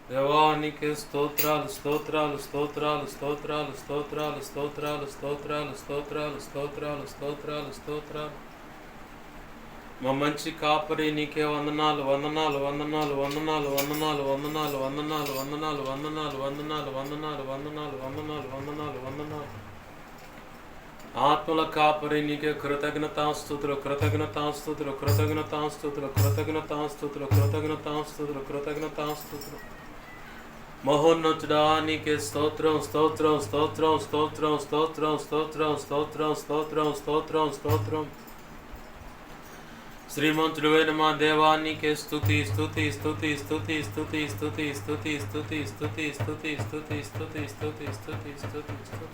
దేవానికి స్తోత్రాలు స్తోత్రాలు స్తోత్రాలు స్తోత్రాలు స్తోత్రాలు స్తోత్రాలు స్తోత్రాలు స్తోత్రాలు స్తోత్రాలు స్తోత్రాలు స్తోత్రాలు. మా మంచి కాపరి నీకే వందనాలు వందనాలు వందనాలు వందనాలు వందనాలు వందనాలు వందనాలు వందనాలు వందనాలు వందనాలు వందనాలు వందనాలు వందనాలు వందనాలు వందనాలు. ఆత్మల కాపరి నీకే కృతజ్ఞతాస్తుతులు కృతజ్ఞతాస్తుతులు కృతజ్ఞతాస్తుతులు కృతజ్ఞతాస్తుతులు కృతజ్ఞతాస్తుతులు కృతజ్ఞతాస్తుతులు. మహోన్నతుడా నీకే స్తోత్రం స్తోత్రం స్తోత్రం స్తోత్రం స్తోత్రం స్తోత్రం స్తోత్రం స్తోత్రం స్తోత్రం స్తోత్రం. శ్రీమంతుడైన మా దేవానికే స్తుతి స్తుతి స్తుతి స్తుతి స్తుతి స్తుతి స్తుతి స్తుతి స్తుతి స్తుతి స్తుతి స్తుతి స్తుతి స్తుతి స్తుతి స్తుతి.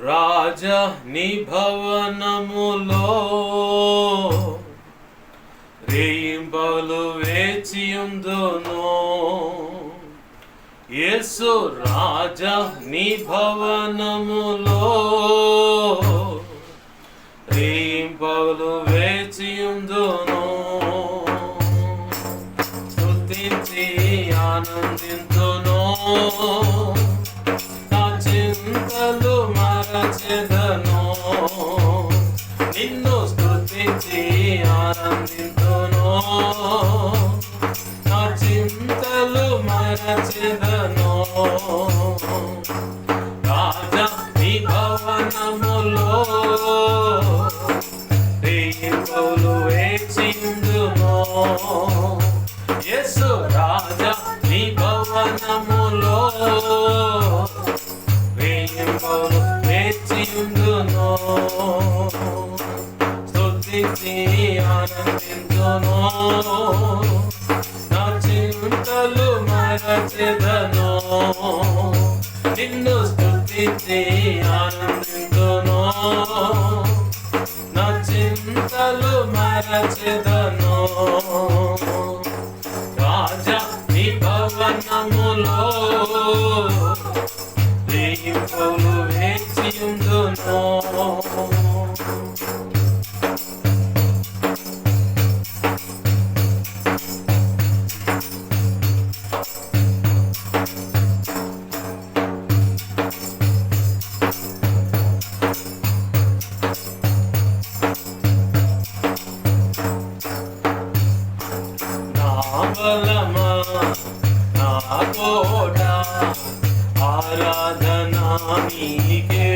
రాజా నీ భవనములో రేయింబలు వేచియుందును. యేసు రాజా నీ భవనములో రేయింబలు వేచియుందును. స్తుతించి ఆనందింతును, నా చింతలు మరచెదను. నిన్ను స్తుతించి ఆనందింతును, నా చింతలు మరచెదను. రాజా నీ భవనములో రేయింబలు వేచియుందును. యేసు రాజా నీ భవనములో రేయింబలు వేచియుందును. స్తుతించి ఆనందింతును, నా చింతలు మరచెదను. నిన్ను స్తుతించి ఆనందింతును, నా చింతలు మరచెదను. రాజా నీ భవనములో రేయింబలు వేచియుందును. బలమా నా కోట ఆరాధనా నీకే.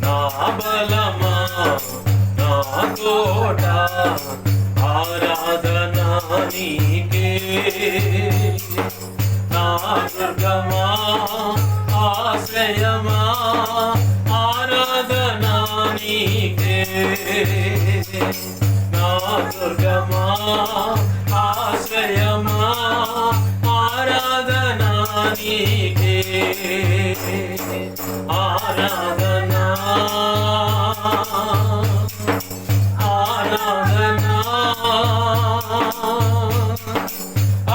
నా బలమా నా కోట ఆరాధనా నీకే. నా దుర్గమా ఆశ్రయమా ఆరాధనా నీకే. నా దుర్గమా ఆశ్రయమా ఆరాధనా నీకే. ఆరాధనా ఆరాధనా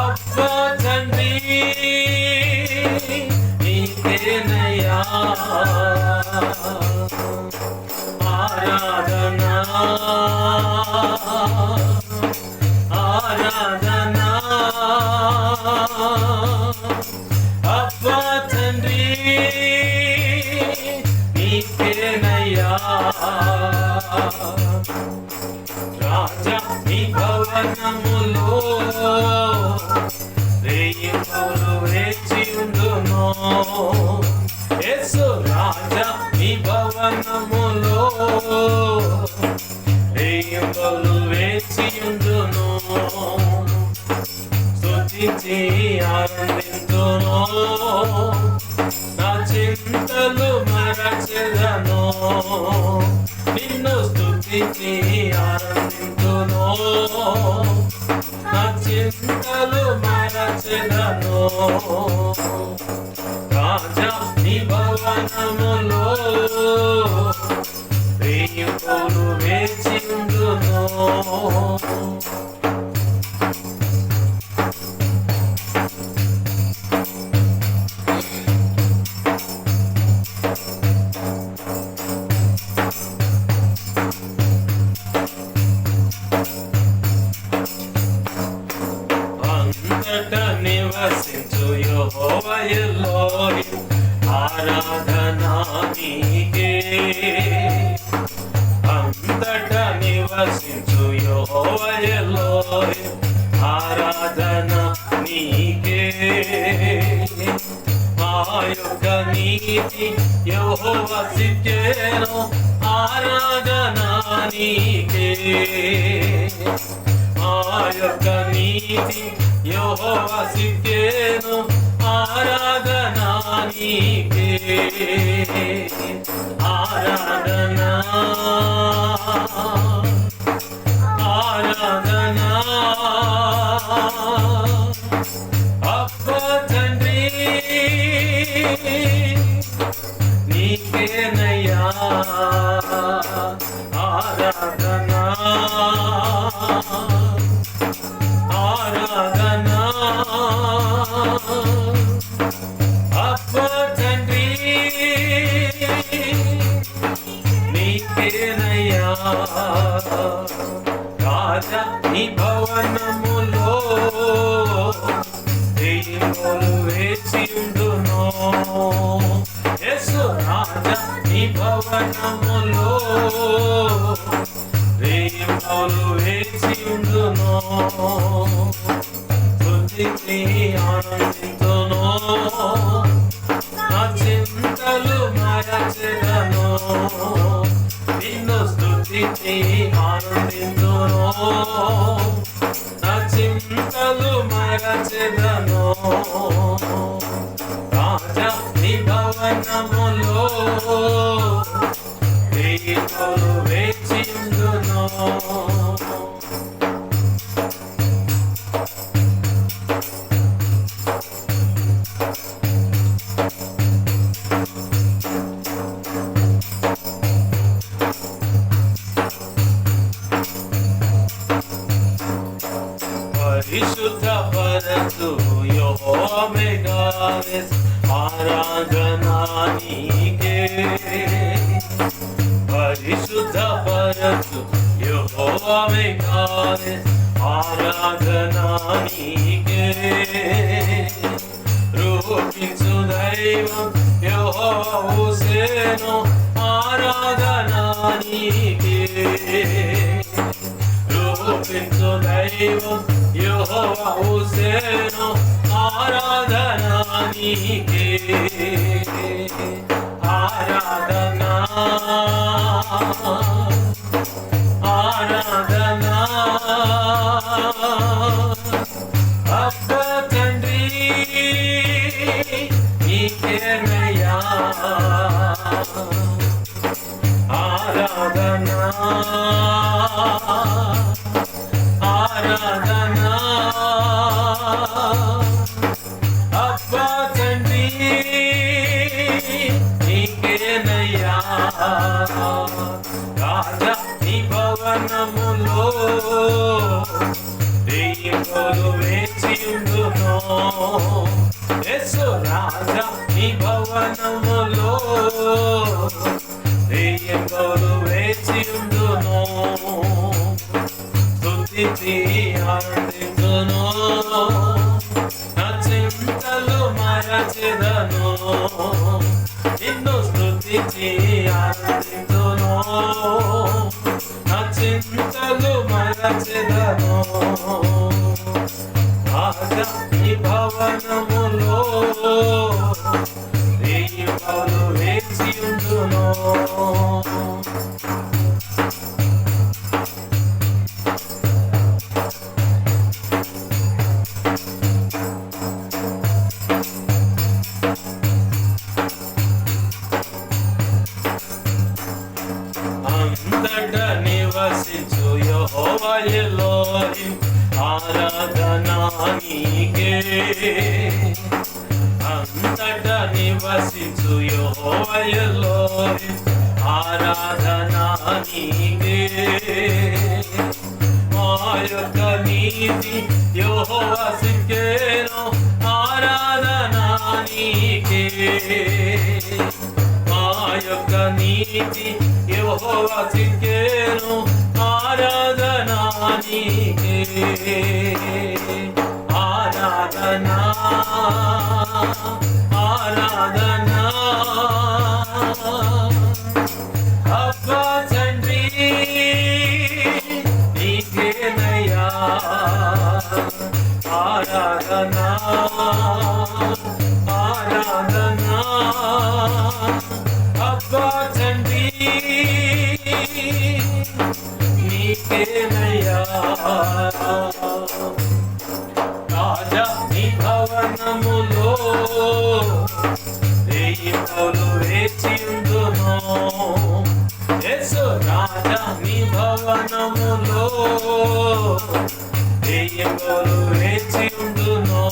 అబ్బా తండ్రి నీకేనయ్యా. ఆరాధనా ఆరాధనా అబ్బా తండ్రి నీకేనయ్యా. రాజా నీ భవనములో రేయింబలు వేచియుందును. యేసు రాజా నీ భవనములో రేయింబలు వేచియుందును. స్తుతించి ఆనందింతును, నా చింతలు మరచెదను. నిన్ను స్తుతించి ఆనందింతును, నా చింతలు మరచెదను. రాజా నీ భవనములో రేయింబలు వేచియుందును. నివసించు యెహోవా ఎలోహిం ఆరాధనా నీకే అంతటా నివసించు యెహోవా ఎలోహిం ఆరాధనా నీకే మా యొక్క నీతి యెహోవా సిద్కెను ఆరాధనా నీకే మా యొక్క నీతి యెహోవా సిద్కెను ఆరాధనా నీకే ఆరాధనా ఆరాధనా అబ్బా తండ్రి నీకేనయ్యా ఆరాధనా ఆరాధనా అబ్బా తండ్రి నీకేనయ్యా రాజా నీ భవనములో దెయ్యములు వేచియుండును యేసు రాజా నీ భవనములో దెయ్యములు వేచియుండును స్తుతించి ఆనందింతును నా చింతలు మరచెదను నిన్ను స్తుతించి ఆనందింతును నా చింతలు మరచెదను రాజా నీ భవనములో దెయ్యములు వేచియుండును పరిశుద్ధ పరచు యెహోవా మెగావేస్ ఆరాధనా నీకే పరిశుద్ధ పరచు యెహోవా మెగావేస్ ఆరాధనా నీకే రూపించు దైవం యెహోవా హోసేను ఆరాధనా నీకే రూపించు దైవం యెహోవా హోసేను ఆరాధనా నీకే ఆరాధనా ఆరాధనా అబ్బా తండ్రి నీకేనయ్యా ఆరాధనా ఆరాధనా అబ్బా తండ్రి నీకేనయ్యా రాజా నీ భవనములో దెయ్యములు వేచియుండును యేసు రాజా నీ భవనములో దెయ్యములు వేచియుండును స్తుతించి ఆనందింతును నా చింతలు మరచెదను నిన్ను స్తుతించి ఆనందింతును నా చింతలు మరచెదను రాజా నీ భవనములో దెయ్యములు వేచియుండును అంతటా నివసించు యెహోవా ఎలోహిం ఆరాధనా నీకే అంతటా నివసించు యెహోవా ఎలోహిం ఆరాధనా నీకే మా యొక్క నీతి యెహోవా సిద్కెను ఆరాధనా నీకే మా యొక్క నీతి యెహోవా సిద్కెను ఆరాధనా నీకే ఆరాధనా ఆరాధనా ఆరాధనా అబ్బా తండ్రి నీకేనయ్యా ఆరాధనా ఆరాధనా అబ్బా తండ్రి నీకేనయ్యా రాజా నీ భవనములో రేయిపౌలు వేచియుందును యేసు రాజా నీ భవనములో రేయిపౌలు వేచియుందును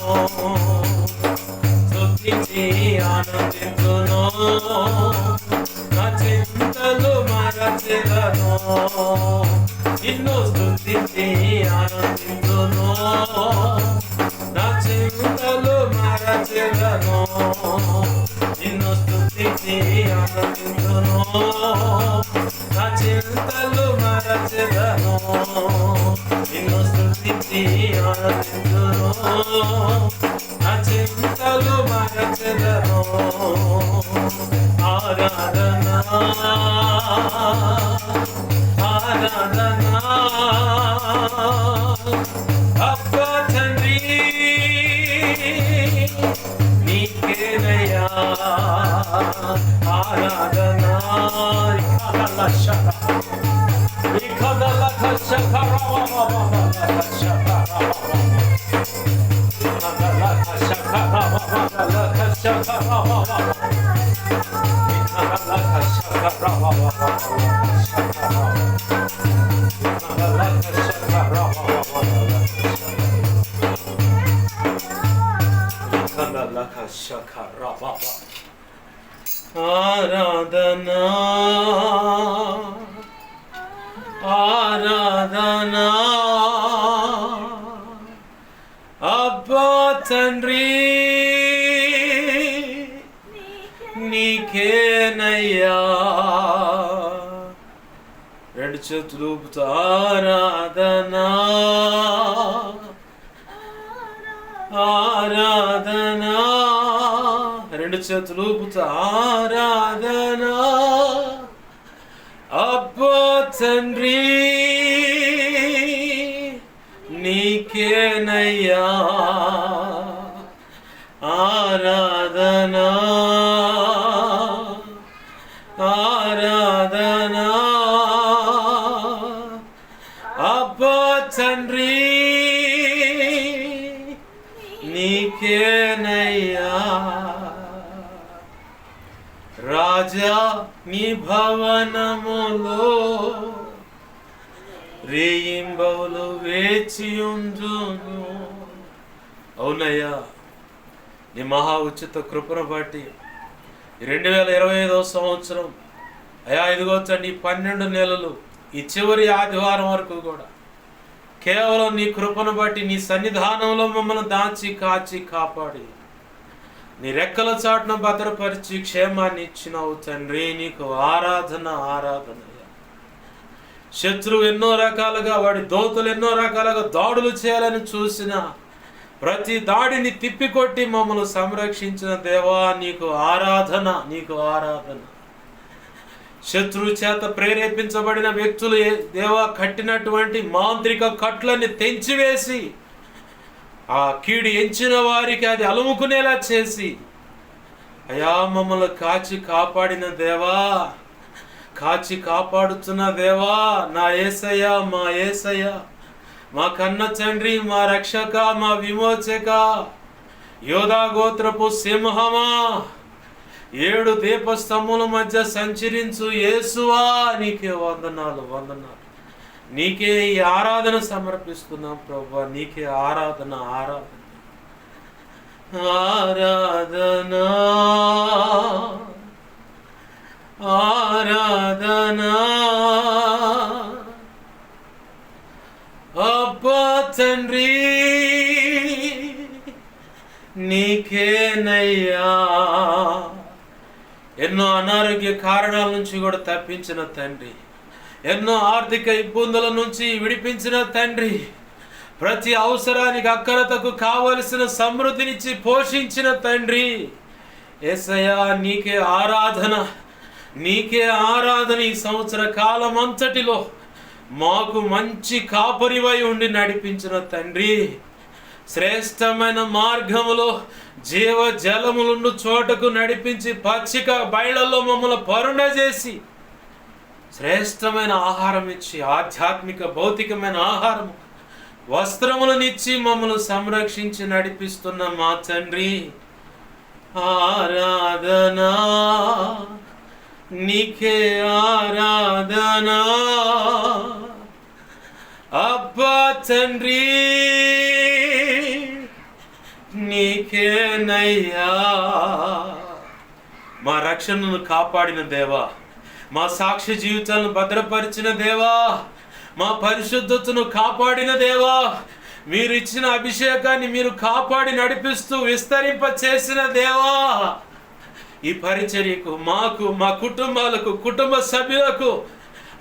స్తుతించి ఆనందించును నా చింతలు మరచెదను నిన్ను స్తుతించి ఆనందించును నా చింతలు మరచెదను నిన్ను స్తుతించి ఆనందించును నా చింతలు మరచెదను నిన్ను స్తుతించి ఆనందించును నా చింతలు మరచెదను ఆరాధనా ఆరాధనా అబ్బా తండ్రి నీకేనయ్యా ఆరాధనా ఆరాధనా ఆరాధనా అబ్బా తండ్రి నీకేనయ్యా రెండు చేతులు ఊపుతూ ఆరాధనా ఆరాధనా రెండు చేతులు ఊపుతూ ఆరాధనా అబ్బా తండ్రి నీకేనయ్యా ఆరాధనా ఆరాధనా అబ్బా తండ్రి నీకేనయ్యా రాజా నీ భవనములో రేయింబవులు వేచియుందును. అవునయ్యా, నీ మహా ఉచిత కృపను బట్టి 2025వ సంవత్సరం అయ్యా ఇదిగో తండ్రి 12 నెలలు ఈ చివరి ఆదివారం వరకు కూడా కేవలం నీ కృపను బట్టి నీ సన్నిధానంలో మమ్మల్ని దాచి కాచి కాపాడి నీ రెక్కల చాటును భద్రపరిచి క్షేమాన్ని ఇచ్చినావు తండ్రి. నీకు ఆరాధన ఆరాధన. శత్రువు ఎన్నో రకాలుగా వాడి దోతులు ఎన్నో రకాలుగా దాడులు చేయాలని చూసిన ప్రతి దాడిని తిప్పికొట్టి మమ్మల్ని సంరక్షించిన దేవా నీకు ఆరాధన, నీకు ఆరాధన. శత్రువు చేత ప్రేరేపించబడిన వ్యక్తులు దేవా కట్టినటువంటి మాంత్రిక కట్లని తెంచివేసి ఆ కీడు ఎంచిన వారికి అది అలుముకునేలా చేసి అయా మమ్మల్ని కాచి కాపాడిన దేవా, కాచి కాపాడుతున్న దేవా, నా యేసయ్య, మా యేసయ్య, మా కన్న తండ్రి, మా రక్షక, మా విమోచక, యోధా గోత్రపు సింహమా, 7 దీపస్తంభముల మధ్య సంచరించు యేసువా, నీకే వందనాలు వందనాలు. నీకే ఈ ఆరాధన సమర్పిస్తున్నాం ప్రభువా. నీకే ఆరాధన ఆరాధన ఆరాధన ఆరాధన. అబ్బా తండ్రి నీకేనయ్యా. ఎన్నో అనారోగ్య కారణాల నుంచి కూడా తప్పించిన తండ్రి, ఎన్నో ఆర్థిక ఇబ్బందుల నుంచి విడిపించిన తండ్రి, ప్రతి అవసరానికి అక్కరతకు కావలసిన సమృద్ధినిచ్చి పోషించిన తండ్రి యేసయ్యా, నీకే ఆరాధన, నీకే ఆరాధన. ఈ సంవత్సర కాలం అంతటిలో మాకు మంచి కాపరివై ఉండి నడిపించిన తండ్రి, శ్రేష్టమైన మార్గములో జీవ జలములుండు చోటకు నడిపించి పచ్చిక బయళ్ళలో మమ్మల్ని పరుండ చేసి శ్రేష్టమైన ఆహారం ఇచ్చి, ఆధ్యాత్మిక భౌతికమైన ఆహారము, వస్త్రములనిచ్చి మమ్మల్ని సంరక్షించి నడిపిస్తున్న మా తండ్రి, ఆరాధనా నీకే ఆరాధనా. అబ్బా తండ్రి నీకేనయ్యా. మా రక్షణను కాపాడిన దేవా, మా సాక్ష్య జీవితాలను భద్రపరిచిన దేవా, మా పరిశుద్ధతను కాపాడిన దేవా, మీరు ఇచ్చిన అభిషేకాన్ని మీరు కాపాడి నడిపిస్తూ విస్తరింప చేసిన దేవా, ఈ పరిచర్యకు, మాకు, మా కుటుంబాలకు, కుటుంబ సభ్యులకు,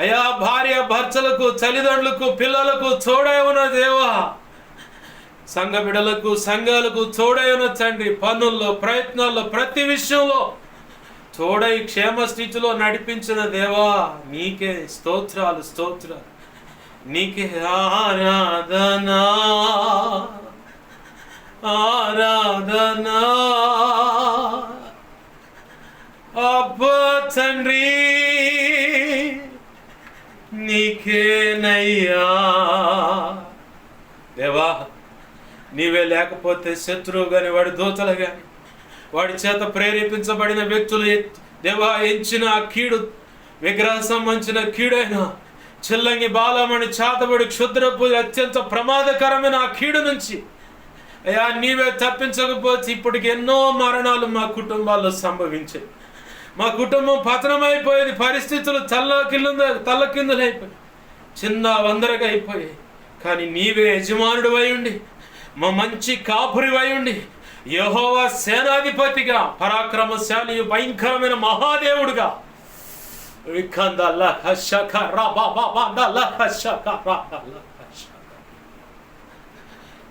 అయా భార్య భర్తలకు, తల్లిదండ్రులకు, పిల్లలకు తోడై ఉన్న దేవా, సంఘ బిడ్డలకు, సంఘాలకు తోడై ఉన్న తండ్రి, పనుల్లో, ప్రయత్నాల్లో, ప్రతి విషయంలో తోడై క్షేమ స్థితిలో నడిపించిన దేవా, నీకే స్తోత్రాలు, స్తోత్రాలు. నీకే ఆరాధనా, ఆరాధనా. అబ్బా తండ్రి నీకేనయ్యా. దేవా, నీవే లేకపోతే శత్రువు కానీ, వాడి దూతలు కానీ, వాడి చేత ప్రేరేపించబడిన వ్యక్తులు దేవా ఎంచిన ఆ కీడు, విగ్రహ సంబంధించిన కీడైనా, చిల్లంగి బాలమని చాతబడి క్షుద్రపు అత్యంత ప్రమాదకరమైన ఆ కీడు నుంచి అయ్యా నీవే తప్పించకపోతే ఇప్పటికి ఎన్నో మరణాలు మా కుటుంబాల్లో సంభవించాయి. మా కుటుంబం పతనమైపోయేది, పరిస్థితులు తల్లకిందులైపోయి చిన్న వందరగా అయిపోయాయి. కానీ నీవే యజమానుడు అయి ఉండి, మా మంచి కాపురివై ఉండి, యెహోవా సేనాధిపతిగా, పరాక్రమశాలి, భయంకరమైన మహాదేవుడుగా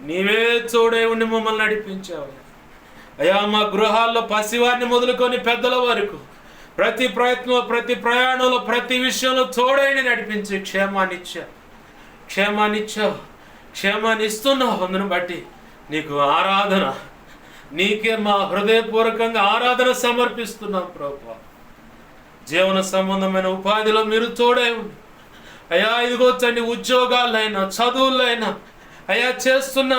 నీవే తోడై ఉండి మమ్మల్ని నడిపించావు. అయ్యా, మా గృహాల్లో పసివారిని మొదలుకొని పెద్దల వరకు ప్రతి ప్రయత్నంలో, ప్రతి ప్రయాణంలో, ప్రతి విషయంలో తోడైని నడిపించి క్షేమాన్ని ఇస్తున్నావు. అందును బట్టి నీకు ఆరాధన, నీకే మా హృదయపూర్వకంగా ఆరాధన సమర్పిస్తున్నాం ప్రభువా. జీవన సంబంధమైన ఉపాధిలో మీరు తోడై ఉండి అయ్యా, ఇదిగో తండ్రి, ఉద్యోగాలైనా, చదువులైనా అయ్యా చేస్తున్నా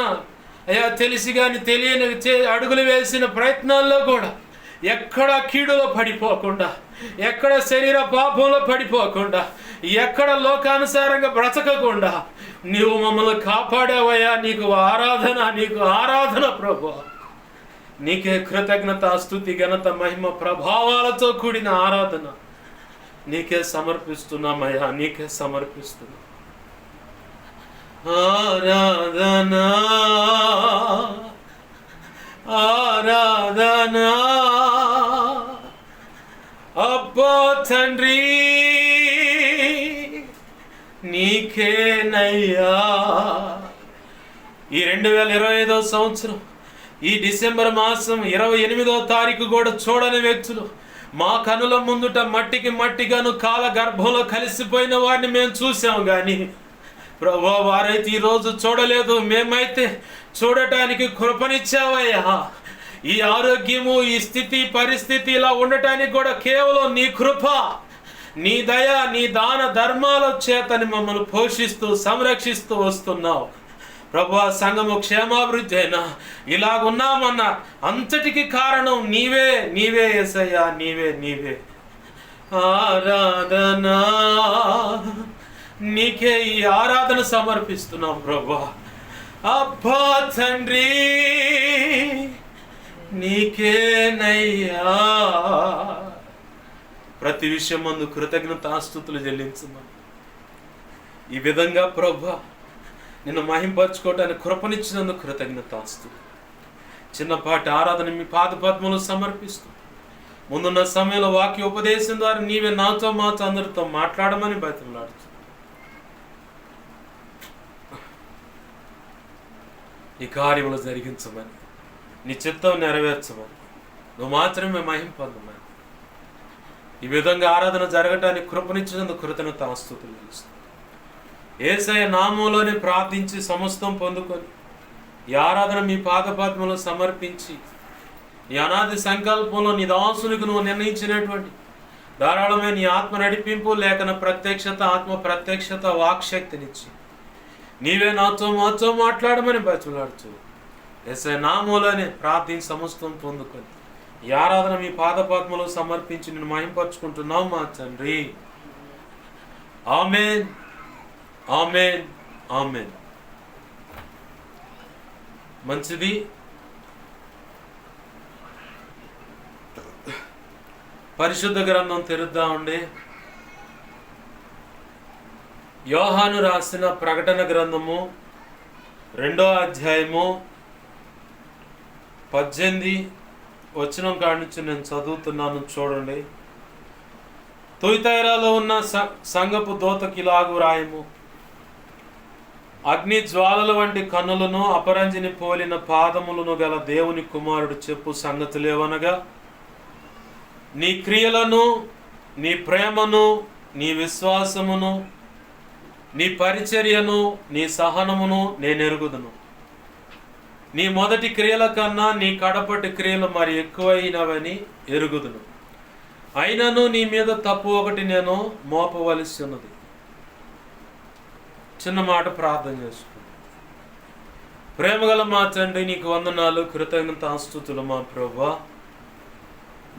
అయ్యా, తెలిసి కానీ తెలియని అడుగులు వేసిన ప్రయత్నాల్లో కూడా ఎక్కడ కీడులో పడిపోకుండా, ఎక్కడ శరీర పాపంలో పడిపోకుండా, ఎక్కడ లోకానుసారంగా బ్రతకకుండా నీవు మమ్మల్ని కాపాడావయ్యా. నీకు ఆరాధన ప్రభువా. నీకే కృతజ్ఞత, స్తుతి, ఘనత, మహిమ, ప్రభావాలతో కూడిన ఆరాధన నీకే సమర్పిస్తున్నామయ్యా, నీకే సమర్పిస్తున్నా. ఆరాధనా, ఆరాధనా. అబ్బా తండ్రి నీకేనయ్యా. ఈ 2025వ సంవత్సరం, ఈ డిసెంబర్ మాసం 28వ తారీఖు కూడా చూడని వ్యక్తులు మా కనుల ముందుట మట్టిగాను కాల గర్భంలో కలిసిపోయిన వారిని మేము చూసాం. కానీ ప్రభువా, వారైతే ఈరోజు చూడలేదు, మేమైతే చూడటానికి కృపనిచ్చావయ్యా. ఈ ఆరోగ్యము, ఈ స్థితి, పరిస్థితి ఇలా ఉండటానికి కూడా కేవలం నీ కృప, నీ దయ, నీ దాన ధర్మాల చేతని మమ్మల్ని పోషిస్తూ సంరక్షిస్తూ వస్తున్నావు ప్రభువా. సంఘము క్షేమాభివృద్ధి అయినా ఇలాగున్నామన్న అంతటికి కారణం నీవే యేసయ్యా, నీవే. ఆరాధనా, నీకే ఈ ఆరాధన సమర్పిస్తున్నాం ప్రభువా. అబ్బా తండ్రి నీకేనయ్యా. ప్రతి విషయం మందు కృతజ్ఞతాస్తుతులు చెల్లించమని ఈ విధంగా ప్రభువా నిన్ను మహింపరచుకోవటానికి కృపనిచ్చినందుకు కృతజ్ఞతాస్తుతులు. చిన్నపాటి ఆరాధన మీ పాదపద్మలు సమర్పిస్తూ ముందున్న సమయంలో వాక్య ఉపదేశం ద్వారా నీవే నాతో మాతో అందరితో మాట్లాడమని బతిమలాడుతూ ఈ కార్యములు జరిగించమని, నీ చిత్తం నెరవేర్చమని, నువ్వు మాత్రమే మహిమ పొందమని, ఈ విధంగా ఆరాధన జరగటానికి కృపనిచ్చినందుకు కృతజ్ఞతాస్తుతులు తెలుస్తాను. యేసయ్య నామంలోనే ప్రార్థించి సమస్తం పొందుకొని ఈ ఆరాధన మీ పాదపద్మలో సమర్పించి ఈ అనాది సంకల్పంలో నీ దాసునికి నువ్వు నిర్ణయించినటువంటి ధారాళమైన నీ ఆత్మ నడిపింపు, లేఖన ప్రత్యక్షత, ఆత్మ ప్రత్యక్షత, వాక్శక్తినిచ్చి నీవే నాతో మాట్లాడమని బతులాడుచు యేసయ్య నామంలోనే ప్రార్థించి సమస్తం పొందుకొని ఈ ఆరాధన మీ పాదపద్మలో సమర్పించి నేను మహింపరుచుకుంటున్నాం మా తండ్రి. ఆమేన్, ఆమేన్, ఆమేన్. మంచిది. పరిశుద్ధ గ్రంథం తెరుద్దామండి. యోహాను రాసిన ప్రకటన గ్రంథము 2వ అధ్యాయము 18 వచనం కాడి నుంచి నేను చదువుతున్నాను, చూడండి. తుయితైరాలో ఉన్న సంగపు దూతకి ఇలాగు రాయము: అగ్ని జ్వాలల వంటి కన్నులను అపరంజిని పోలిన పాదములను గల దేవుని కుమారుడు చెప్పు సంగతులేవనగా, నీ క్రియలను, నీ ప్రేమను, నీ విశ్వాసమును, నీ పరిచర్యను, నీ సహనమును నేను ఎరుగుదును. నీ మొదటి క్రియల కన్నా నీ కడపటి క్రియలు మరి ఎక్కువైనవని ఎరుగుదును. అయినను నీ మీద తప్పు ఒకటి నేను మోపవలసి ఉన్నది. చిన్న మాట ప్రార్థన చేసుకుంది. ప్రేమగల మా తండ్రి, నీకు వందనాలు, కృతజ్ఞతాస్తుతులు మా ప్రభువా.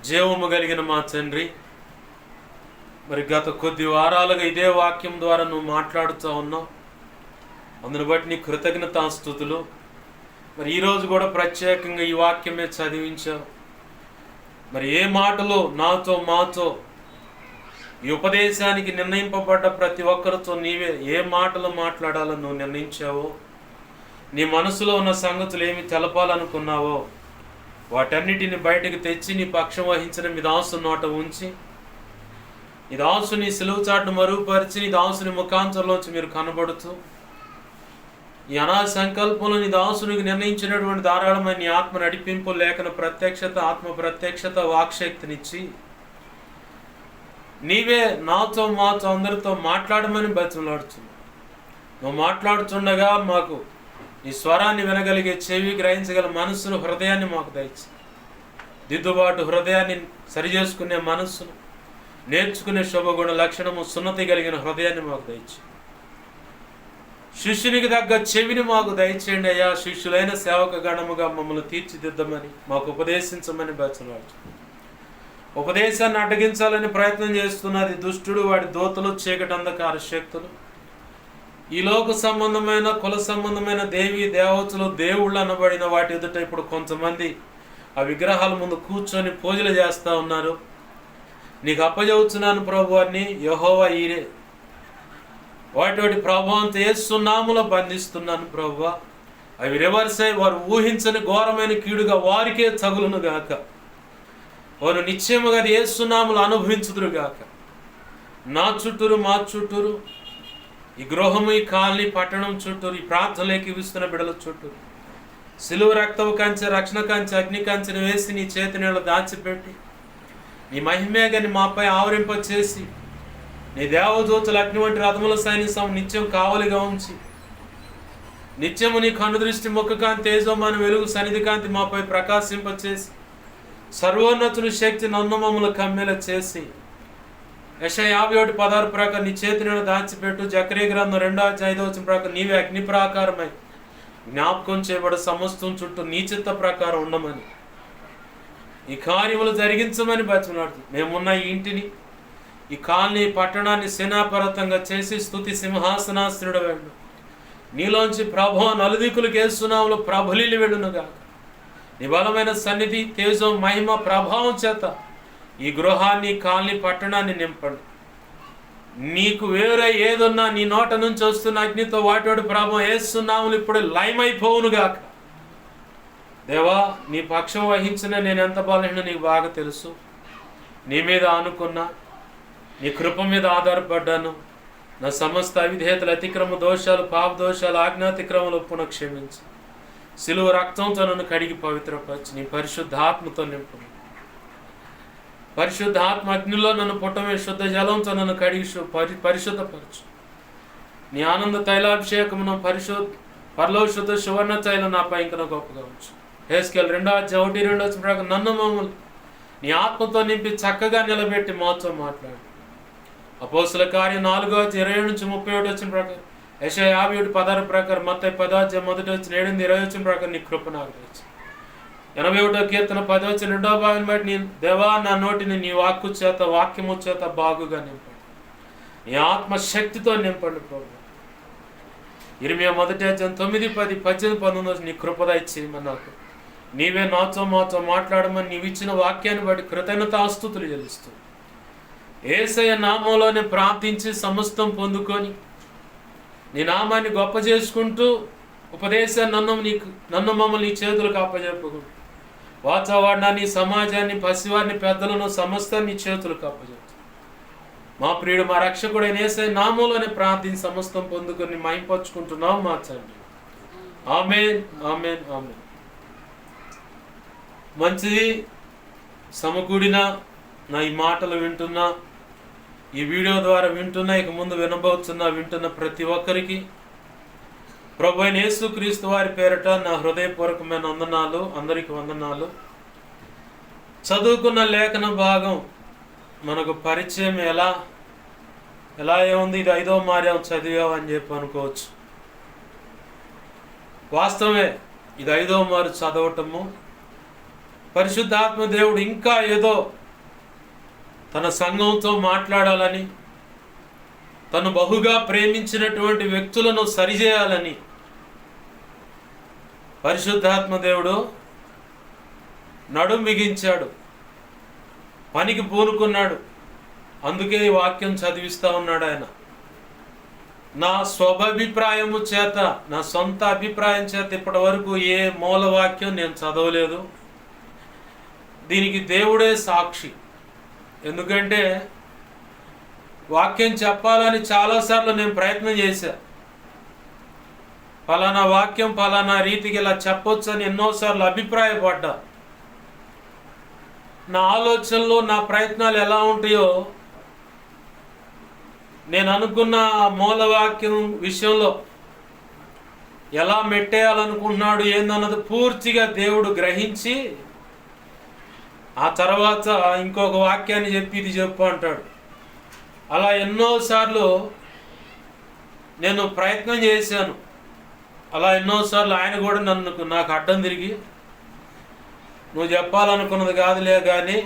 జీవము కలిగిన మా తండ్రి, మరి గత కొద్ది వారాలుగా ఇదే వాక్యం ద్వారా నువ్వు మాట్లాడుతూ ఉన్నావు. అందుని బట్టి నీ కృతజ్ఞతాస్తుతులు. మరి ఈరోజు కూడా ప్రత్యేకంగా ఈ వాక్యమే చదివించావు. మరి ఏ మాటలు నాతో మాతో ఈ ఉపదేశానికి నిర్ణయింపబడ్డ ప్రతి ఒక్కరితో నీవే ఏ మాటలు మాట్లాడాలని నువ్వు నిర్ణయించావో, నీ మనసులో ఉన్న సంగతులు ఏమి తెలపాలనుకున్నావో వాటన్నిటిని బయటకు తెచ్చి నీ పక్షం వహించిన మీ దాసు నోట ఉంచి, నీ దాసుని సిలువు చాటును మరుగుపరిచి నీ దాసుని ముఖాంతరంలోంచి మీరు కనబడుతూ ఈ అనాది సంకల్పంలో నీ దాసునికి నిర్ణయించినటువంటి ధారాళమైన నీ ఆత్మ నడిపింపు, లేఖన ప్రత్యక్షత, ఆత్మ ప్రత్యక్షత, వాక్శక్తినిచ్చి నీవే నాతో మాతో అందరితో మాట్లాడమని బతిమలాడుతున్నావు. నువ్వు మాట్లాడుతుండగా మాకు నీ స్వరాన్ని వినగలిగే చెవి, గ్రహించగల మనస్సును, హృదయాన్ని మాకు దయచి, దిద్దుబాటు హృదయాన్ని సరిచేసుకునే మనస్సును, నేర్చుకునే శుభగుణ లక్షణము, సున్నతి కలిగిన హృదయాన్ని మాకు దయచి, శిష్యునికి తగ్గ చెవిని మాకు దయచేయండి అయ్యా. శిష్యులైన సేవక గణముగా మమ్మల్ని తీర్చిదిద్దమని, మాకు ఉపదేశించమని బతిమలాడు. ఉపదేశాన్ని అడ్డగించాలని ప్రయత్నం చేస్తున్నది దుష్టుడు, వాడి దూతలు, చీకటి అంధకార శక్తులు. ఈ లోక సంబంధమైన, కుల సంబంధమైన దేవీ దేవతలు, దేవుళ్ళు అనబడిన వాటి ఎదుట ఇప్పుడు కొంతమంది ఆ విగ్రహాల ముందు కూర్చొని పూజలు చేస్తూ ఉన్నారు. నీకు అప్పచెబుతున్నాను ప్రభువాన్ని, యెహోవా ఈరే. వాటి ప్రభావంతో యేసునామములో బంధిస్తున్నాను ప్రభువా. అవి రివర్స్ అయి వారు ఊహించని ఘోరమైన కీడుగా వారికే తగులును గాక. వారు నిశ్చయముగా యేసునామములు అనుభవించుదురు గాక. నా చుట్టూరు, మా చుట్టూరు, ఈ గృహము, ఈ కాలనీ, పట్టణం చుట్టూరు, ఈ ప్రార్థనలోకి విస్తున్న బిడల చుట్టూరు సిలువ రక్తపు కంచె, రక్షణ కంచె, అగ్ని కంచెను వేసి నీ చేతి నీళ్ళు దాచిపెట్టి నీ మహిమేగని మాపై ఆవరింప చేసి నీ దేవదూతలు అగ్ని వంటి రథముల సైన్యం నిత్యం కావలిగా ఉంచి నిత్యము నీ కన్ను దృష్టి, ముఖ కాంతి, తేజోమాన వెలుగు, సన్నిధి కాంతి మాపై ప్రకాశింపచేసి సర్వోన్నతుని శక్తి నన్ను మమ్మల్ని కమ్మేలా చేసి యెషయా 51:16 ప్రకారం నీ చేతి నీళ్ళు దాచిపెట్టు. జకరియా గ్రంథం 2:5 ప్రకారం నీవే అగ్ని ప్రాకారమై జ్ఞాపకం చేయబడ సమస్తం చుట్టూ నీ చిత్త ప్రకారం ఉండమని, ఈ కార్యములు జరిగించమని బతిమలాడుతూ మేమున్న ఈ ఇంటిని, ఈ కాలనీ, పట్టణాన్ని సేనాపర్వతంగా చేసి స్తుతి సింహాసనాసనుడు వెళ్ళు. నీలోంచి ప్రభావం నలుదిక్కులకు యేసునామములో ప్రబలిల్లి వెళ్ళునుగా. నీ బలమైన సన్నిధి, తేజం, మహిమ, ప్రభావం చేత ఈ గృహాన్ని, కాలనీ, పట్టణాన్ని నింపండి. నీకు వేరే ఏదున్నా నీ నోట నుంచి వస్తున్న అగ్నితో వాటి ప్రభావం యేసునామములు ఇప్పుడు లయమైపోవునుగాక. దేవా, నీ పక్షం వహించిన నేను ఎంత బలహీనో నీకు బాగా తెలుసు. నీ మీద ఆనుకున్నా, నీ కృప మీద ఆధారపడ్డాను. నా సమస్త అవిధేయతలు, అతిక్రమ దోషాలు, పాప దోషాలు, ఆజ్ఞాతిక్రమలు ఒప్పున క్షమించు. సిలువ రక్తంతో నన్ను కడిగి పవిత్రపరచు. నీ పరిశుద్ధాత్మతో నింపు. పరిశుద్ధాత్మ అగ్నిలో నన్ను పుట్టమే, శుద్ధ జలంతో నన్ను కడిగి పరిశుద్ధపరచు. నీ ఆనంద తైలాభిషేకమును పరలో శుద్ధ సువర్ణ తైలం నాపై ఇంకా గొప్పగా ఉంచు. హెస్కేల్ 2:1-2 ప్రకారం నన్ను మమ్మల్ని నీ ఆత్మతో నింపి చక్కగా నిలబెట్టి మాతో మాట్లాడు. అపోస్తుల కార్యం 4:27-31 ప్రకారం, యెషయా 57:16 ప్రకారం, మత్తయి 10:1-7-20 ప్రకారం నీ కృప నాకు తెచ్చు. 81వ కీర్తన 10 రెండవ భాగం బట్టి నీ దేవా నా నోటిని నీ వాక్యము చేత బాగుగా నింపండి. నీ ఆత్మశక్తితో నింపండి ప్రభు. ఇర్మియా 1:9-10-18-19 నీ కృప దయచేయమని నాకు. నీవే మాతో మాట్లాడమని నీవు ఇచ్చిన వాక్యాన్ని బట్టి కృతజ్ఞతాస్తుతులు చెల్లిస్తూ యేసయ్య నామంలోనే ప్రార్థించి సమస్తం పొందుకొని నీ నామాన్ని గొప్ప చేసుకుంటూ ఉపదేశాన్ని నన్ను మమ్మల్ని నీ చేతులకు అప్పజెప్పుకుంటూ వాతావరణాన్ని, సమాజాన్ని, పసివారిని, పెద్దలను సమస్తాన్ని నీ చేతులకు అప్పజెప్పు. మా ప్రియుడు మా రక్షకుడైన యేసయ్య నామంలోనే ప్రార్థించి సమస్తం పొందుకొని మహింపరచుకుంటున్నాం మా తండ్రి. ఆమేన్, ఆమేన్, ఆమేన్. మంచిది. సమకూడిన నా ఈ మాటలు వింటున్నా, ఈ వీడియో ద్వారా వింటున్నా, ఇక ముందు వింటున్న ప్రతి ఒక్కరికి ప్రభు అయిన యేసుక్రీస్తు వారి పేరట నా హృదయపూర్వకమైన వందనాలు. అందరికీ వందనాలు. చదువుకున్న లేఖన భాగం మనకు పరిచయం ఎలా ఏముంది, ఇది 5వ మార్యం చదివావు అని చెప్పి అనుకోవచ్చు. వాస్తవమే, ఇది 5వ మారు చదవటము. పరిశుద్ధాత్మ దేవుడు ఇంకా ఏదో తన సంఘంతో మాట్లాడాలని, తను బహుగా ప్రేమించినటువంటి వ్యక్తులను సరిచేయాలని పరిశుద్ధాత్మ దేవుడు నడుం బిగించాడు, పనికి పూనుకున్నాడు. అందుకే ఈ వాక్యం చదివిస్తూ ఉన్నాడు ఆయన. నా స్వభిప్రాయము చేత, నా సొంత అభిప్రాయం చేత ఇప్పటి వరకు ఏ మూల వాక్యం నేను చదవలేదు. దీనికి దేవుడే సాక్షి. ఎందుకంటే వాక్యం చెప్పాలని చాలాసార్లు నేను ప్రయత్నం చేశా. ఫలానా వాక్యం ఫలానా రీతికి ఇలా చెప్పొచ్చు అని ఎన్నోసార్లు అభిప్రాయపడ్డా. నా ఆలోచనలు, నా ప్రయత్నాలు ఎలా ఉంటాయో, నేను అనుకున్న మూలవాక్యం విషయంలో ఎలా మెట్టేయాలనుకుంటున్నాడు ఏందన్నది పూర్తిగా దేవుడు గ్రహించి ఆ తర్వాత ఇంకొక వాక్యాన్ని చెప్పి ఇది చెప్పు అంటాడు. అలా ఎన్నోసార్లు నేను ప్రయత్నం చేశాను. అలా ఎన్నోసార్లు ఆయన కూడా నాకు అడ్డం తిరిగి నువ్వు చెప్పాలనుకున్నది కాదులే కానీ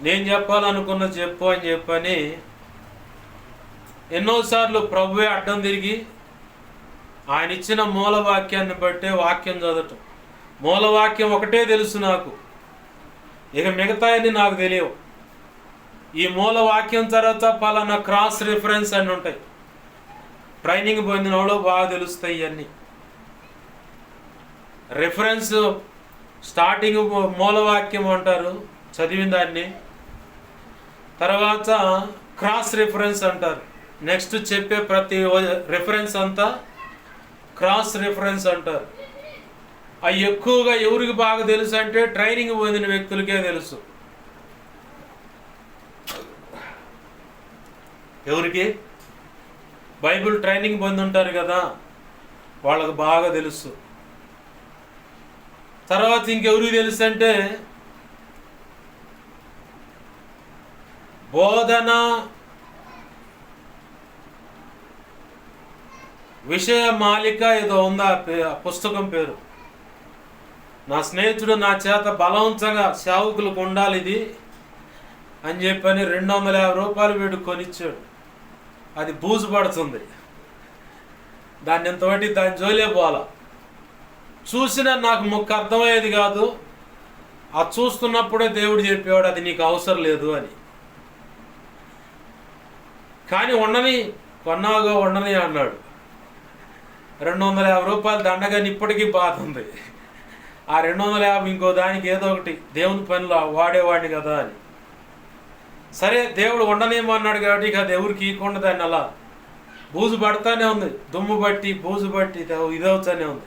నేను చెప్పాలనుకున్నది చెప్పు అని చెప్పని ఎన్నోసార్లు ప్రభువే అడ్డం తిరిగి ఆయన ఇచ్చిన మూలవాక్యాన్ని బట్టే వాక్యం చదవటం. మూలవాక్యం ఒకటే తెలుసు నాకు, ఇక మిగతాయని నాకు తెలియవు. ఈ మూలవాక్యం తర్వాత పలానా క్రాస్ రిఫరెన్స్ అని ఉంటాయి. ట్రైనింగ్ పొందిన వాళ్ళు బాగా తెలుస్తాయి ఇవన్నీ. రిఫరెన్స్ స్టార్టింగ్ మూలవాక్యం అంటారు చదివిన దాన్ని, తర్వాత క్రాస్ రిఫరెన్స్ అంటారు. నెక్స్ట్ చెప్పే ప్రతి రిఫరెన్స్ అంతా క్రాస్ రిఫరెన్స్ అంటారు. అవి ఎక్కువగా ఎవరికి బాగా తెలుసు అంటే ట్రైనింగ్ పొందిన వ్యక్తులకే తెలుసు. ఎవరికి? బైబిల్ ట్రైనింగ్ పొంది ఉంటారు కదా, వాళ్ళకు బాగా తెలుసు. తర్వాత ఇంకెవరికి తెలుసు అంటే బోధన విషయ మాలిక ఏదో ఉందా పుస్తకం పేరు. నా స్నేహితుడు నా చేత బలవంతంగా సేవకులకు ఉండాలి ఇది అని చెప్పని 250 రూపాయలు వీడు కొనిచ్చాడు. అది బూజు పడుతుంది, దాన్ని ఎంతబట్టి దాని జోలే పోలా. చూసినా నాకు ముక్క అర్థమయ్యేది కాదు. అది చూస్తున్నప్పుడే దేవుడు చెప్పేవాడు అది నీకు అవసరం లేదు అని. కానీ ఉండని, కొన్నాగా ఉండని అన్నాడు. 250 రూపాయలు దండగాని ఇప్పటికీ బాధ ఉంది. ఆ 250 ఇంకో దానికి ఏదో ఒకటి దేవుని పనిలో వాడేవాడిని కదా అని. సరే దేవుడు ఉండనేమన్నాడు కాబట్టి ఇక దేవుడికి ఇవ్వకుండా దాన్ని అలా బూజు పడతానే ఉంది. దుమ్ము బట్టి బూజు బట్టి ఇదవుతానే ఉంది.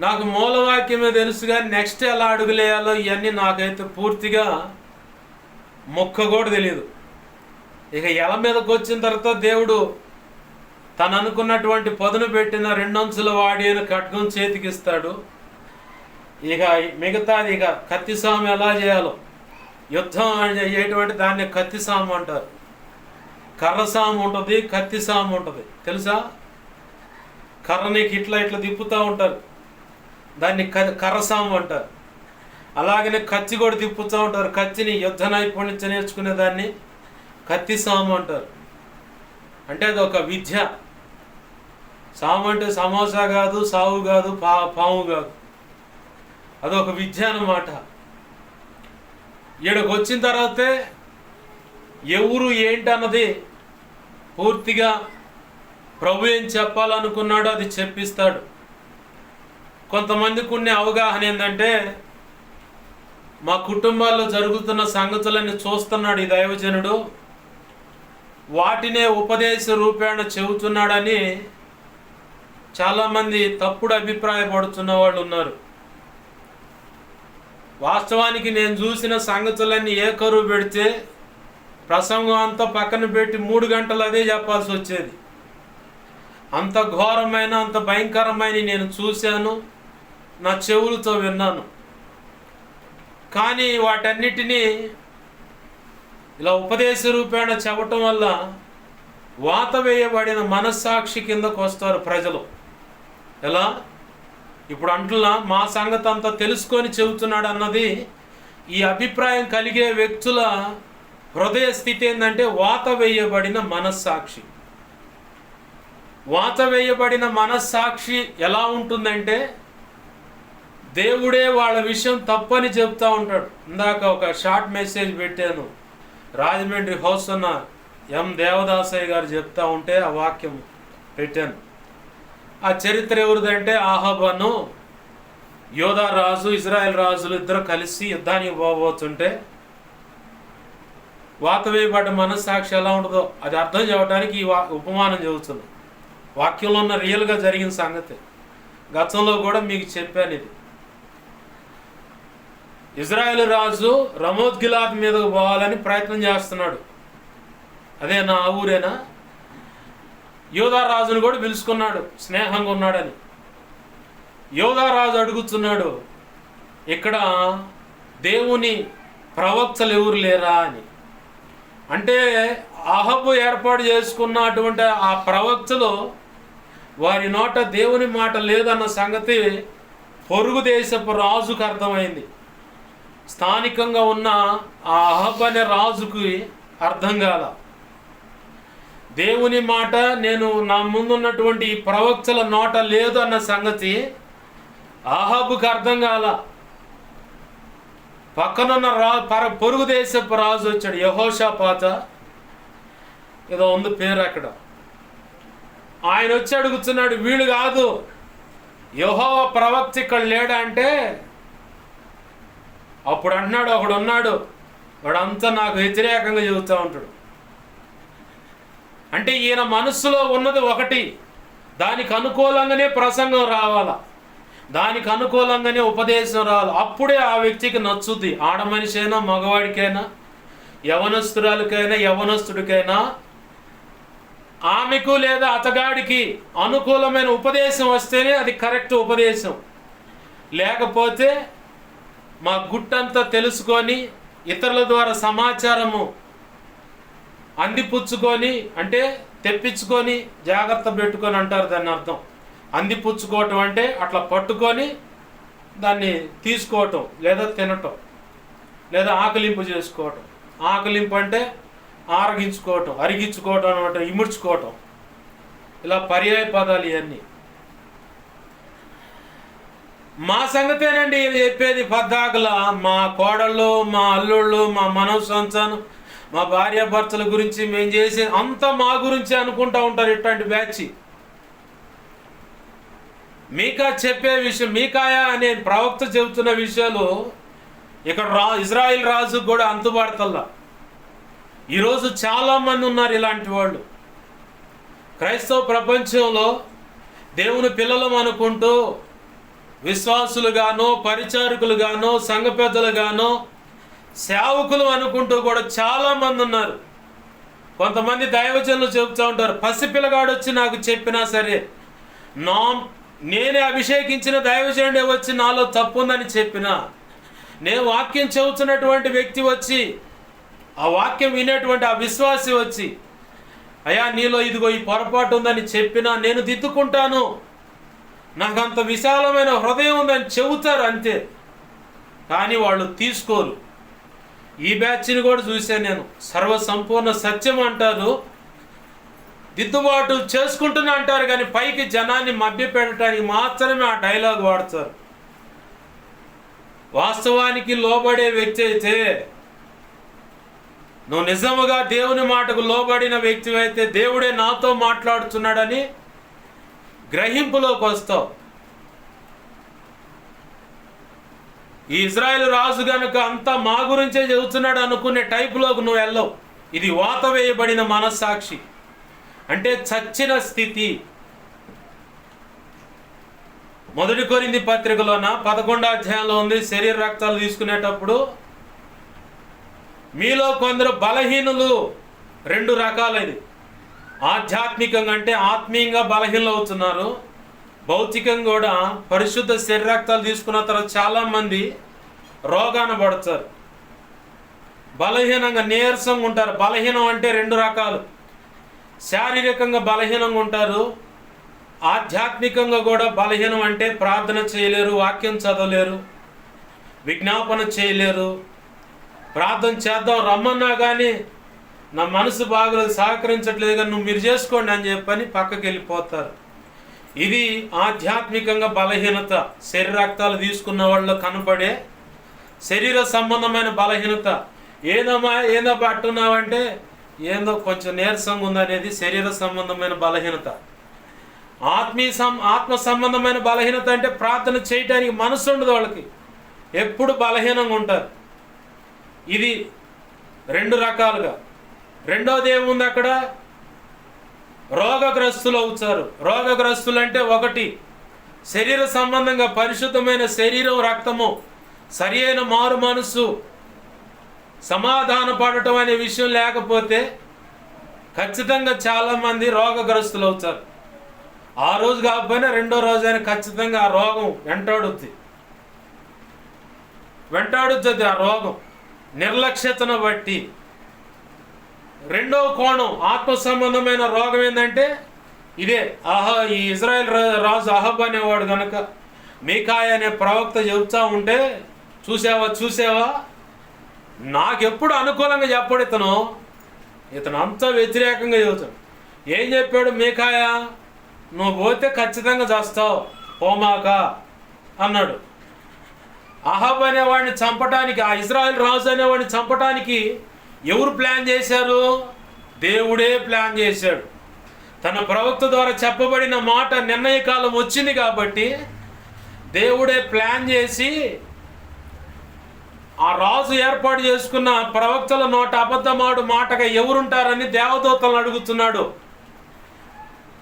నాకు మూలవాక్యమే తెలుసు, కానీ నెక్స్ట్ ఎలా అడుగులేయాలో ఇవన్నీ నాకైతే పూర్తిగా మొక్క కూడా తెలియదు. ఇక ఎల మీదకి వచ్చిన తర్వాత దేవుడు తను అనుకున్నటువంటి పదును పెట్టిన 2 అంచుల వాడి అని ఖడ్గం చేతికిస్తాడు. ఇక మిగతాది ఇక కత్తి సాము ఎలా చేయాలో, యుద్ధం అయ్యేటువంటి దాన్ని కత్తి సాము అంటారు. కర్ర సాము ఉంటుంది, కత్తి సాము ఉంటుంది, తెలుసా? కర్రనికి ఇట్లా ఇట్లా తిప్పుతూ ఉంటారు, దాన్ని కర్ర సాము అంటారు. అలాగనే కత్తి కూడా తిప్పుతూ ఉంటారు, కత్తిని యుద్ధ నైపుణ్యం నేర్చుకునే దాన్ని కత్తి సాము అంటారు. అంటే అది ఒక విద్య. సాము అంటే సమోసా కాదు, సావు కాదు, పాము కాదు, అదొక విద్య అన్నమాట. ఈడకు వచ్చిన తర్వాతే ఎవరు ఏంటి అన్నది పూర్తిగా ప్రభు ఏం చెప్పాలనుకున్నాడో అది చెప్పిస్తాడు. కొంతమందికి ఉన్న అవగాహన ఏంటంటే, మా కుటుంబాల్లో జరుగుతున్న సంగతులన్నీ చూస్తున్నాడు ఈ దైవజనుడు, వాటినే ఉపదేశ రూపేణ చెబుతున్నాడని చాలామంది తప్పుడు అభిప్రాయపడుతున్న వాళ్ళు ఉన్నారు. వాస్తవానికి నేను చూసిన సంగతులన్నీ ఏ కరువు పెడితే ప్రసంగం అంతా పక్కన పెట్టి 3 గంటలు అదే చెప్పాల్సి వచ్చేది. అంత ఘోరమైన, అంత భయంకరమైన నేను చూశాను, నా చెవులతో విన్నాను. కానీ వాటన్నిటినీ ఇలా ఉపదేశ రూపేణ చెప్పటం వల్ల వాత వేయబడిన మనస్సాక్షి కిందకు వస్తారు ప్రజలు. ఎలా? ఇప్పుడు అంటున్నా మా సంగతి అంతా తెలుసుకొని చెబుతున్నాడు అన్నది ఈ అభిప్రాయం కలిగే వ్యక్తుల హృదయ స్థితి ఏంటంటే వాత వేయబడిన మనస్సాక్షి. వాత వేయబడిన మనస్సాక్షి ఎలా ఉంటుందంటే దేవుడే వాళ్ళ విషయం తప్పని చెప్తా ఉంటాడు. ఇందాక ఒక షార్ట్ మెసేజ్ పెట్టాను, రాజమండ్రి హౌస్ అన్న ఎం దేవదాసయ్య గారు చెప్తా ఉంటే ఆ వాక్యం పెట్టాను. ఆ చరిత్ర ఎవరిదంటే ఆహాబను యోధా రాజు, ఇజ్రాయెల్ రాజులు ఇద్దరు కలిసి యుద్ధానికి పోబోతుంటే వాత వేయబడ్డ మనస్సాక్షి ఎలా ఉండదో అది అర్థం చేయడానికి ఈ ఉపమానం చెబుతుంది. వాక్యంలో ఉన్న రియల్గా జరిగిన సంగతి గతంలో కూడా మీకు చెప్పాను. ఇది ఇజ్రాయెల్ రాజు రమోత్ గిలాద్ మీదకు పోవాలని ప్రయత్నం చేస్తున్నాడు. అదే నా ఊరేనా? యోధా రాజును కూడా పిలుచుకున్నాడు, స్నేహంగా ఉన్నాడని. యోధా రాజు అడుగుతున్నాడు, ఇక్కడ దేవుని ప్రవక్తలు ఎవరు లేరా అని. అంటే అహబు ఏర్పాటు చేసుకున్నటువంటి ఆ ప్రవక్తలు వారి నోట దేవుని మాట లేదన్న సంగతి పొరుగు దేశపు రాజుకు అర్థమైంది. స్థానికంగా ఉన్న ఆ అహబ్ అనే రాజుకి అర్థం కాల. దేవుని మాట నేను నా ముందున్నటువంటి ఈ ప్రవక్తల నోట లేదు అన్న సంగతి అహాబుకి అర్థం కాల. పక్కనున్న పొరుగు దేశపు రాజు వచ్చాడు, యెహోషాపాత ఏదో ఉంది పేరు అక్కడ. ఆయన వచ్చి అడుగుతున్నాడు, వీళ్ళు కాదు యెహోవా ప్రవక్త ఇక్కడ లేడా అంటే, అప్పుడు అంటున్నాడు ఒకడు ఉన్నాడు, వాడంతా నాకు వ్యతిరేకంగా చెబుతూ ఉంటాడు. అంటే ఈయన మనస్సులో ఉన్నది ఒకటి, దానికి అనుకూలంగానే ప్రసంగం రావాలా, దానికి అనుకూలంగానే ఉపదేశం రావాలి. అప్పుడే ఆ వ్యక్తికి నచ్చుద్ది. ఆడ మనిషి అయినా, మగవాడికైనా, యవనస్తురాలకైనా, యవనస్తుడికైనా, ఆమెకు లేదా అతగాడికి అనుకూలమైన ఉపదేశం వస్తేనే అది కరెక్ట్ ఉపదేశం. లేకపోతే మా గుట్టంతా తెలుసుకొని ఇతరుల ద్వారా సమాచారము అందిపుచ్చుకొని, అంటే తెప్పించుకొని జాగ్రత్త పెట్టుకొని అంటారు దాన్ని అర్థం. అందిపుచ్చుకోవటం అంటే అట్లా పట్టుకొని దాన్ని తీసుకోవటం, లేదా తినటం, లేదా ఆకలింపు చేసుకోవటం. ఆకలింపు అంటే ఆరగించుకోవటం, అరిగించుకోవటం అనమాట, ఇముడ్చుకోవటం. ఇలా పర్యాయ పదాలు ఇవన్నీ. మా సంగతేనండి చెప్పేది పద్దాకల. మా కోడళ్ళు, మా అల్లుళ్ళు, మా మనవ సంతానం, మా భార్యాభర్తల గురించి మేము చేసే అంతా మా గురించి అనుకుంటూ ఉంటారు ఇట్లాంటి బ్యాచ్. మీకా చెప్పే విషయం, మీకాయా అనే ప్రవక్త చెబుతున్న విషయాలు ఇక్కడ ఇజ్రాయిల్ రాజు కూడా అంతుపడతల్లా. ఈరోజు చాలామంది ఉన్నారు ఇలాంటి వాళ్ళు. క్రైస్తవ ప్రపంచంలో దేవుని పిల్లలం అనుకుంటూ విశ్వాసులుగానో, పరిచారకులుగానో, సంఘ పెద్దలుగానో, సేవకులు అనుకుంటూ కూడా చాలామంది ఉన్నారు. కొంతమంది దైవజనులు చెబుతూ ఉంటారు, పసిపిల్లగాడు వచ్చి నాకు చెప్పినా సరే, నేనే అభిషేకించిన దైవజనుడే వచ్చి నాలో తప్పు ఉందని చెప్పినా, నేను వాక్యం చెబుతున్నటువంటి వ్యక్తి వచ్చి, ఆ వాక్యం వినేటువంటి ఆ విశ్వాసి వచ్చి, అయ్యా నీలో ఇదిగో ఈ పొరపాటు ఉందని చెప్పినా నేను దిద్దుకుంటాను, నాకు అంత విశాలమైన హృదయం ఉందని చెబుతారు అంతే. కానీ వాళ్ళు తీసుకోరు. ఈ బ్యాచ్ని కూడా చూశాను నేను. సర్వసంపూర్ణ సత్యం అంటారు, దిద్దుబాటు చేసుకుంటున్నా అంటారు, కానీ పైకి జనాన్ని మభ్యపెట్టడానికి మాత్రమే ఆ డైలాగ్ వాడతారు. వాస్తవానికి లోబడే వ్యక్తి అయితే, నువ్వు నిజముగా దేవుని మాటకు లోబడిన వ్యక్తి అయితే, దేవుడే నాతో మాట్లాడుతున్నాడని గ్రహింపులోకి వస్తావు. ఈ ఇజ్రాయేల్ రాజు గనుక అంతా మా గురించే చెబుతున్నాడు అనుకునే టైపులోకి నువ్వు వెళ్ళవు. ఇది వాత వేయబడిన మనస్సాక్షి, అంటే చచ్చిన స్థితి. 1 కొరింథీ పత్రికలోన 11వ అధ్యాయంలో ఉంది, శరీర రక్తాలు తీసుకునేటప్పుడు మీలో కొందరు బలహీనులు. 2 రకాలైనది. ఆధ్యాత్మికంగా అంటే ఆత్మీయంగా బలహీనలు అవుతున్నారు, భౌతికంగా కూడా పరిశుద్ధ శరీర రక్తాలు తీసుకున్న తర్వాత చాలామంది రోగాన పడతారు, బలహీనంగా నీరసంగా ఉంటారు. బలహీనం అంటే 2 రకాలు. శారీరకంగా బలహీనంగా ఉంటారు, ఆధ్యాత్మికంగా కూడా బలహీనం అంటే ప్రార్థన చేయలేరు, వాక్యం చదవలేరు, విజ్ఞాపన చేయలేరు. ప్రార్థన చేద్దాం రమ్మన్నా కానీ నా మనసు బాగలేదు, సహకరించట్లేదు, కానీ మీరు చేసుకోండి అని చెప్పని పక్కకి వెళ్ళిపోతారు. ఇది ఆధ్యాత్మికంగా బలహీనత. శరీర రక్తాలు తీసుకున్న వాళ్ళు కనపడే శరీర సంబంధమైన బలహీనత. ఏందో పట్టున్నావంటే ఏందో కొంచెం నీరసంగా ఉందనేది శరీర సంబంధమైన బలహీనత. ఆత్మ సంబంధమైన బలహీనత అంటే ప్రార్థన చేయడానికి మనసు ఉండదు వాళ్ళకి, ఎప్పుడు బలహీనంగా ఉంటారు. ఇది 2 రకాలుగా. రెండోది ఏముంది అక్కడ? రోగగ్రస్తులు అవుతారు. రోగగ్రస్తులు అంటే 1 శరీర సంబంధంగా పరిశుద్ధమైన శరీరం, రక్తము, సరి అయిన మారు మనసు, సమాధాన పడటం అనే విషయం లేకపోతే ఖచ్చితంగా చాలామంది రోగగ్రస్తులు అవుతారు. ఆ రోజు కాకపోయినా 2వ రోజైనా ఖచ్చితంగా ఆ రోగం వెంటాడుద్ది ఆ రోగం, నిర్లక్ష్యతను బట్టి. 2వ కోణం ఆత్మ సంబంధమైన రోగం ఏంటంటే ఇదే. ఈ ఇజ్రాయెల్ రాజు అహబ్ అనేవాడు కనుక మీకాయ అనే ప్రవక్త చెబుతూ ఉంటే, చూసావా నాకెప్పుడు అనుకూలంగా చెప్పాడు ఇతను అంతా వ్యతిరేకంగా చెబుతాడు. ఏం చెప్పాడు? మీకాయ నువ్వు పోతే ఖచ్చితంగా చేస్తావు, పోమాక అన్నాడు. అహబ్ అనేవాడిని చంపటానికి, ఆ ఇజ్రాయెల్ రాజు అనేవాడిని చంపటానికి ఎవరు ప్లాన్ చేశారు? దేవుడే ప్లాన్ చేశాడు. తన ప్రవక్త ద్వారా చెప్పబడిన మాట నిర్ణయ కాలం వచ్చింది కాబట్టి దేవుడే ప్లాన్ చేసి ఆ రాజు ఏర్పాటు చేసుకున్న ప్రవక్తల నోట అబద్ధమాడు మాటగా ఎవరుంటారని దేవదూతలను అడుగుతున్నాడు.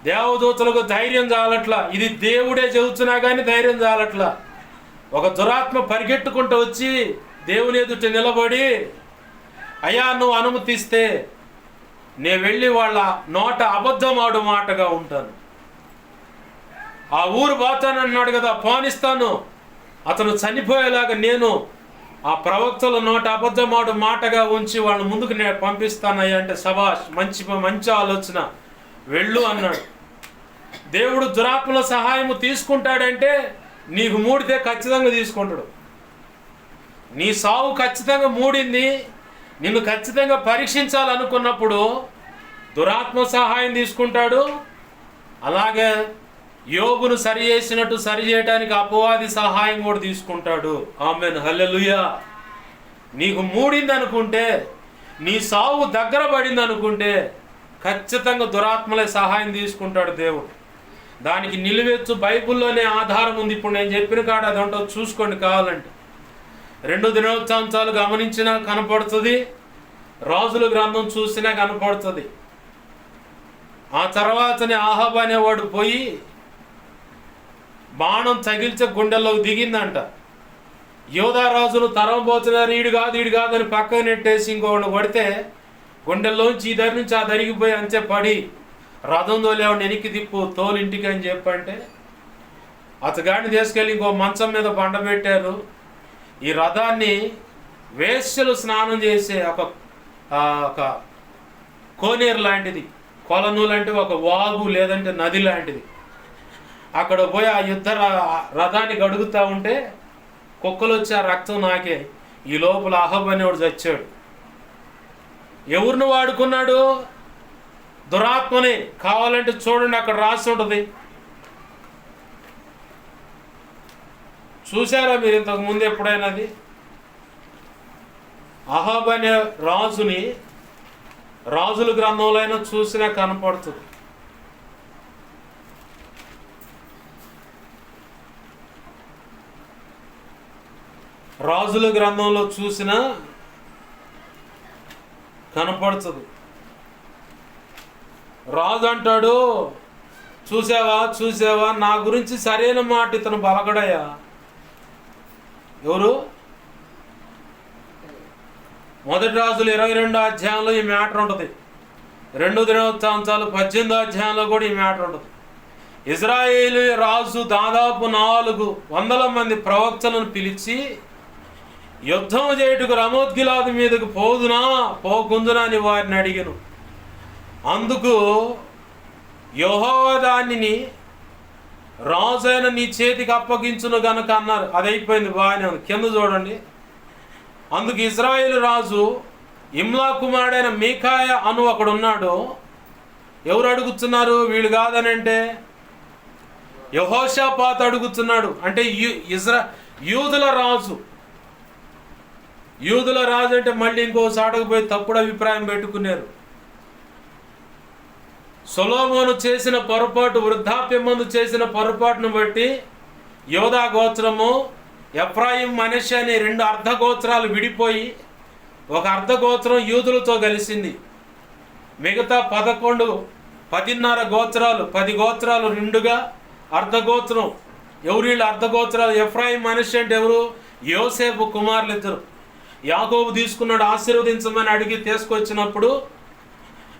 దేవదూతలకు ధైర్యం చాలట్లా, ఇది దేవుడే చెబుతున్నా కానీ ధైర్యం చాలట్లా. ఒక దురాత్మ పరిగెట్టుకుంటూ వచ్చి దేవుని ఎదుట నిలబడి, అయ్యా నువ్వు అనుమతిస్తే నేను వెళ్ళి వాళ్ళ నోట అబద్ధమాడు మాటగా ఉంటాను, ఆ ఊరు పోతానన్నాడు కదా, పోనిస్తాను, అతను చనిపోయేలాగా నేను ఆ ప్రవక్తల నోట అబద్ధమాడు మాటగా ఉంచి వాళ్ళ ముందుకు నేను పంపిస్తానయ్యా అంటే, సభాష్, మంచి ఆలోచన, వెళ్ళు అన్నాడు. దేవుడు దురాత్మల సహాయము తీసుకుంటాడంటే నీకు మూడితే ఖచ్చితంగా తీసుకుంటాడు. నీ సావు ఖచ్చితంగా మూడింది, నిన్ను ఖచ్చితంగా పరీక్షించాలనుకున్నప్పుడు దురాత్మ సహాయం తీసుకుంటాడు. అలాగే యోబును సరి చేసినట్టు సరి చేయడానికి అపవాది సహాయం కూడా తీసుకుంటాడు. ఆమేన్, హల్లెలూయా. నీకు మూడింది అనుకుంటే, నీ సావు దగ్గర పడింది అనుకుంటే ఖచ్చితంగా దురాత్మలే సహాయం తీసుకుంటాడు దేవుడు. దానికి నిలువెత్తు బైబిల్లోనే ఆధారం ఉంది. ఇప్పుడు నేను చెప్పిన కాడ అదంటో చూసుకోండి కావాలంటే. 2 దినోత్సవాలు గమనించినా కనపడుతుంది, రాజుల గ్రంథం చూసినా కనపడుతుంది. ఆ తర్వాతనే అహాబ్ అనేవాడు పోయి బాణం తగిల్చే గుండెల్లోకి దిగిందంట. యోధారాజును తరం పోతున్నారు, ఈడు కాదని పక్కన నెట్టేసి ఇంకొకటి కొడితే గుండెల్లోంచి ఈ దరి నుంచి ఆ దరిగిపోయి అంతే పడి రథం తోలేవాడిని వెనక్కి తిప్పు తోలు ఇంటికి అని చెప్పంటే అతగాడిని తీసుకెళ్ళి ఇంకో మంచం మీద బండ పెట్టారు. ఈ రథాన్ని వేశ్యలు స్నానం చేసే ఒక కోనేరు లాంటిది, కొలను లాంటిది, ఒక వాగు లేదంటే నది లాంటిది. అక్కడ పోయి ఆ యుద్ధ రథాన్ని గడుగుతూ ఉంటే కుక్కలు వచ్చి ఆ రక్తం నాకే. ఈ లోపల అహబ్ అనేవాడు చచ్చాడు. ఎవరిని వాడుకున్నాడు? దురాత్మని. కావాలంటే చూడండి, అక్కడ రాసి ఉంటుంది. చూసారా మీరు ఇంతకు ముందు ఎప్పుడైనా? అది అహాబ్ అనే రాజుని రాజుల గ్రంథంలో అయినా చూసినా కనపడుతుంది. రాజుల గ్రంథంలో చూసినా కనపడుతుంది. రాజు అంటాడు, చూసావా నా గురించి సరైన మాట ఇతను బలగడయ్యా. ఎవరు? మొదటి రాజులు 22వ అధ్యాయంలో ఈ మ్యాటర్ ఉంటుంది. 2 దినవృత్తాంతాలు 18వ అధ్యాయంలో కూడా ఈ మ్యాటర్ ఉంటుంది. ఇజ్రాయేలు రాజు దాదాపు 400 మంది ప్రవక్తలను పిలిచి యుద్ధం చేయుటకు రమోత్గిలాదు మీదకు పోకుందునా అని వారిని అడిగాను. అందుకు యెహోవా దానిని రాజైన నీ చేతికి అప్పగించును గనక అన్నారు. అది అయిపోయింది, బాగానే ఉంది. కింద చూడండి. అందుకు ఇజ్రాయేలు రాజు ఇమ్లా కుమారుడైన మీకాయ అను ఒకడున్నాడు. ఎవరు అడుగుతున్నారు? వీళ్ళు కాదని అంటే యెహోషాపాతు అడుగుతున్నాడు. అంటే యూదుల రాజు. యూదుల రాజు అంటే మళ్ళీ ఇంకో సాటకు పోయి తప్పుడు అభిప్రాయం పెట్టుకున్నారు. సొలొమోను చేసిన పొరపాటు, వృద్ధాప్యమందు చేసిన పొరపాటును బట్టి యోధా గోత్రము, ఎఫ్రాయిం, మనష్షే అనే 2 అర్ధగోత్రాలు విడిపోయి ఒక అర్ధగోత్రం యూదులతో కలిసింది. మిగతా 10.5 గోత్రాలు, 10 గోత్రాలు 2గా అర్ధగోత్రం. ఎవరు వీళ్ళు అర్ధగోత్రాలు? ఎఫ్రాయిం, మనష్షే అంటే ఎవరు? యోసేపు కుమారులు ఇద్దరు. యాకోబు తీసుకున్నాడు, ఆశీర్వదించమని అడిగి తీసుకొచ్చినప్పుడు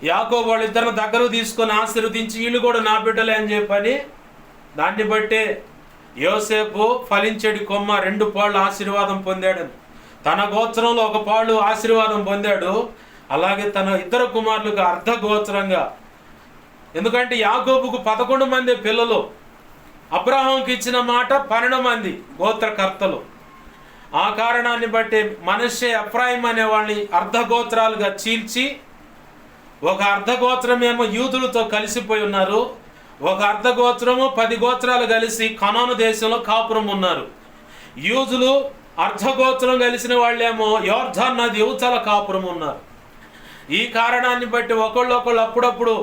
యాకోబు వాళ్ళిద్దరిని దగ్గరకు తీసుకొని ఆశీర్వదించి వీళ్ళు కూడా నా బిడ్డలే అని చెప్పని దాన్ని బట్టే యోసేపు ఫలించేడి కొమ్మ 2 పాళ్ళు ఆశీర్వాదం పొందాడు. తన గోత్రంలో 1 పాళ్ళు ఆశీర్వాదం పొందాడు. అలాగే తన ఇద్దరు కుమారులకు అర్ధగోత్రంగా. ఎందుకంటే యాకోబుకు 11 మంది పిల్లలు, అబ్రహాంకి ఇచ్చిన మాట 12 మంది గోత్రకర్తలు. ఆ కారణాన్ని బట్టి మనష్షే, ఎఫ్రాయిం అనే వాళ్ళని అర్ధగోత్రాలుగా చీల్చి ఒక అర్ధగోత్రమేమో యూదులతో కలిసిపోయి ఉన్నారు, ఒక అర్ధగోత్రము 10 గోత్రాలు కలిసి కనాను దేశంలో కాపురం ఉన్నారు. యూదులు అర్ధగోత్రం కలిసిన వాళ్ళేమో యోర్దాను నది యువతల కాపురం ఉన్నారు. ఈ కారణాన్ని బట్టి ఒకళ్ళొకళ్ళు అప్పుడప్పుడు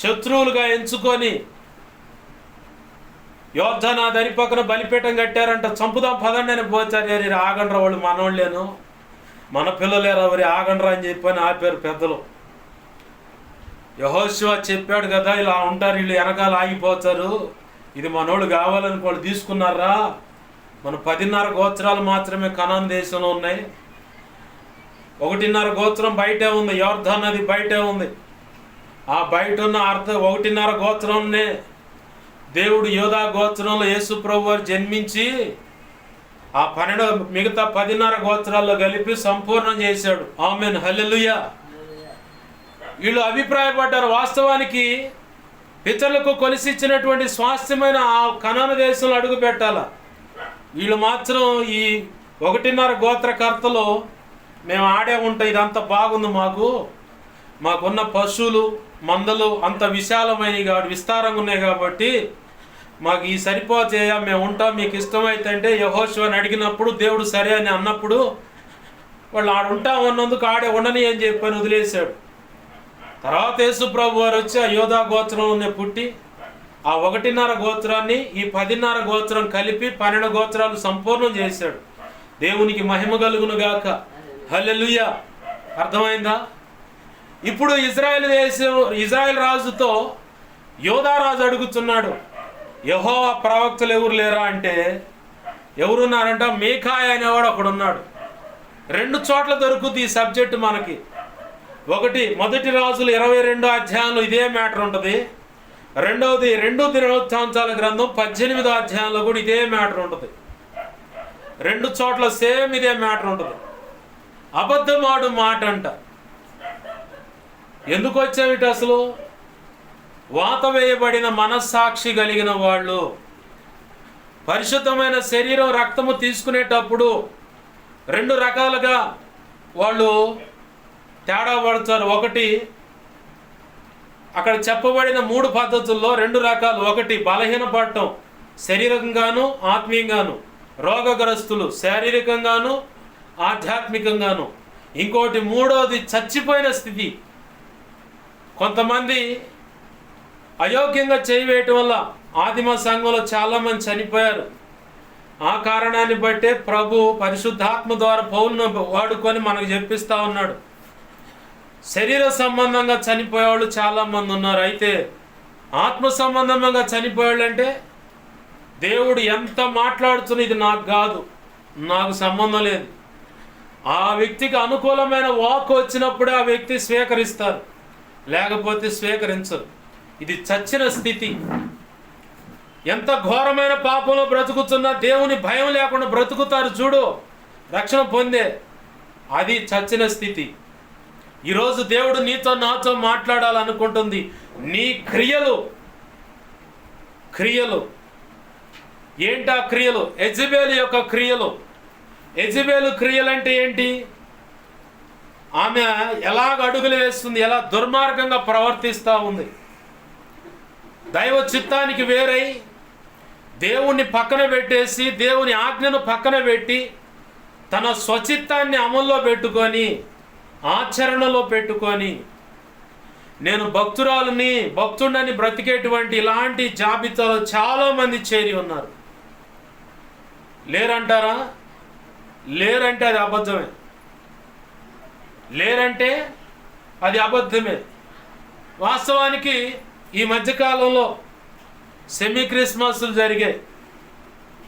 శత్రువులుగా ఎంచుకొని యోర్దాను నది పక్కన బలిపీఠం కట్టారంట. చంపుదాం పదండి అని పోచారు. ఆగండ్రా, వాళ్ళు మనోళ్ళేను, మన పిల్లలేరు, ఎవరి ఆగండ్రా అని చెప్పని ఆపారు పెద్దలు. యెహోషువ చెప్పాడు కదా, ఇలా ఉంటారు వీళ్ళు, వెనకాల ఆగిపోతారు, ఇది మనోళ్ళు కావాలని వాళ్ళు తీసుకున్నారా. మన 10.5 గోత్రాలు మాత్రమే కనాను దేశంలో ఉన్నాయి. 1.5 గోత్రం బయటే ఉంది, యోర్దాను నది బయటే ఉంది. ఆ బయట ఉన్న 1.5 గోత్రంనే దేవుడు యోధా గోత్రంలో యేసు ప్రభు వారు జన్మించి ఆ 12 మిగతా 10.5 గోత్రాల్లో కలిపి సంపూర్ణం చేశాడు. ఆమేన్, హల్లెలూయా. వీళ్ళు అభిప్రాయపడ్డారు, వాస్తవానికి పితరులకు కొలిసిచ్చినటువంటి స్వాస్థ్యమైన ఆ కనాను దేశంలో అడుగు పెట్టాల. వీళ్ళు మాత్రం ఈ 1.5 గోత్రకర్తలు మేము ఆడే ఉంటాం, ఇదంతా బాగుంది, మాకున్న పశువులు మందలు అంత విస్తారంగా ఉన్నాయి కాబట్టి మాకు ఈ సరిపోతాయా, మేము ఉంటాం, మీకు ఇష్టమైతే అంటే యెహోషువని అడిగినప్పుడు దేవుడు సరే అని అన్నప్పుడు వాళ్ళు ఆడ ఉంటాం అన్నందుకు ఆడే ఉండని అని చెప్పని వదిలేశాడు. తర్వాత యేసు ప్రభు వారు వచ్చి ఆ యోధా గోత్రంలోనే పుట్టి ఆ 1.5 గోత్రాన్ని ఈ 10.5 గోత్రం కలిపి 12 గోత్రాలు సంపూర్ణం చేశాడు. దేవునికి మహిమ కలుగును గాక, హల్లెలూయా. అర్థమైందా? ఇప్పుడు ఇజ్రాయెల్ రాజుతో యోధా రాజు అడుగుతున్నాడు, యెహోవా ప్రవక్తలు ఎవరు లేరా అంటే ఎవరున్నారంట? మీకాయ అనేవాడు ఒకడున్నాడు. 2 చోట్ల దొరుకుతుంది ఈ సబ్జెక్టు మనకి. ఒకటి మొదటి రాజులు 22 అధ్యాయంలో ఇదే మ్యాటర్ ఉంటుంది. రెండవది 2 దినవృత్తాంతాల గ్రంథం 18 అధ్యాయంలో కూడా ఇదే మ్యాటర్ ఉంటుంది. 2 చోట్ల సేమ్ ఇదే మ్యాటర్ ఉంటుంది. అబద్ధమాడు మాట అంట. ఎందుకు వచ్చేవిటి అసలు? వాత వేయబడిన మనస్సాక్షి కలిగిన వాళ్ళు పరిశుద్ధమైన శరీరం రక్తము తీసుకునేటప్పుడు 2 రకాలుగా వాళ్ళు తేడా పడతారు. ఒకటి, అక్కడ చెప్పబడిన 3 పద్ధతుల్లో 2 రకాలు. ఒకటి బలహీనపడటం, శరీరంగాను ఆత్మీయంగాను. రోగగ్రస్తులు శారీరకంగాను ఆధ్యాత్మికంగాను. ఇంకోటి మూడోది చచ్చిపోయిన స్థితి. కొంతమంది అయోగ్యంగా చేయవేయటం వల్ల ఆదిమ సంఘంలో చాలామంది చనిపోయారు. ఆ కారణాన్ని బట్టే ప్రభు పరిశుద్ధాత్మ ద్వారా పౌలును వాడుకొని మనకు చెప్పిస్తూ ఉన్నాడు. శరీర సంబంధంగా చనిపోయేవాళ్ళు చాలామంది ఉన్నారు. అయితే ఆత్మ సంబంధంగా చనిపోయేవాళ్ళు అంటే దేవుడు ఎంత మాట్లాడుతున్న ఇది నాకు కాదు, నాకు సంబంధం లేదు, ఆ వ్యక్తికి అనుకూలమైన వాక్ వచ్చినప్పుడే ఆ వ్యక్తి స్వీకరిస్తారు, లేకపోతే స్వీకరించరు. ఇది చచ్చిన స్థితి. ఎంత ఘోరమైన పాపంలో బ్రతుకుతున్నా దేవుని భయం లేకుండా బ్రతుకుతారు చూడు, రక్షణ పొందే. అది చచ్చిన స్థితి. ఈరోజు దేవుడు నీతో నాతో మాట్లాడాలనుకుంటుంది. నీ క్రియలు ఏంటా క్రియలు? యెజబెలు యొక్క క్రియలు. యెజబెలు క్రియలు అంటే ఏంటి? ఆమె ఎలాగ అడుగులు వేస్తుంది, ఎలా దుర్మార్గంగా ప్రవర్తిస్తూ ఉంది. దైవ చిత్తానికి వేరై దేవుణ్ణి పక్కన పెట్టేసి, దేవుని ఆజ్ఞను పక్కన పెట్టి, తన స్వచిత్తాన్ని అమల్లో పెట్టుకొని, ఆచరణలో పెట్టుకొని, నేను భక్తుడని బ్రతికేటువంటి ఇలాంటి జాబితాలో చాలామంది చేరి ఉన్నారు. లేరంటారా? లేరంటే అది అబద్ధమే. లేరంటే అది అబద్ధమే. వాస్తవానికి ఈ మధ్యకాలంలో సెమీ క్రిస్మస్లు జరిగాయి.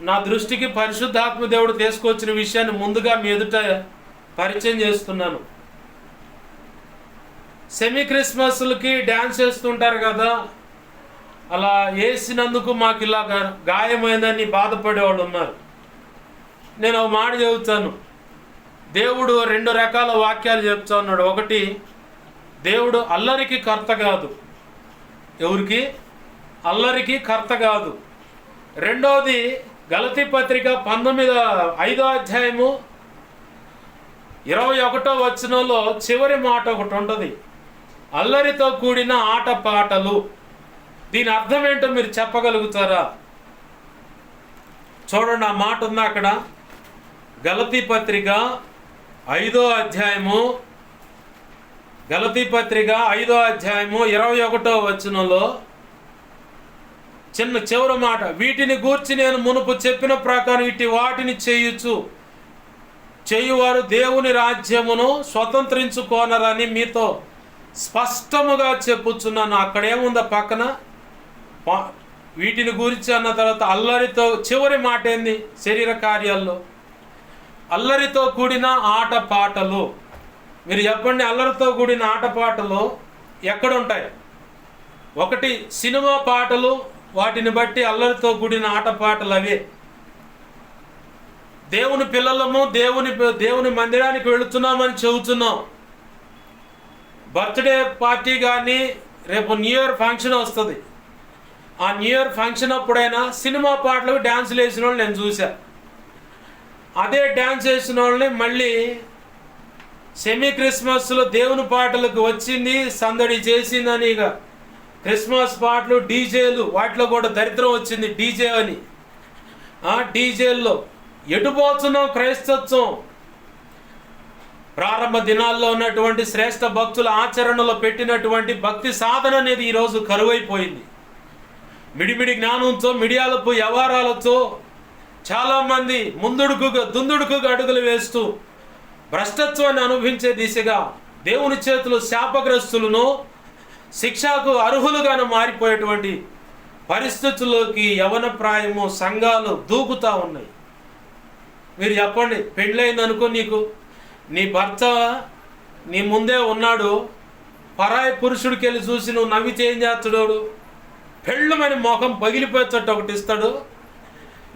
నా దృష్టికి పరిశుద్ధాత్మ దేవుడు తీసుకొచ్చిన విషయాన్ని ముందుగా మీ ఎదుట పరిచయం చేస్తున్నాను. సెమీ క్రిస్మస్లకి డ్యాన్స్ చేస్తుంటారు కదా, అలా వేసినందుకు మాకు ఇలా గాయమైందని బాధపడేవాళ్ళు ఉన్నారు. నేను ఒక మాట చెబుతాను. దేవుడు 2 రకాల వాక్యాలు చెప్తా ఉన్నాడు. ఒకటి, దేవుడు అల్లరికి కర్త కాదు. ఎవరికి? అల్లరికి కర్త కాదు. రెండవది, గలతీ పత్రిక 5వ అధ్యాయము 21వ వచనంలో చివరి మాట ఒకటి ఉంటుంది, అల్లరితో కూడిన ఆట పాటలు. దీని అర్థం ఏంటో మీరు చెప్పగలుగుతారా? చూడండి, ఆ మాట ఉందా అక్కడ. గలతీ పత్రిక 5వ అధ్యాయము 21వ వచనంలో చివరి మాట, వీటిని గూర్చి నేను మునుపు చెప్పిన ప్రకారం వాటిని చేయువారు దేవుని రాజ్యమును స్వతంత్రించుకోనరని మీతో స్పష్టముగా చెప్పుచున్నాను. అక్కడేముందా పక్కన? వీటిని గురించి అన్న తర్వాత అల్లరితో, చివరి మాట ఏంది? శరీర కార్యాల్లో అల్లరితో కూడిన ఆట పాటలు. మీరు చెప్పండి, అల్లరితో కూడిన ఆట పాటలు ఎక్కడుంటాయి? ఒకటి, సినిమా పాటలు. వాటిని బట్టి అల్లరితో కూడిన ఆట పాటలు అవే. దేవుని పిల్లలము దేవుని మందిరానికి వెళుతున్నామని చెబుతున్నాం. బర్త్డే పార్టీ కానీ, రేపు న్యూ ఇయర్ ఫంక్షన్ వస్తుంది. ఆ న్యూ ఇయర్ ఫంక్షన్ అప్పుడైనా సినిమా పాటలకు డ్యాన్సులు వేసిన వాళ్ళు నేను చూసా. అదే డ్యాన్స్ వేసిన వాళ్ళని మళ్ళీ సెమీ క్రిస్మస్లో దేవుని పాటలకు వచ్చింది, సందడి చేసిందని ఇక క్రిస్మస్ పాటలు, డీజేలు, వాటిలో కూడా దరిద్రం వచ్చింది. డీజే అని డీజేల్లో ఎటుపోతున్నాం? క్రైస్తత్వం ప్రారంభ దినాల్లో ఉన్నటువంటి శ్రేష్ఠ భక్తుల ఆచరణలో పెట్టినటువంటి భక్తి సాధన అనేది ఈరోజు కరువైపోయింది. మిడిమిడి జ్ఞానంతో, మిడియాలపు వ్యవహారాలతో చాలామంది దుందుడుకుగా అడుగులు వేస్తూ భ్రష్టత్వాన్ని అనుభవించే దిశగా దేవుని చేతులు శాపగ్రస్తులను, శిక్షకు అర్హులుగాను మారిపోయేటువంటి పరిస్థితుల్లోకి యవన ప్రాయము సంఘాలు దూకుతూ ఉన్నాయి. మీరు చెప్పండి, పెళ్ళయిందనుకో, నీ భర్త నీ ముందే ఉన్నాడు, పరాయి పురుషుడికి వెళ్ళి చూసి నువ్వు నవ్వితే ఏం చేస్తాడు? పెళ్ళమని మొఖం పగిలిపోయేటట్టు ఒకటి ఇస్తాడు.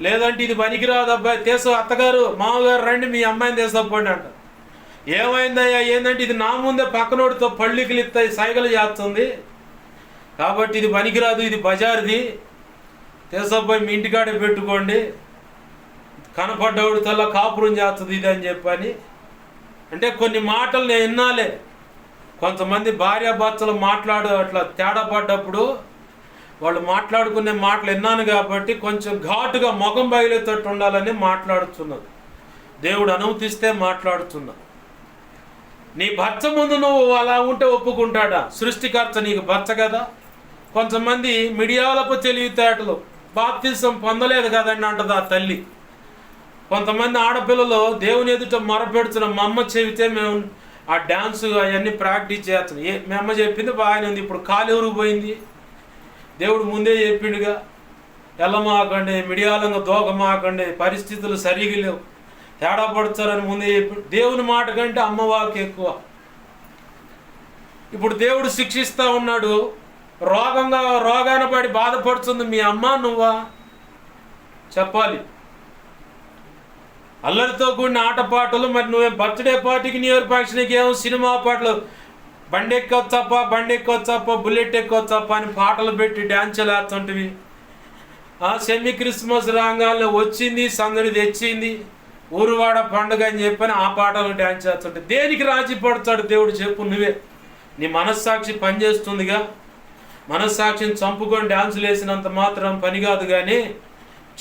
లేదంటే ఇది పనికిరాదు అబ్బాయి, అత్తగారు మామగారు రండి మీ అమ్మాయిని తీసుకపోండి అంట. ఏమైందయ్యా? ఏంటంటే ఇది నా ముందే పక్కనోడితో పళ్ళికిలు ఇస్తాయి, సైగలు చేస్తుంది, కాబట్టి ఇది పనికిరాదు, ఇది బజార్ది, తీసుకపోయి మీ ఇంటికాడే పెట్టుకోండి, కనపడ్డవుడితో కాపురం చేస్తుంది ఇది అని చెప్పని. అంటే కొన్ని మాటలు నేను విన్నాలే. కొంతమంది భార్యాభర్తలు అట్లా తేడా పడ్డప్పుడు వాళ్ళు మాట్లాడుకునే మాటలు విన్నాను కాబట్టి కొంచెం ఘాటుగా ముఖం బయలుతట్టు ఉండాలని మాట్లాడుతున్నారు. దేవుడు అనుమతిస్తే మాట్లాడుతున్నా. నీ భర్త ముందు నువ్వు అలా ఉంటే ఒప్పుకుంటాడా? సృష్టికర్త నీకు భర్త కదా. కొంతమంది మిడియాలపు తెలివితేటలు, బాప్తిసం పొందలేదు కదండి అంటది ఆ తల్లి. కొంతమంది ఆడపిల్లలు దేవుని ఎదుట మొరపెడుతున్న మా అమ్మ చెబితే మేము ఆ డ్యాన్స్ అవన్నీ ప్రాక్టీస్ చేస్తున్నాం. మీ అమ్మ చెప్పింది బాగానే ఉంది, ఇప్పుడు కాలు ఎవరు పోయింది? దేవుడు ముందే చెప్పిండుగా, ఎల్లమాకండి, మిడియాలంగా దోకమాకండి, పరిస్థితులు సరిగా లేవు, తేడా పడతారని ముందే చెప్పి. దేవుని మాట కంటే అమ్మవాకి ఎక్కువ. ఇప్పుడు దేవుడు శిక్షిస్తూ ఉన్నాడు. రోగాన పడి బాధపడుతుంది మీ అమ్మ నువ్వా? చెప్పాలి. అల్లరితో కూడిన ఆటపాటలు, మరి నువ్వేం బర్త్డే పార్టీకి, న్యూ ఇయర్ ఫంక్షన్కి ఏమో సినిమా పాటలు, బండి ఎక్కొచ్చప్ప బుల్లెట్ ఎక్కొచ్చప్ప అని పాటలు పెట్టి డ్యాన్సులు వేస్తుంటివి. సెమీ క్రిస్మస్ రాగాల్లో వచ్చింది, సందడి తెచ్చింది, ఊరువాడ పండుగ అని చెప్పని ఆ పాటలు డ్యాన్స్ చేస్తుంటే దేనికి రాజీ పడతాడు దేవుడు? చెప్పు నువ్వే. నీ మనస్సాక్షి పనిచేస్తుందిగా. మనస్సాక్షిని చంపుకొని డ్యాన్సులు వేసినంత మాత్రం పని కాదు. కానీ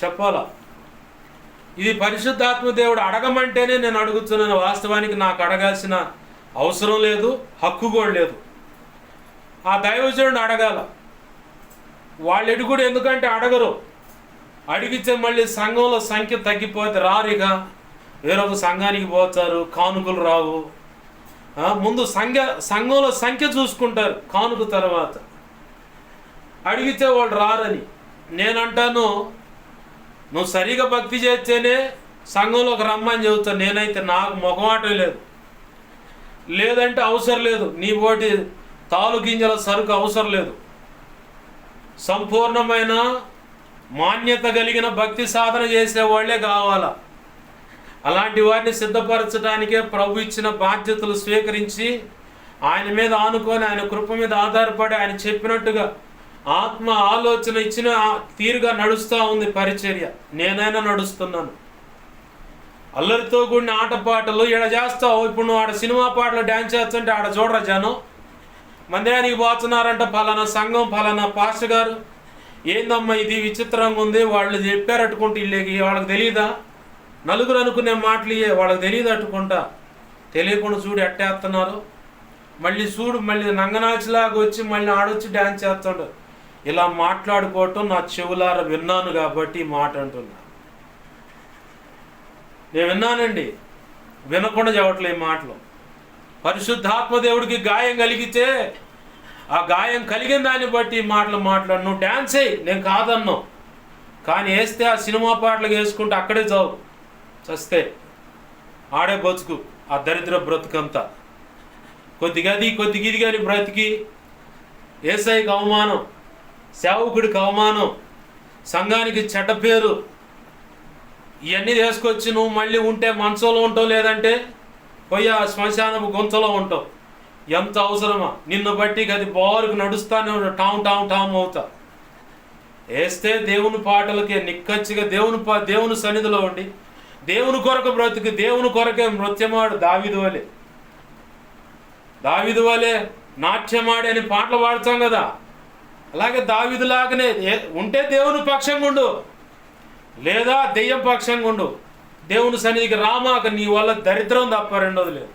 చెప్పాలా, ఇది పరిశుద్ధాత్మ దేవుడు అడగమంటేనే నేను అడుగుతున్నాను. వాస్తవానికి నాకు అడగాల్సిన అవసరం లేదు, హక్కు కూడా లేదు. ఆ దైవజనుడిని అడగాల. వాళ్ళు ఎడుగుడు ఎందుకంటే అడగరు. అడిగితే మళ్ళీ సంఘంలో సంఖ్య తగ్గిపోతే రారిగా వేరొక సంఘానికి పోతారు, కానుకలు రావు. ముందు సంఘంలో సంఖ్య చూసుకుంటారు, కానుక తర్వాత. అడిగితే వాళ్ళు రారని నేనంటాను. నువ్వు సరిగా భక్తి చేస్తేనే సంఘంలోకి రమ్మని చెబుతాను. నేనైతే నాకు మొహమాటం లేదు, లేదంటే అవసరం లేదు. నీ పోటీ తాలు గింజల సరుకు అవసరం లేదు. సంపూర్ణమైన మాన్యత కలిగిన భక్తి సాధన చేసేవాళ్లే కావాలా. అలాంటి వారిని సిద్ధపరచడానికే ప్రభు ఇచ్చిన బాధ్యతలు స్వీకరించి ఆయన మీద ఆనుకొని, ఆయన కృప మీద ఆధారపడి, ఆయన చెప్పినట్టుగా ఆత్మ ఆలోచన ఇచ్చిన తీరుగా నడుస్తూ ఉంది పరిచర్య. నేనైనా నడుస్తున్నాను. అల్లరితో కూడిన ఆటపాటలు ఈడ చేస్తావు. ఇప్పుడు నువ్వు ఆడ సినిమా పాటలు డ్యాన్స్ చేస్తుంటే ఆడ చూడరా జనం. మందిరానికి పోతున్నారంట, ఫలానా సంఘం, ఫలానా పాస్టర్ గారు, ఏందమ్మా ఇది విచిత్రంగా ఉంది, వాళ్ళు చెప్పారట్టుకుంటే ఇల్లేకి వాళ్ళకి తెలియదా? నలుగురు అనుకునే మాటలు వాళ్ళకి తెలియదు అట్టుకుంటా. తెలియకుండా చూడు ఎట్టేస్తున్నారు. మళ్ళీ చూడు, మళ్ళీ నంగనాచిలాగా వచ్చి మళ్ళీ ఆడొచ్చి డ్యాన్స్ చేస్తాడు. ఇలా మాట్లాడుకోవటం నా చెవులార విన్నాను కాబట్టి ఈ మాట అంటున్నా. నేను విన్నానండి, వినకుండా చెప్పట్లే ఈ మాటలు. పరిశుద్ధాత్మ దేవుడికి గాయం కలిగితే ఆ గాయం కలిగిన దాన్ని బట్టి ఈ మాటలు మాట్లాడు. నువ్వు డ్యాన్స్ అయ్యి, నేను కాదన్నావు, కానీ వేస్తే ఆ సినిమా పాటలకు వేసుకుంటే అక్కడే చావు, చస్తే ఆడే బతుకు, ఆ దరిద్ర బ్రతుకంతా. కొద్దిగా ఇది కానీ బ్రతికి యేసయ్యకి అవమానం, సేవకుడికి అవమానం, సంఘానికి చెడ్డ పేరు, ఇవన్నీ తీసుకొచ్చి నువ్వు మళ్ళీ ఉంటే మంచంలో ఉంటావు, లేదంటే పోయి ఆ శ్మశానపు గొంతలో ఉంటావు. ఎంత అవసరమా? నిన్ను బట్టి అది బారుకు నడుస్తానే టామ్ అవుతా. వేస్తే దేవుని పాటలకే నిక్కచ్చిగా దేవుని సన్నిధిలో ఉండి దేవుని కొరకు బ్రతుకు, దేవుని కొరకే నృత్యమాడు. దావీదు వలే నాట్యమాడి అని పాటలు పాడుతాం కదా, అలాగే దావీదులాగానే ఉంటే దేవుని పక్షంగా ఉండు, లేదా దెయ్యం పక్షంగా ఉండు. దేవుని సన్నిధికి రామాక, నీ వల్ల దరిద్రం తప్ప రెండోది లేదు.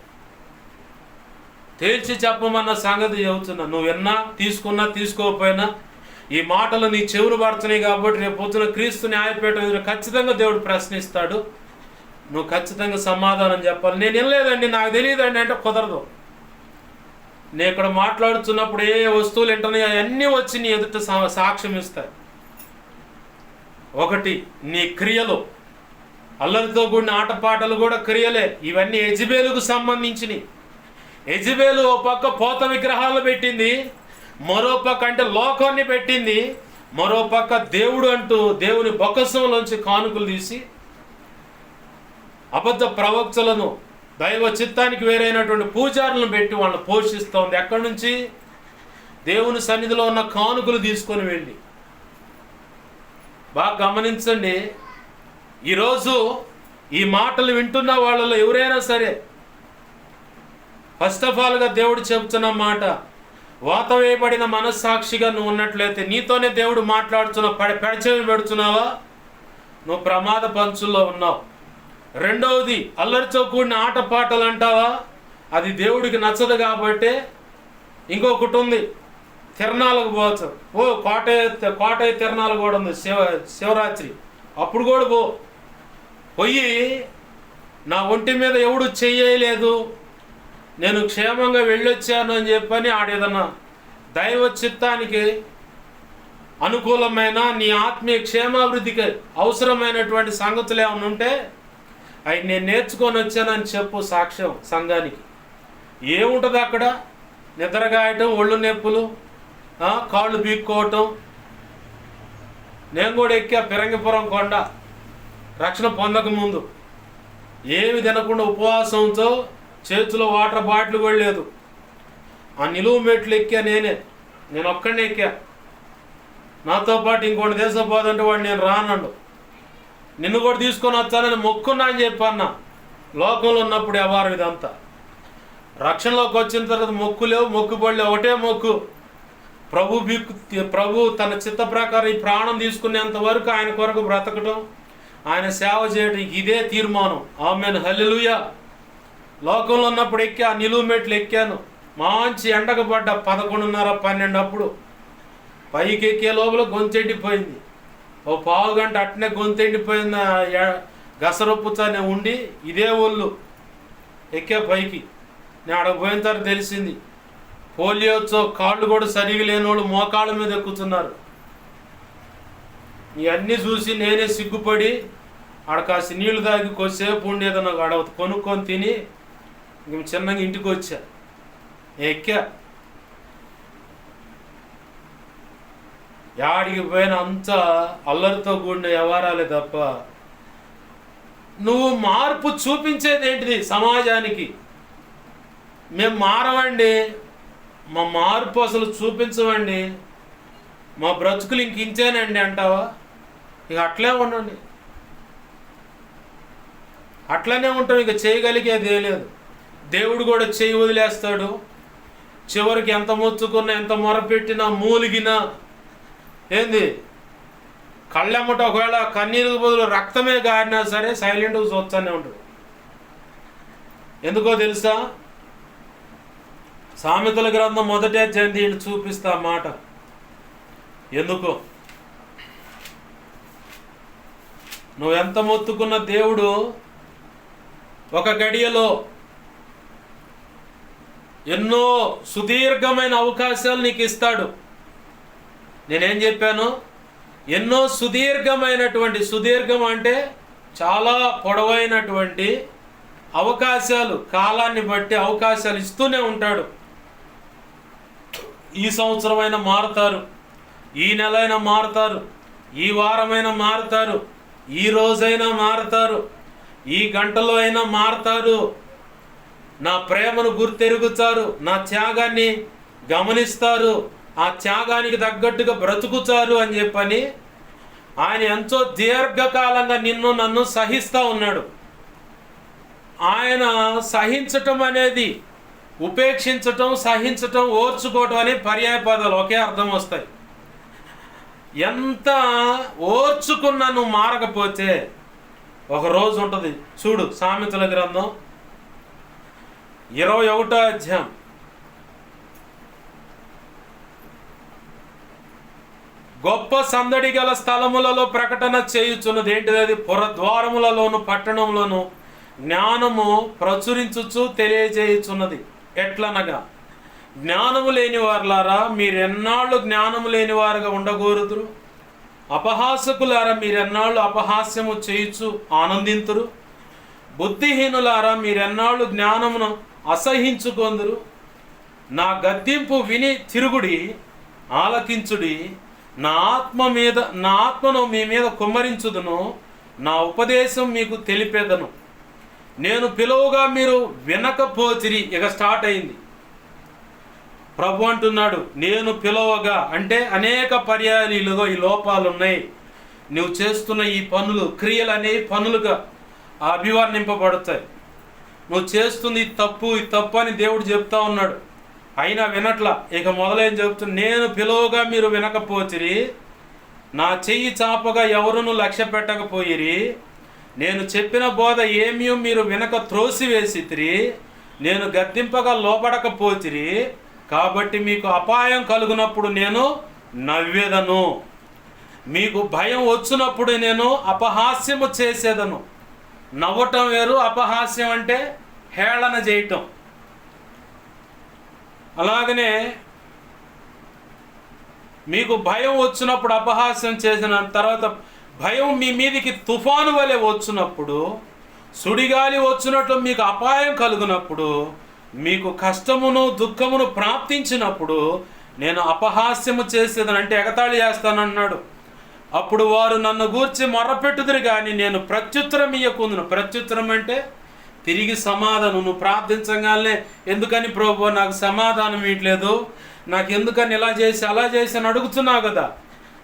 తేల్చి చెప్పమన్న సంగతి చెబుతున్నా. నువ్వు విన్నా, తీసుకున్నా, తీసుకోకపోయినా ఈ మాటలు నీ చెవులు పడుతున్నాయి కాబట్టి రేపు పొద్దున క్రీస్తు న్యాయపీఠం ఖచ్చితంగా దేవుడు ప్రశ్నిస్తాడు. నువ్వు ఖచ్చితంగా సమాధానం చెప్పాలి. నేను వినలేదండి, నాకు తెలియదండి అంటే కుదరదు. నేను ఇక్కడ మాట్లాడుతున్నప్పుడు ఏ వస్తువులు వింటున్నాయో అవన్నీ వచ్చి నీ ఎదుట సాక్ష్యం ఇస్తాయి. ఒకటి నీ క్రియలు, అల్లరితో కూడిన ఆటపాటలు కూడా క్రియలే. ఇవన్నీ యెజెబెలుకు సంబంధించినవి. యెజెబెలు ఓ పక్క పోత విగ్రహాలు పెట్టింది, మరో పక్క అంటే లోకాన్ని పెట్టింది, మరో పక్క దేవుడు అంటూ దేవుని బొక్కసంలోంచి కానుకలు తీసి అబద్ధ ప్రవక్తలను, దైవ చిత్తానికి వేరైనటువంటి పూజారులను పెట్టి వాళ్ళని పోషిస్తోంది. ఎక్కడి నుంచి? దేవుని సన్నిధిలో ఉన్న కానుకలు తీసుకొని వెళ్ళి. బాగా గమనించండి, ఈరోజు ఈ మాటలు వింటున్న వాళ్ళలో ఎవరైనా సరే ఫస్ట్ ఆఫ్ ఆల్గా దేవుడు చెబుతున్న మాట, వాత వేయబడిన మనస్సాక్షిగా నువ్వు ఉన్నట్లయితే, నీతోనే దేవుడు మాట్లాడుతున్నావు, పెడచెవి పెడుతున్నావా, నువ్వు ప్రమాద పంచుల్లో ఉన్నావు. రెండవది, అల్లరితో కూడిన ఆటపాటలు అంటావా, అది దేవుడికి నచ్చదు. కాబట్టి ఇంకొకటి ఉంది, తిరణాలకు పోవచ్చు. కోటయ్య తిరణాలు కూడా ఉంది, శివరాత్రి. అప్పుడు కూడా పోయి నా ఒంటి మీద ఎవడు చెయ్యలేదు, నేను క్షేమంగా వెళ్ళొచ్చాను అని చెప్పని ఆడేదన్నా దైవ చిత్తానికి అనుకూలమైన నీ ఆత్మీయ క్షేమాభివృద్ధికి అవసరమైనటువంటి సంగతులు ఏమైనా ఉంటే అవి నేను నేర్చుకొని వచ్చానని చెప్పు సాక్ష్యం సంఘానికి. ఏముంటుంది అక్కడ? నిద్రగాయటం, ఒళ్ళు నొప్పులు, కాళ్ళు బీక్కోవటం. నేను కూడా ఎక్కా పిరంగిపురం కొండ రక్షణ పొందక ముందు. ఏమి తినకుండా ఉపవాసంతో, చేతిలో వాటర్ బాటిల్ కూడా లేదు, ఆ నిలువు మెట్లు ఎక్కా. నేను ఒక్కడినే ఎక్కా. నాతో పాటు ఇంకోటి దేశం పోదంటే వాడు నేను రానండు. నిన్ను కూడా తీసుకొని వచ్చానని మొక్కున్నా అని చెప్పన్నా. లోకంలో ఉన్నప్పుడు వ్యవహారం ఇదంతా. రక్షణలోకి వచ్చిన తర్వాత మొక్కు లేవు, మొక్కుబడి ఒకటే మొక్కు, ప్రభు తన చిత్త ప్రకారం ఈ ప్రాణం తీసుకునేంత వరకు ఆయన కొరకు బ్రతకటం, ఆయన సేవ చేయడం, ఇదే తీర్మానం. ఆమేన్, హల్లెలూయా. లోకంలో ఉన్నప్పుడు ఎక్కా, నిలువు మెట్లు ఎక్కాను. మంచి ఎండకు పడ్డ 11:30, 12 అప్పుడు. పైకి ఎక్కే లోపల గొంతెండిపోయింది. ఓ పావు గంట అట్నే గొంతెండిపోయింది. గసరొప్పుతానే ఉండి ఇదే ఒళ్ళు ఎక్కే పైకి. నేను అక్కడ పోయిన తర్వాత తెలిసింది, పోలియోతో కాళ్ళు కూడా సరిగా లేని వాళ్ళు మోకాళ్ళ మీద ఎక్కుతున్నారు. ఇవన్నీ చూసి నేనే సిగ్గుపడి ఆడ కాసి నీళ్లు తాగి కొద్దిసేపు ఉండేది, నాకు ఆడ కొనుక్కొని తిని ఇంక చిన్నగా ఇంటికి వచ్చా. ఎక్కా, యాడికి పోయిన అంతా అల్లరితో కూడిన వ్యవహారాలే తప్ప నువ్వు మార్పు చూపించేది ఏంటిది సమాజానికి? మేము మారవండి, మా మార్పు అసలు చూపించవండి, మా బ్రతుకులు ఇంకించేనండి అంటావా? ఇక అట్లే ఉండండి, అట్లనే ఉంటాం. ఇక చేయగలిగేది ఏం లేదు. దేవుడు కూడా చేయి వదిలేస్తాడు. చివరికి ఎంత మొత్తుకున్నా, ఎంత మొరపెట్టినా, మూలిగినా ఏంది, కళ్ళెమ్మట ఒకవేళ కన్నీరుకు బదులు రక్తమే గారినా సరే సైలెంట్గా చూస్తూనే ఉంటాడు. ఎందుకో తెలుసా? సామెతల గ్రంథం 1వ అధ్యాయం చూపిస్తా మాట. ఎందుకో, నువ్వెంత మొత్తుకున్న దేవుడు ఒక గడియలో ఎన్నో సుదీర్ఘమైన అవకాశాలు నీకు ఇస్తాడు. నేనేం చెప్పాను? ఎన్నో సుదీర్ఘమైనటువంటి, సుదీర్ఘం అంటే చాలా పొడవైనటువంటి అవకాశాలు, కాలాన్ని బట్టి అవకాశాలు ఇస్తూనే ఉంటాడు. ఈ సంవత్సరమైనా మారుతారు, ఈ నెలైనా మారుతారు, ఈ వారమైనా మారుతారు, ఈ రోజైనా మారుతారు, ఈ గంటలో అయినా మారుతారు, నా ప్రేమను గుర్తెరుగుతారు, నా త్యాగాన్ని గమనిస్తారు, ఆ త్యాగానికి తగ్గట్టుగా బ్రతుకుతారు అని చెప్పని ఆయన ఎంతో దీర్ఘకాలంగా నిన్ను నన్ను సహిస్తూ ఉన్నాడు. ఆయన సహించటం అనేది ఉపేక్షించటం, సహించటం, ఓర్చుకోవటం అనే పర్యాయ పదాలు ఒకే అర్థం వస్తాయి. ఎంత ఓర్చుకున్నా నువ్వు మారకపోతే ఒక రోజు ఉంటుంది. చూడు, సామెతల గ్రంథం 21వ అధ్యాయం గొప్ప సందడి గల స్థలములలో ప్రకటన చేయుచున్నది. ఏంటిది అది? పురద్వారములలోను పట్టణంలోను జ్ఞానము ప్రచురించుచు తెలియజేయుచున్నది. ఎట్లనగా, జ్ఞానము లేని వారులారా, మీరెన్నాళ్ళు జ్ఞానము లేని వారుగా ఉండగోరుదురు? అపహాసకులారా మీరెన్నాళ్ళు అపహాస్యము చేయుచు ఆనందింతురు? బుద్ధిహీనులారా మీరెన్నాళ్ళు జ్ఞానమును అసహించుకొందురు? నా గద్దింపు విని తిరుగుడి, ఆలకించుడి. నా ఆత్మను మీ మీద కుమ్మరించుదును, నా ఉపదేశం మీకు తెలిపేదను. నేను పిలువగా మీరు వినకపోతిరి. ఇక స్టార్ట్ అయింది. ప్రభు అంటున్నాడు, నేను పిలవగా అంటే అనేక పర్యాయాలుగా ఈ లోపాలు ఉన్నాయి. నువ్వు చేస్తున్న ఈ పనులు, క్రియలు అనేవి పనులుగా అభివర్ణింపబడతాయి. నువ్వు చేస్తుంది తప్పు అని దేవుడు చెప్తా ఉన్నాడు. అయినా వినట్లా. ఇక మొదలైన చెప్తున్నా, నేను పిలువగా మీరు వినకపోతిరి, నా చెయ్యి చాపగా ఎవరును లక్ష్య పెట్టకపోయిరి, నేను చెప్పిన బోధ ఏమీ మీరు వినక త్రోసివేసితిరి, నేను గద్దింపగా లోబడకపోతిరి. కాబట్టి మీకు అపాయం కలుగునప్పుడు నేను నవ్వేదను, మీకు భయం వచ్చినప్పుడు నేను అపహాస్యము చేసేదను. నవ్వటం వేరు, అపహాస్యం అంటే హేళన చేయటం. అలాగనే మీకు భయం వచ్చినప్పుడు అపహాస్యం చేసిన తర్వాత, భయం మీ మీదికి తుఫాను వలె వచ్చినప్పుడు, సుడిగాలి వచ్చినట్లు మీకు అపాయం కలుగునప్పుడు, మీకు కష్టమును దుఃఖమును ప్రాప్తించినప్పుడు నేను అపహాస్యము చేసేదని అంటే ఎగతాళి చేస్తానన్నాడు. అప్పుడు వారు నన్ను గూర్చి మొర్రపెట్టుదురు కానీ నేను ప్రత్యుత్తరం ఇయ్యకుందును. ప్రత్యుత్తరం అంటే తిరిగి సమాధానం. నువ్వు ప్రార్థించగానే ఎందుకని ప్రభు నాకు సమాధానం ఇవ్వట్లేదు, నాకు ఎందుకని ఇలా చేసి అలా చేసి అని అడుగుతున్నావు కదా,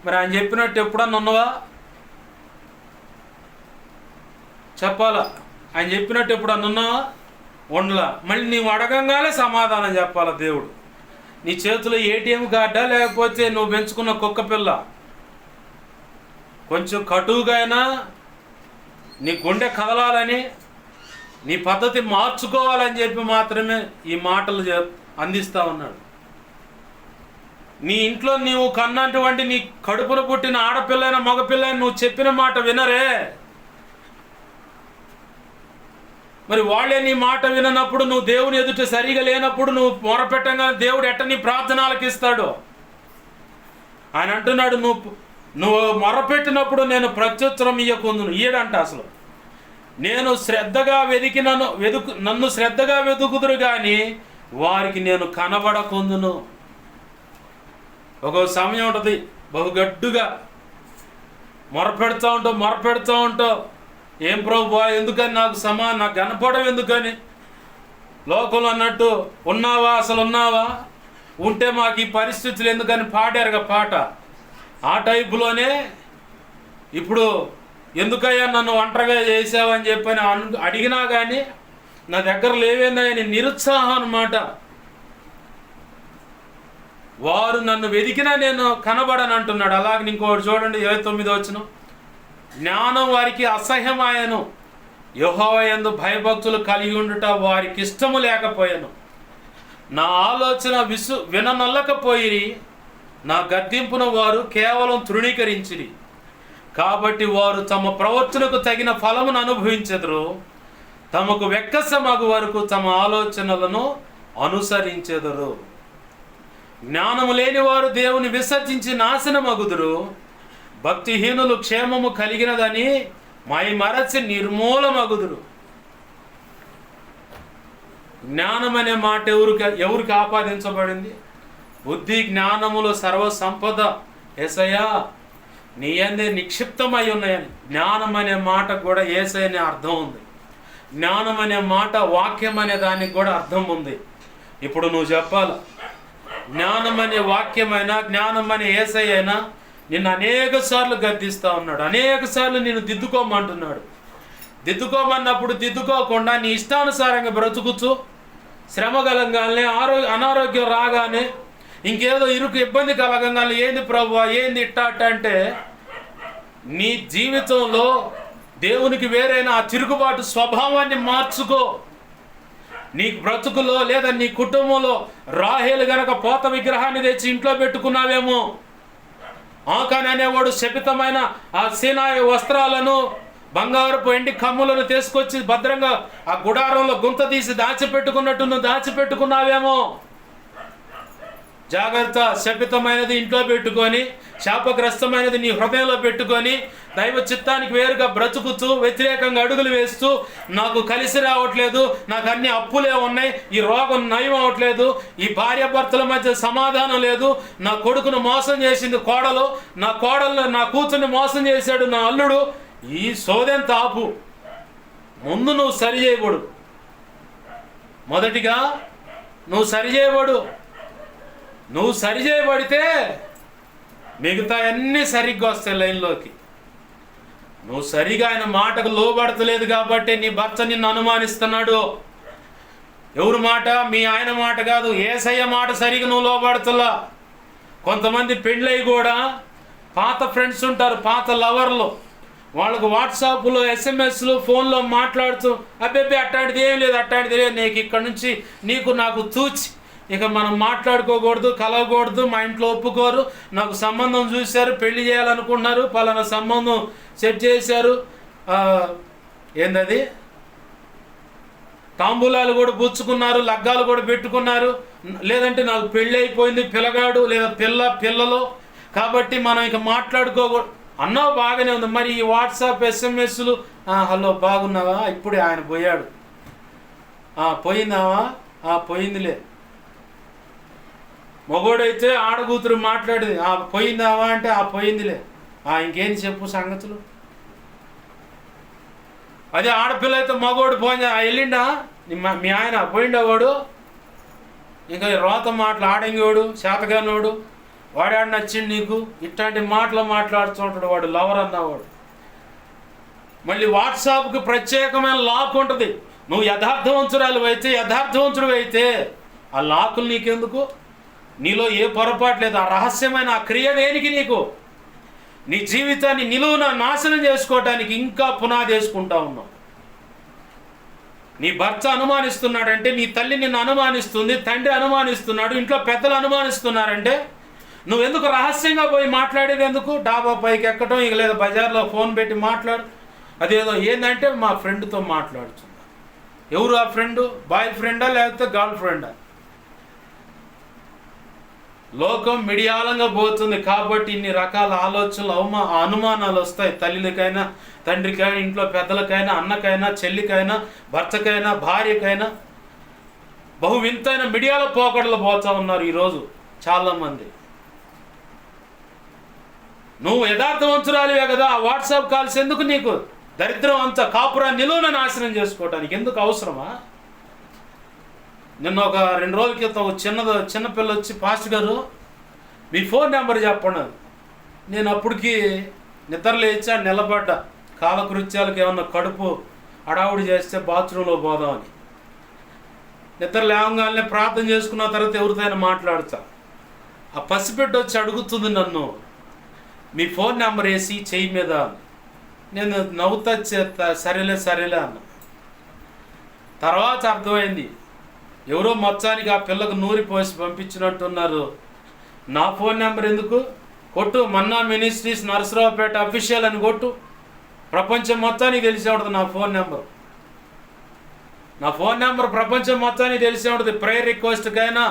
మరి ఆయన చెప్పినట్టు ఎప్పుడన్నా ఉన్నవా? చెప్పాలా? ఆయన చెప్పినట్టు ఎప్పుడన్నా ఉన్నావా? ఉండలా. మళ్ళీ నీవు అడగంగానే సమాధానం చెప్పాలా దేవుడు. నీ చేతిలో ఏటీఎం కార్డా లేకపోతే నువ్వు పెంచుకున్న కుక్క పిల్ల? కొంచెం కటువుగా అయినా నీ గుండె కదలాలని, నీ పద్ధతి మార్చుకోవాలని చెప్పి మాత్రమే ఈ మాటలు అందిస్తూ ఉన్నాడు. నీ ఇంట్లో నీవు కన్నటువంటి నీ కడుపున పుట్టిన ఆడపిల్లైన మగపిల్లైన నువ్వు చెప్పిన మాట వినరే, మరి వాళ్ళే నీ మాట విననప్పుడు, నువ్వు దేవుని ఎదుట సరిగా లేనప్పుడు నువ్వు మొరపెట్టంగా దేవుడు ఎట్ట నీ ప్రార్థన ఆలకిస్తాడు? ఆయన అంటున్నాడు, నువ్వు మొరపెట్టినప్పుడు నేను ప్రత్యుత్తరం ఇయ్యకుందును. ఈడంట అసలు నేను శ్రద్ధగా నన్ను శ్రద్ధగా వెతుకుదురు కానీ వారికి నేను కనబడకుందును. ఒక సమయం ఉంటుంది, బహుగడ్డుగా మొరపెడుతూ ఉంటావు. ఏం ప్రభు ఎందుకని నాకు నాకు కనపడవు ఎందుకని? లోకంలో అన్నట్టు ఉన్నావా, అసలు ఉన్నావా? ఉంటే మాకు ఈ పరిస్థితులు ఎందుకని పాడారుగా పాట. ఆ టైపులోనే ఇప్పుడు ఎందుకయ్యా నన్ను ఒంటరిగా చేసావని చెప్పని అడిగినా కానీ నా దగ్గర లేవేందని నిరుత్సాహం అన్నమాట. వారు నన్ను వెతికినా నేను కనబడని అంటున్నాడు. అలాగే ఇంకోటి చూడండి, 29 వచనం, జ్ఞానం వారికి అసహ్యమాయను, యెహోవా యందు భయభక్తులు కలిగి ఉండుట వారికి ఇష్టము లేకపోయాను. నా ఆలోచన విననొల్లకపోయి నా గద్దింపును వారు కేవలం తృణీకరించిరి. కాబట్టి వారు తమ ప్రవర్తనకు తగిన ఫలమును అనుభవించెదరు, తమకు వెక్కసమగు వరకు తమ ఆలోచనలను అనుసరించెదరు. జ్ఞానము లేని వారు దేవుని విసర్జించి నాశనమగుదురు, భక్తిహీనులు క్షేమము కలిగినదని మైమరచి నిర్మూలమగుదురు. జ్ఞానం అనే మాట ఎవరికి ఆపాదించబడింది? బుద్ధి జ్ఞానములో సర్వసంపద యేసయ్యా నీ యందే నిక్షిప్తమై ఉన్నాయని. జ్ఞానం అనే మాట కూడా యేసయ్య అనే అర్థం ఉంది. జ్ఞానం అనే మాట వాక్యం అనే దానికి కూడా అర్థం ఉంది. ఇప్పుడు నువ్వు చెప్పాల, జ్ఞానం అనే వాక్యమైనా జ్ఞానం అనే యేసయ్య అయినా నిన్ను అనేక సార్లు గద్దిస్తూ ఉన్నాడు, అనేక సార్లు నిన్ను దిద్దుకోమంటున్నాడు. దిద్దుకోమన్నప్పుడు దిద్దుకోకుండా నీ ఇష్టానుసారంగా బ్రతుకుతూ శ్రమ కలగగానే అనారోగ్యం రాగానే ఇంకేదో ఇబ్బంది కలగగానే ఏంది ప్రభువా ఏంది ఇట్ట అంటే నీ జీవితంలో దేవునికి వేరైన ఆ తిరుగుబాటు స్వభావాన్ని మార్చుకో. నీ బ్రతుకులో లేదా నీ కుటుంబంలో రాహేలు గనక పోత విగ్రహాన్ని తెచ్చి ఇంట్లో పెట్టుకున్నావేమో, ఆకాన్ అనేవాడు శపితమైన ఆ సీనాయి వస్త్రాలను బంగారపు ఎండి కమ్ములను తీసుకొచ్చి భద్రంగా ఆ గుడారంలో గుంత తీసి దాచిపెట్టుకున్నట్టు నువ్వు దాచిపెట్టుకున్నావేమో. జాగ్రత్త. శపితమైనది ఇంట్లో పెట్టుకొని, శాపగ్రస్తమైనది నీ హృదయంలో పెట్టుకొని, దైవ చిత్తానికి వేరుగా బ్రతుకుతూ, వ్యతిరేకంగా అడుగులు వేస్తూ, నాకు కలిసి రావట్లేదు, నాకు అన్ని అప్పులే ఉన్నాయి, ఈ రోగం నయం అవ్వట్లేదు, ఈ భార్యాభర్తల మధ్య సమాధానం లేదు, నా కొడుకును మోసం చేసింది కోడలు, నా కూతుర్ని మోసం చేశాడు నా అల్లుడు, ఈ సోదెంత ఆపు. ముందు నువ్వు సరి చేయబడు. మొదటిగా నువ్వు సరి చేయబడు. నువ్వు సరి చేయబడితే మిగతా అన్నీ సరిగ్గా వస్తాయి లైన్లోకి. నువ్వు సరిగా ఆయన మాటకు లోబడతలేదు కాబట్టి నీ భర్త నిన్ను అనుమానిస్తున్నాడు. ఎవరి మాట? మీ ఆయన మాట కాదు, యేసయ్య మాట సరిగా నువ్వు లోబడతలా. కొంతమంది పెళ్ళై కూడా పాత ఫ్రెండ్స్ ఉంటారు, పాత లవర్లు, వాళ్ళకు వాట్సాప్లో SMS ఫోన్లో మాట్లాడుతూ, అబ్బెబ్బే అట్టాంటిది ఏం లేదు, అట్టాంటిది లేదు, నీకు ఇక్కడ నుంచి నాకు తూచి, ఇక మనం మాట్లాడుకోకూడదు, కలవకూడదు, మా ఇంట్లో ఒప్పుకోరు, నాకు సంబంధం చూశారు, పెళ్లి చేయాలనుకుంటున్నారు, పలానా సంబంధం సెట్ చేశారు, ఏందది తాంబూలాలు కూడా పుచ్చుకున్నారు, లగ్గాలు కూడా పెట్టుకున్నారు, లేదంటే నాకు పెళ్ళి అయిపోయింది, పిల్లగాడు లేదా పిల్లలు, కాబట్టి మనం ఇక మాట్లాడుకోకూడదు అన్నావు. బాగానే ఉంది. మరి ఈ వాట్సాప్ SMS హలో బాగున్నావా, ఇప్పుడే ఆయన పోయాడు, పోయిందావా, పోయిందిలే. మగోడైతే ఆడకూతురు మాట్లాడింది, పోయిందావా అంటే పోయిందిలే, ఇంకేం చెప్పు సంగతులు. అదే ఆడపిల్ల అయితే మగోడు పోయిందా, వెళ్ళిండా మీ ఆయన, పోయిండా వాడు, ఇంకా రోత మాటలు ఆడంగోడు, శాతగానోడు, వాడాడు నచ్చింది నీకు, ఇట్లాంటి మాటలు మాట్లాడుతుంటాడు వాడు, లవర్ అన్నవాడు. మళ్ళీ వాట్సాప్కి ప్రత్యేకమైన లాక్ ఉంటుంది. నువ్వు యథార్థవంతుడు అయితే ఆ లాకులు నీకెందుకు? నీలో ఏ పొరపాటు లేదు. ఆ రహస్యమైన ఆ క్రియ దేనికి నీకు? నీ జీవితాన్ని నిలువున నాశనం చేసుకోవటానికి ఇంకా పునాది వేసుకుంటా ఉన్నావు. నీ భర్త అనుమానిస్తున్నాడంటే, నీ తల్లి నిన్ను అనుమానిస్తుంది, తండ్రి అనుమానిస్తున్నాడు, ఇంట్లో పెద్దలు అనుమానిస్తున్నారంటే నువ్వెందుకు రహస్యంగా పోయి మాట్లాడేది ఎందుకు? డాబా పైకి ఎక్కడం, ఇక లేదా బజార్లో ఫోన్ పెట్టి మాట్లాడు. అదేదో ఏంటంటే మా ఫ్రెండ్తో మాట్లాడుతున్నా. ఎవరు ఆ ఫ్రెండు? బాయ్ ఫ్రెండా లేకపోతే గర్ల్ ఫ్రెండా? లోకం మిడియాలంగా పోతుంది కాబట్టి ఇన్ని రకాల ఆలోచనలు, అనుమానాలు వస్తాయి. తల్లికైనా, తండ్రికైనా, ఇంట్లో పెద్దలకైనా, అన్నకైనా, చెల్లికైనా, భర్తకైనా, భార్యకైనా బహు వింతైన మిడియాల పోకడలు పోతా ఉన్నారు ఈరోజు చాలామంది. నువ్వు యథార్థవంతురాలివే కదా, ఆ వాట్సాప్ కాల్స్ ఎందుకు నీకు? దరిద్రం అంతా కాపురాన్ని నిలువున నాశనం చేసుకోవటానికి ఎందుకు అవసరమా? నిన్న ఒక 2 రోజుల క్రితం చిన్నపిల్ల వచ్చి, పాస్టర్ గారు మీ ఫోన్ నెంబర్ చెప్పండి. నేను అప్పటికి నిద్ర లేచా, నిలబడ్డా, కాలకృత్యాలకు ఏమన్నా కడుపు అడావుడి చేస్తే బాత్రూంలో పోదామని. నిద్ర లేవగానే ప్రార్థన చేసుకున్న తర్వాత ఎవరితోనైనా మాట్లాడతా. ఆ పసిబిడ్డ వచ్చి అడుగుతుంది నన్ను, మీ ఫోన్ నెంబర్ వేసి చెయ్యి మీద. నేను నవ్వుతా సరేలే అన్న. తర్వాత అర్థమైంది, ఎవరో మొత్తానికి ఆ పిల్లకు నూరి పోసి పంపించినట్టున్నారు. నా ఫోన్ నెంబర్ ఎందుకు? కొట్టు, మన్నా మినిస్ట్రీస్ నరసరావుపేట అఫీషియల్ అని కొట్టు, ప్రపంచం మొత్తానికి తెలిసే ఉంటుంది నా ఫోన్ నెంబర్. నా ఫోన్ నెంబర్ ప్రపంచం మొత్తానికి తెలిసే ఉంటుంది. ప్రేయర్ రిక్వెస్ట్కైనా,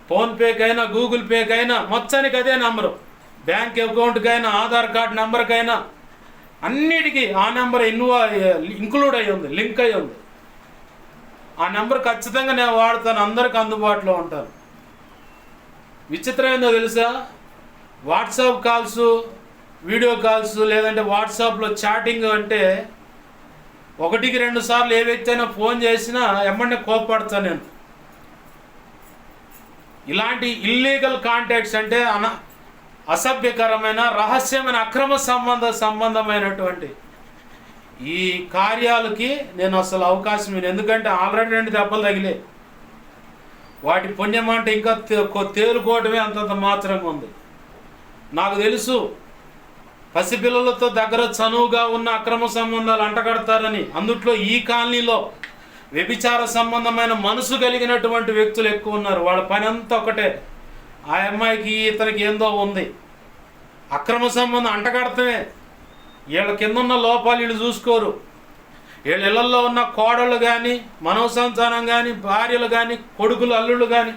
ఫోన్పేకైనా, గూగుల్ పేకైనా మొత్తానికి అదే నెంబరు. బ్యాంక్ అకౌంట్కైనా, ఆధార్ కార్డు నెంబర్కైనా, అన్నిటికీ ఆ నెంబర్ ఇంక్లూడ్ అయ్యి ఉంది, లింక్ అయ్యి ఉంది. ఆ నెంబర్ ఖచ్చితంగా నేను వాడతాను, అందరికి అందుబాటులో ఉంటాను. విచిత్రం ఏందో తెలుసా? వాట్సాప్ కాల్స్, వీడియో కాల్స్, లేదంటే వాట్సాప్లో చాటింగ్ అంటే 1కి 2 సార్లు ఏ వ్యక్తి అయినా ఫోన్ చేసినా ఎమ్మడే కోప్పడతాను నేను. ఇలాంటి ఇల్లీగల్ కాంటాక్ట్స్ అంటే అసభ్యకరమైన, రహస్యమైన, అక్రమ సంబంధమైనటువంటి ఈ కార్యాలకి నేను అసలు అవకాశం లేదు. ఎందుకంటే ఆల్రెడీ 2 దెబ్బలు తగిలే. వాటి పుణ్యం అంటే ఇంకా తేలుకోవటమే అంతంత మాత్రంగా ఉంది. నాకు తెలుసు పసిపిల్లలతో దగ్గర చనువుగా ఉన్న అక్రమ సంబంధాలు అంటగడతారని. అందుట్లో ఈ కాలనీలో వ్యభిచార సంబంధమైన మనసు కలిగినటువంటి వ్యక్తులు ఎక్కువ ఉన్నారు. వాళ్ళ పని అంతా ఒకటే, ఆ అమ్మాయికి ఇతనికి ఏందో ఉంది, అక్రమ సంబంధం అంటగడతమే. వీళ్ళ కింద ఉన్న లోపాలు వీళ్ళు చూసుకోరు. వీళ్ళ ఇళ్లలో ఉన్న కోడళ్ళు కానీ, మనవ సంతానం కానీ, భార్యలు కానీ, కొడుకులు, అల్లుళ్ళు కానీ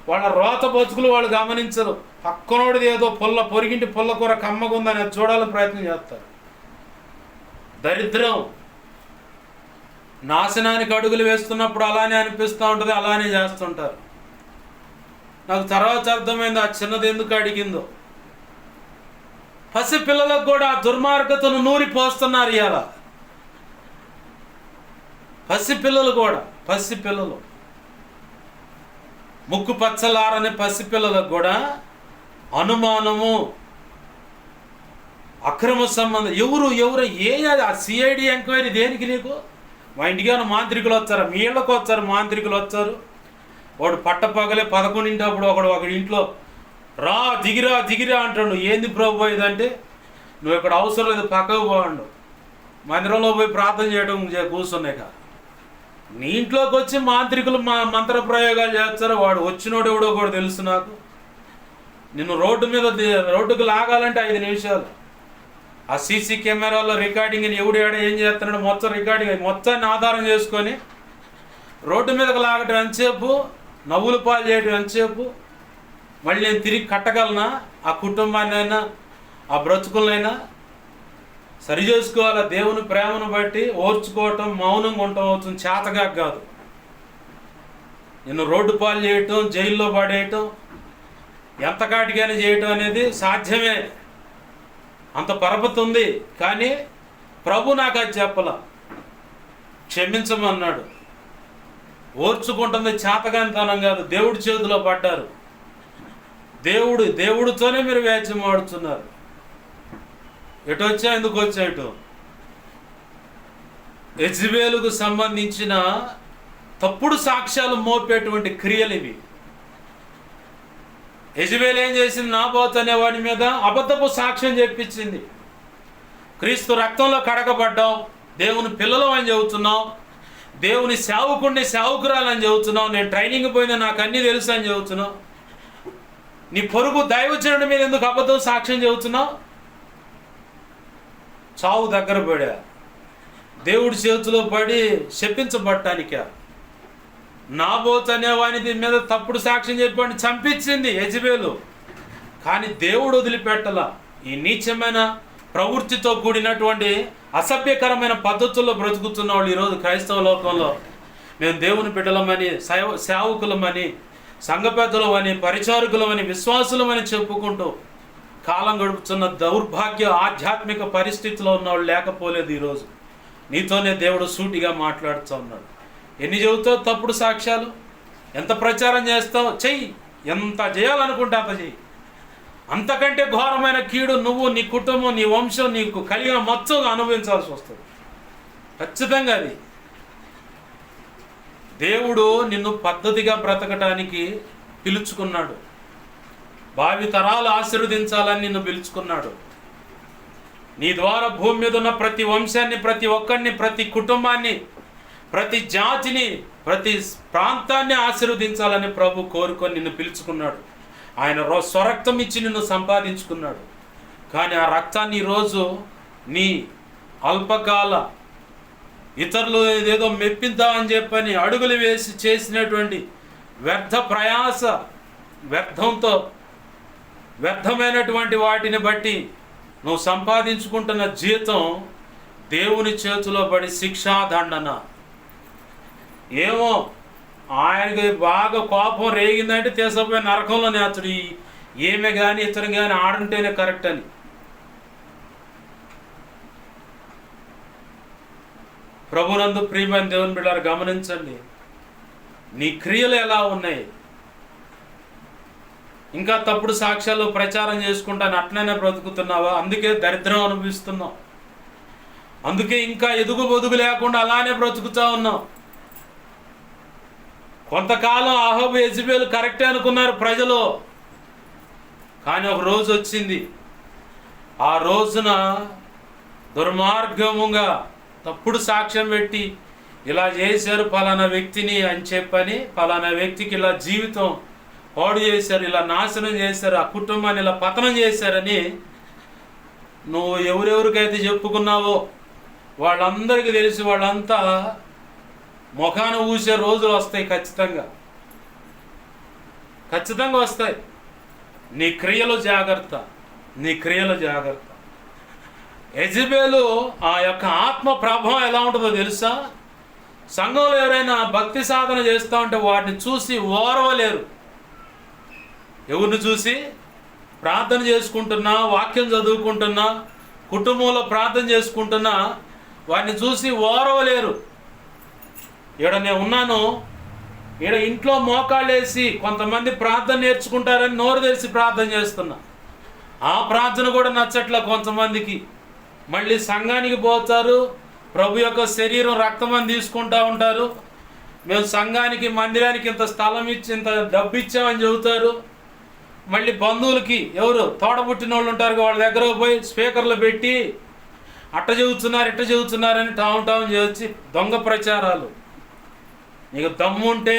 వాళ్ళ రోత బతుకులు వాళ్ళు గమనించరు. పక్కనోడిది ఏదో పొరిగింటి పుల్లకూర కమ్మగుందని అది చూడాలని ప్రయత్నం చేస్తారు. దరిద్రం. నాశనానికి అడుగులు వేస్తున్నప్పుడు అలానే అనిపిస్తూ ఉంటుంది, అలానే చేస్తుంటారు. నాకు తర్వాత అర్థమైంది ఆ చిన్నది ఎందుకు అడిగిందో. పసి పిల్లలకు కూడా దుర్మార్గతను నూరి పోస్తున్నారు ఇవాళ. పసిపిల్లలు కూడా, పసిపిల్లలు ముక్కు పచ్చలారని పసిపిల్లలకు కూడా అనుమానము, అక్రమ సంబంధం. ఎవరు ఆ సిఐడి ఎంక్వైరీ దేనికి నీకు? మా ఇంటికి ఏమైనా మాంత్రికులు వచ్చారా? మీ ఇళ్ళకు వచ్చారు మాంత్రికులు వచ్చారు. వాడు పట్టపగలే 11 ఒకడి ఇంట్లో దిగిరా అంటాడు. ఏంది ప్రభు ఇదంటే, నువ్వు ఇక్కడ అవసరం లేదు, పక్కకు పోండు, మందిరంలో పోయి ప్రార్థన చేయడం కూర్చున్నాయి కదా. నీ ఇంట్లోకి వచ్చి మాంత్రికులు మంత్ర ప్రయోగాలు చేస్తారు. వాడు వచ్చినోడు ఎవడో కూడా తెలుసు నాకు. నిన్ను రోడ్డుకు లాగాలంటే 5 నిమిషాలు. ఆ సీసీ కెమెరాలో రికార్డింగ్ ఎవడేడ ఏం చేస్తున్నాడు మొత్తం రికార్డింగ్ మొత్తాన్ని ఆధారం చేసుకొని రోడ్డు మీదకి లాగటం ఎంతసేపు, నవ్వులు పాలు చేయటం ఎంతసేపు. మళ్ళీ నేను తిరిగి కట్టగలనా? ఆ కుటుంబాన్ని అయినా ఆ బ్రతుకులనైనా సరి చేసుకోవాలా. దేవుని ప్రేమను బట్టి ఓర్చుకోవటం, మౌనంగా ఉండటం అవుతుంది, చేతగా కాదు. నిన్ను రోడ్డు పాలు చేయటం, జైల్లో పడేయటం, ఎంతకాటికైనా చేయటం అనేది సాధ్యమే. అంత పరపతి ఉంది. కానీ ప్రభు నాకు అది చెప్పలా, క్షమించమన్నాడు. ఓర్చుకుంటుంది చేతగానితనం కాదు, దేవుడి చేతిలో పడ్డారు. దేవుడితోనే మీరు వ్యాజ్యం ఆడుతున్నారు. ఎటు వచ్చా, ఎందుకు వచ్చా ఇటు? యెజబెలుకు సంబంధించిన తప్పుడు సాక్ష్యాలు మోపేటువంటి క్రియలు ఇవి. యెజబెలు ఏం చేసింది? నాబోతు అనేవాడి మీద అబద్ధపు సాక్ష్యం చెప్పించింది. క్రీస్తు రక్తంలో కడగబడ్డాం, దేవుని పిల్లలం అని చెబుతున్నాం, దేవుని సేవకుడిని సేవకురాలని చెబుతున్నాం, నేను ట్రైనింగ్ పోయినా నాకు అన్నీ తెలుసు అని చెబుతున్నావు. నీ పొరుగు దైవజనుడి మీద ఎందుకు అబద్ధం సాక్ష్యం చెబుతున్నావు? చావు దగ్గర పడా, దేవుడి చేతిలో పడి శపించబట్టానికా? నాబోతు అనేవాని మీద తప్పుడు సాక్ష్యం చెప్పి చంపించింది యెజబెలు. కానీ దేవుడు వదిలిపెట్టలా. ఈ నీచమైన ప్రవృత్తితో కూడినటువంటి అసభ్యకరమైన పద్ధతుల్లో బ్రతుకుతున్న వాళ్ళు ఈరోజు క్రైస్తవ లోకంలో మేము దేవుని బిడ్డలమని, సేవకులమని, సంఘ పెద్దలమని, పరిచారకులమని, విశ్వాసులమని చెప్పుకుంటూ కాలం గడుపుతున్న దౌర్భాగ్య ఆధ్యాత్మిక పరిస్థితిలో ఉన్నవాళ్ళు లేకపోలేదు. ఈరోజు నీతోనే దేవుడు సూటిగా మాట్లాడుతూ ఉన్నాడు. ఎన్ని చెబుతావు తప్పుడు సాక్ష్యాలు? ఎంత ప్రచారం చేస్తావు? చెయ్యి. ఎంత చేయాలనుకుంటే అంత చెయ్యి. అంతకంటే ఘోరమైన కీడు నువ్వు, నీ కుటుంబం, నీ వంశం, నీకు కలిగిన మొత్తం అనుభవించాల్సి వస్తుంది ఖచ్చితంగా. అది దేవుడు నిన్ను పద్ధతిగా బ్రతకటానికి పిలుచుకున్నాడు. భావి తరాలు ఆశీర్వదించాలని నిన్ను పిలుచుకున్నాడు. నీ ద్వారా భూమి మీద ఉన్న ప్రతి వంశాన్ని, ప్రతి ఒక్కరిని, ప్రతి కుటుంబాన్ని, ప్రతి జాతిని, ప్రతి ప్రాంతాన్ని ఆశీర్వదించాలని ప్రభు కోరుకొని నిన్ను పిలుచుకున్నాడు. ఆయన స్వరక్తం ఇచ్చి నిన్ను సంపాదించుకున్నాడు. కానీ ఆ రక్తాన్ని ఈరోజు నీ అల్పకాల ఇతరులు ఏదేదో మెప్పిద్దామని చెప్పని అడుగులు వేసి చేసినటువంటి వ్యర్థ ప్రయాస, వ్యర్థమైనటువంటి వాటిని బట్టి నువ్వు సంపాదించుకుంటున్న జీతం దేవుని చేతిలో పడి శిక్షాదండన. ఏమో ఆయనకి బాగా కోపం రేగిందంటే తీసుకుపోయి నరకంలో నేర్చుడు. ఏమే కానీ ఇతను కానీ ఆడుంటేనే కరెక్ట్ అని. ప్రభునందు ప్రియమైన దేవుని బిడ్డలారా గమనించండి, నీ క్రియలు ఎలా ఉన్నాయి? ఇంకా తప్పుడు సాక్ష్యాలు ప్రచారం చేసుకుంటాను అట్లనే బ్రతుకుతున్నావా? అందుకే దరిద్రం అనుభవిస్తున్నావు. అందుకే ఇంకా ఎదుగు బొదుగు లేకుండా అలానే బ్రతుకుతా ఉన్నావు. కొంతకాలం అహాబు యెజబెలు కరెక్టే అనుకున్నారు ప్రజలు. కానీ ఒక రోజు వచ్చింది, ఆ రోజున దుర్మార్గముగా తప్పుడు సాక్ష్యం పెట్టి ఇలా చేశారు ఫలానా వ్యక్తిని అని చెప్పని, ఫలానా వ్యక్తికి ఇలా జీవితం పాడు చేశారు, ఇలా నాశనం చేశారు, ఆ కుటుంబాన్ని ఇలా పతనం చేశారని నువ్వు ఎవరెవరికైతే చెప్పుకున్నావో వాళ్ళందరికీ తెలిసి వాళ్ళంతా ముఖాన ఊసే రోజులు వస్తాయి ఖచ్చితంగా. ఖచ్చితంగా వస్తాయి. నీ క్రియలు జాగ్రత్త, నీ క్రియలు జాగ్రత్త. యెజబెలు ఆ యొక్క ఆత్మ ప్రభావం ఎలా ఉంటుందో తెలుసా? సంఘంలో ఎవరైనా భక్తి సాధన చేస్తూ ఉంటే వాటిని చూసి ఓర్వలేరు. ఎవరిని చూసి? ప్రార్థన చేసుకుంటున్నా, వాక్యం చదువుకుంటున్నా, కుటుంబంలో ప్రార్థన చేసుకుంటున్నా వాటిని చూసి ఓర్వలేరు. ఈడ నేను ఉన్నాను, ఈడ ఇంట్లో మోకాళ్ళేసి కొంతమంది ప్రార్థన నేర్చుకుంటారని నోరు తెరిచి ప్రార్థన చేస్తున్నా. ఆ ప్రార్థన కూడా నచ్చట్ల కొంతమందికి. మళ్ళీ సంఘానికి పోతారు, ప్రభు యొక్క శరీరం రక్తమని తీసుకుంటూ ఉంటారు. మేము సంఘానికి, మందిరానికి ఇంత స్థలం ఇచ్చి ఇంత డబ్బు ఇచ్చామని చెబుతారు. మళ్ళీ బంధువులకి, ఎవరు తోడబుట్టిన వాళ్ళు ఉంటారు, వాళ్ళ దగ్గర పోయి స్పీకర్లు పెట్టి అట్ట చెబుతున్నారు, ఇట్ట చెబుతున్నారని టామ్ చేసి దొంగ ప్రచారాలు. నీకు దమ్ము ఉంటే,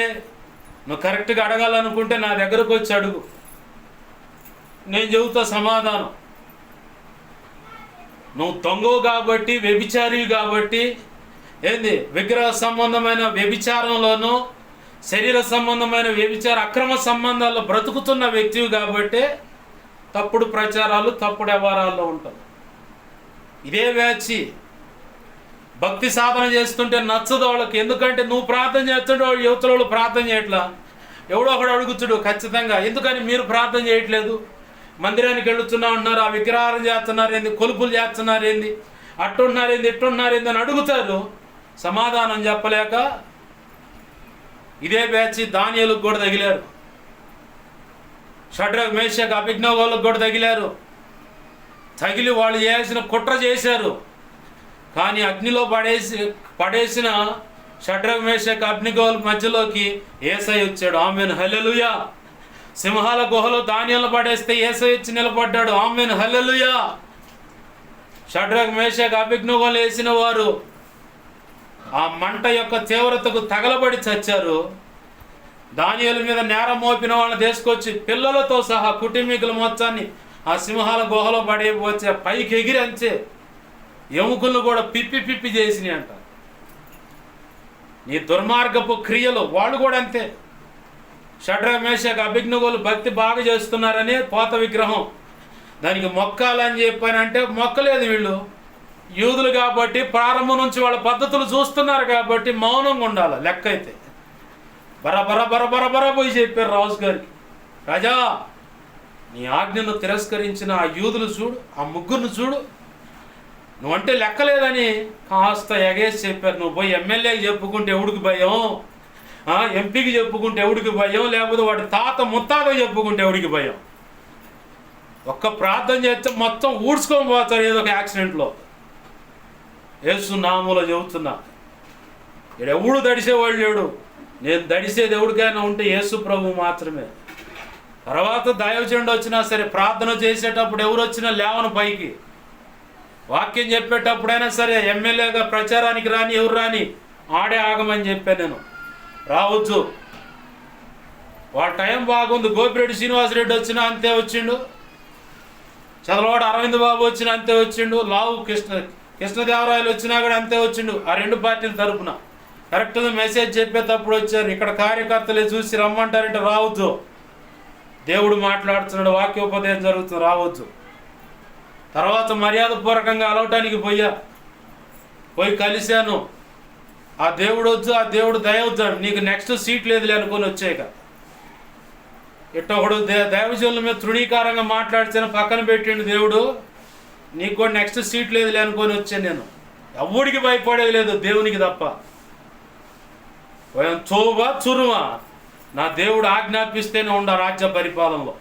నువ్వు కరెక్ట్గా అడగాలనుకుంటే నా దగ్గరకు వచ్చి అడుగు, నేను చెబుతా సమాధానం. నువ్వు దొంగవు కాబట్టి, వ్యభిచారివి కాబట్టి, ఏంది విగ్రహ సంబంధమైన వ్యభిచారంలోనూ శరీర సంబంధమైన వ్యభిచార అక్రమ సంబంధాల్లో బ్రతుకుతున్న వ్యక్తివి కాబట్టి తప్పుడు ప్రచారాలు, తప్పుడు వ్యవహారాల్లో ఉంటావు. ఇదే వేచి భక్తి సాధన చేస్తుంటే నచ్చదు వాళ్ళకి. ఎందుకంటే నువ్వు ప్రార్థన చేస్తుంటే వాళ్ళు యువతలు ప్రార్థన చేయట్లా. ఎవడో ఒకడు అడుగుతుడు ఖచ్చితంగా, ఎందుకని మీరు ప్రార్థన చేయట్లేదు? మందిరానికి వెళుతున్నా ఉన్నారు, ఆ విగ్రహారం చేస్తున్నారు ఏంది, కొలుపులు చేస్తున్నారు ఏంది, అట్టున్నారేంది, ఇట్టున్నారేంది అని అడుగుతారు. సమాధానం చెప్పలేక ఇదే బ్యాచ్ దానియేలుకు కూడా తగిలారు, షడ్రక్ మేషక్ అబేద్నెగోలకు కూడా తగిలారు. తగిలి వాళ్ళు చేయాల్సిన కుట్ర చేశారు. కానీ అగ్నిలో పడేసిన షడ్రక్ మేషక్ అబేద్నెగోల మధ్యలోకి యేసయ్య వచ్చాడు. ఆమేన్ హల్లెలూయా. సింహాల గుహలో దానియేలును పడేస్తే యేసయ్య వచ్చి నిలబడ్డాడు. ఆమేన్ హల్లెలూయా. షడ్రక్ మేషక్ అబేద్నెగోలు వేసిన వారు ఆ మంట యొక్క తీవ్రతకు తగలబడి చచ్చారు. దానియేలు మీద నేరం మోపిన వాళ్ళని తీసుకొచ్చి పిల్లలతో సహా కుటుంబీకుల మొత్తాన్ని ఆ సింహాల గుహలో పడేపోతే పైకి ఎగిరి అంచే ఎముకలను కూడా పిప్పి చేసినాయి అంట. నీ దుర్మార్గపు క్రియలు వాళ్ళు కూడా అంతే. షడ్రక్ మేషక్ అబేద్నెగోలు భక్తి బాగా చేస్తున్నారని పోత విగ్రహం దానికి మొక్కాలని చెప్పానంటే మొక్కలేదు. వీళ్ళు యూదులు కాబట్టి ప్రారంభం నుంచి వాళ్ళ పద్ధతులు చూస్తున్నారు కాబట్టి మౌనంగా ఉండాలి. లెక్క అయితే బరబర పోయి చెప్పారు రాజు గారికి, రాజా నీ ఆజ్ఞను తిరస్కరించిన ఆ యూదులు చూడు, ఆ ముగ్గురును చూడు, నువ్వంటే లెక్కలేదని కాస్త ఎగేసి చెప్పారు. నువ్వు పోయి ఎమ్మెల్యేకి చెప్పుకుంటే ఎవడికి భయం, ఎంపీకి చెప్పుకుంటే ఎవడికి భయం, లేకపోతే వాడి తాత ముత్తాతకి చెప్పుకుంటే ఎవడికి భయం? ఒక్క ప్రార్థన చేస్తే మొత్తం ఊడ్చుకొని పోతారు ఏదో ఒక యాక్సిడెంట్లో. యేసు నామములో చెబుతున్నా, ఇక్కడ ఎవడు దడిసేవాళ్ళు లేడు. నేను దడిసేది ఎవరికైనా ఉంటే యేసు ప్రభు మాత్రమే. తర్వాత దైవజనుడు వచ్చినా సరే, ప్రార్థన చేసేటప్పుడు ఎవరు వచ్చినా లేవను పైకి, వాక్యం చెప్పేటప్పుడైనా సరే ఎమ్మెల్యేగా ప్రచారానికి రాని ఎవరు రాని ఆడే ఆగమని చెప్పాను నేను. రావచ్చు, వాళ్ళ టైం బాగుంది. గోపిరెడ్డి శ్రీనివాసరెడ్డి వచ్చినా అంతే వచ్చిండు, చదలవాడు అరవింద్ బాబు వచ్చినా అంతే వచ్చిండు, లావు కృష్ణదేవరాయలు వచ్చినా కూడా అంతే వచ్చిండు. ఆ రెండు పార్టీల తరపున కరెక్ట్గా మెసేజ్ చెప్పేటప్పుడు వచ్చారు. ఇక్కడ కార్యకర్తలే చూసి రమ్మంటారంటే రావద్దు. దేవుడు మాట్లాడుతున్నాడు, వాక్యోపదేశం జరుగుతుంది, రావద్దు. తర్వాత మర్యాదపూర్వకంగా అలవటానికి పోయి కలిశాను. ఆ దేవుడు వద్దు, ఆ దేవుడు దయవద్దాడు, నీకు నెక్స్ట్ సీట్ లేదులే అనుకొని వచ్చాక ఇట్టొకడు దైవజనుల మీద తృణీకారంగా మాట్లాడితేనే పక్కన పెట్టిండు దేవుడు. నీకు కూడా నెక్స్ట్ సీట్ లేదులే అనుకొని వచ్చాను నేను. ఎవడికి భయపడేది లేదు, దేవునికి తప్ప. చోవా చురువా నా దేవుడు ఆజ్ఞాపిస్తేనే ఉండ రాజ్య పరిపాలనలో.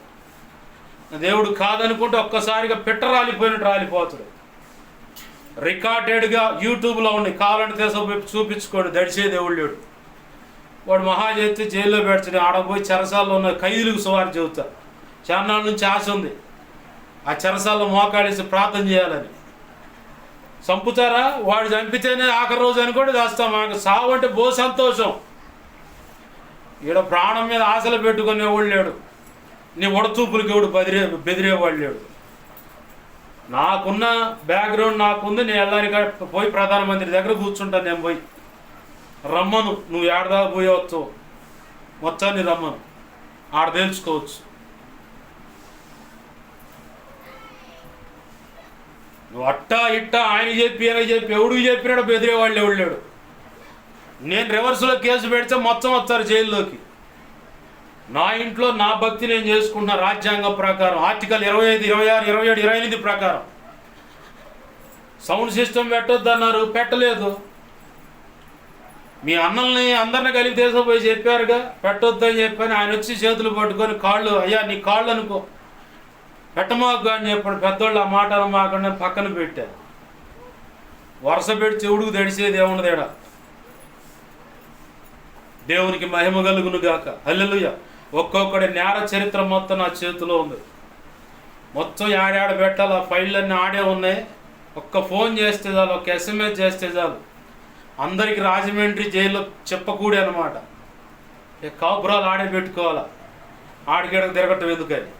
దేవుడు కాదనుకుంటే ఒక్కసారిగా పిట్ట రాలిపోయినట్టు రాలిపోతాడు. రికార్డెడ్గా యూట్యూబ్లో ఉండి కావాలంటే తీసుకుపోయి చూపించుకోండి. దడిసే దేవుడు లేడు. వాడు మహా చేస్తే జైల్లో పెడతాడు. ఆడపోయి చెరసాల్లో ఉన్న ఖైదీలకు సువారు చెబుతా. చాన్నాళ్ళ నుంచి ఆశ ఉంది ఆ చెరసాల్లో మోకాడేసి ప్రార్థన చేయాలని. చంపుతారా? వాడు చంపితేనే ఆఖరి రోజు అనుకోండి చేస్తాం. మాకు సావు అంటే బో సంతోషం. ఈడ ప్రాణం మీద ఆశలు పెట్టుకునేవాడు లేడు. నీ ఉడచూపులకి ఎవడు బెదిరేవాడు లేడు. నాకున్న బ్యాక్గ్రౌండ్ నాకుంది. నేను వెళ్ళడానికి పోయి ప్రధానమంత్రి దగ్గర కూర్చుంటాను. నేను పోయి రమ్మను, నువ్వు ఏడదాకా పోయవచ్చు మొత్తాన్ని రమ్మను. ఆడ తెలుసుకోవచ్చు. నువ్వు అట్టా ఇట్టా ఆయన చెప్పి ఆయన చెప్పి ఎవడికి చెప్పినాడు బెదిరేవాళ్ళు ఎవడు. నేను రివర్స్లో కేసు పెడితే మొత్తం వస్తారు జైల్లోకి. నా ఇంట్లో నా భక్తి నేను చేసుకుంటున్నా రాజ్యాంగం ప్రకారం, ఆర్టికల్ 25, 26, 27, 28 ప్రకారం. సౌండ్ సిస్టమ్ పెట్టొద్దు అన్నారు, పెట్టలేదు. మీ అన్నల్ని అందరిని కలిపి తీసుకుపోయి చెప్పారుగా పెట్టొద్దని చెప్పని. ఆయన వచ్చి చేతులు పట్టుకొని కాళ్ళు, అయ్యా నీ కాళ్ళు అనుకో పెట్టమాకు అని చెప్పాడు. పెద్దోళ్ళు ఆ మాట మాకుండా పక్కన పెట్టారు. వరుస పెట్టి చెవుడుకు తడిసేది ఏముండదు ఏడా. దేవునికి మహిమ కలుగును గాక. హల్లెలూయా. ఒక్కొక్కడి నేర చరిత్ర మొత్తం నా చేతిలో ఉంది. మొత్తం ఆడాడ పెట్టాలి. ఆ ఫైళ్ళన్నీ ఆడే ఉన్నాయి. ఒక్క ఫోన్ చేస్తే చాలు, ఒక SMS చేస్తే చాలు, అందరికి రాజమండ్రి జైల్లో చెప్పకూడే అనమాట. కాపురాలు ఆడే పెట్టుకోవాలా, ఆడికేడకు తిరగటం ఎందుకని.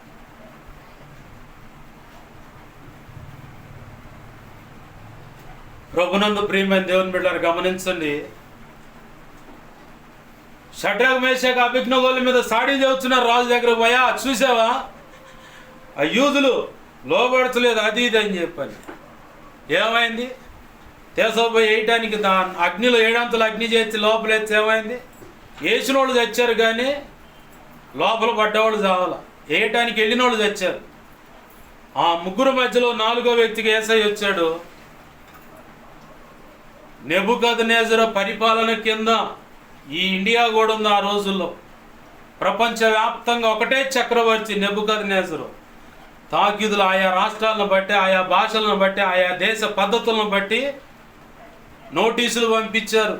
ప్రభునందు ప్రియమైన దేవుని బిడ్డలారా గమనించండి. షడ్రక్ మేషక్ అబేద్నెగోల మీద సాడీ చదువుతున్నారు రాజు దగ్గర. పోయా చూసావా ఆ యూదులు లోబడతలేదు అది ఇది అని చెప్పని. ఏమైంది? తీసుకుపోయి వేయటానికి అగ్నిలో 7 అంతలు అగ్ని చేసి లోపలేస్తే ఏమైంది? వేసిన వాళ్ళు చచ్చారు కానీ లోపల పడ్డవాళ్ళు చావాల. వేయటానికి వెళ్ళిన వాళ్ళు చచ్చారు. ఆ ముగ్గురు మధ్యలో 4వ వ్యక్తికి యేసయ్య వచ్చాడు. నెబుకద్నెజరు పరిపాలన కింద ఈ ఇండియా కూడా ఉంది ఆ రోజుల్లో. ప్రపంచవ్యాప్తంగా ఒకటే చక్రవర్తి నెబుకద్నెజరు. తాకీదులు ఆయా రాష్ట్రాలను బట్టి, ఆయా భాషలను బట్టి, ఆయా దేశ పద్ధతులను బట్టి నోటీసులు పంపించారు.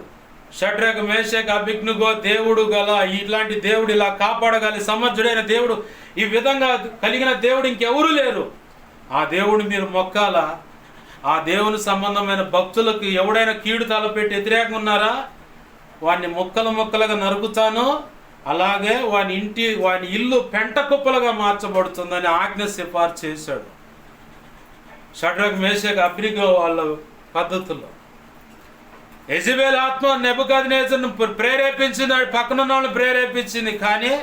షడ్రక్ మేషక్ అబేద్నెగో దేవుడు గల, ఇట్లాంటి దేవుడు, ఇలా కాపాడగల సమర్థుడైన దేవుడు, ఈ విధంగా కలిగిన దేవుడు ఇంకెవరు లేరు. ఆ దేవుడు మీరు మొక్కాలా. ఆ దేవుని సంబంధమైన భక్తులకు ఎవడైనా కీడు తలపెట్టి వ్యతిరేకంగా ఉన్నారా, వాడిని ముక్కలు ముక్కలుగా నరుకుతాను, అలాగే వాని ఇల్లు పెంట కుప్పలుగా మార్చబడుతుందని ఆజ్ఞ సిఫార్సు చేశాడు. షడ్రక్ మేషక్ అబేద్నెగో వాళ్ళ పద్ధతుల్లో. యెజబెల్ ఆత్మ నెబుకద్నెజరును ప్రేరేపించింది, పక్కనున్న వాళ్ళని ప్రేరేపించింది. కానీ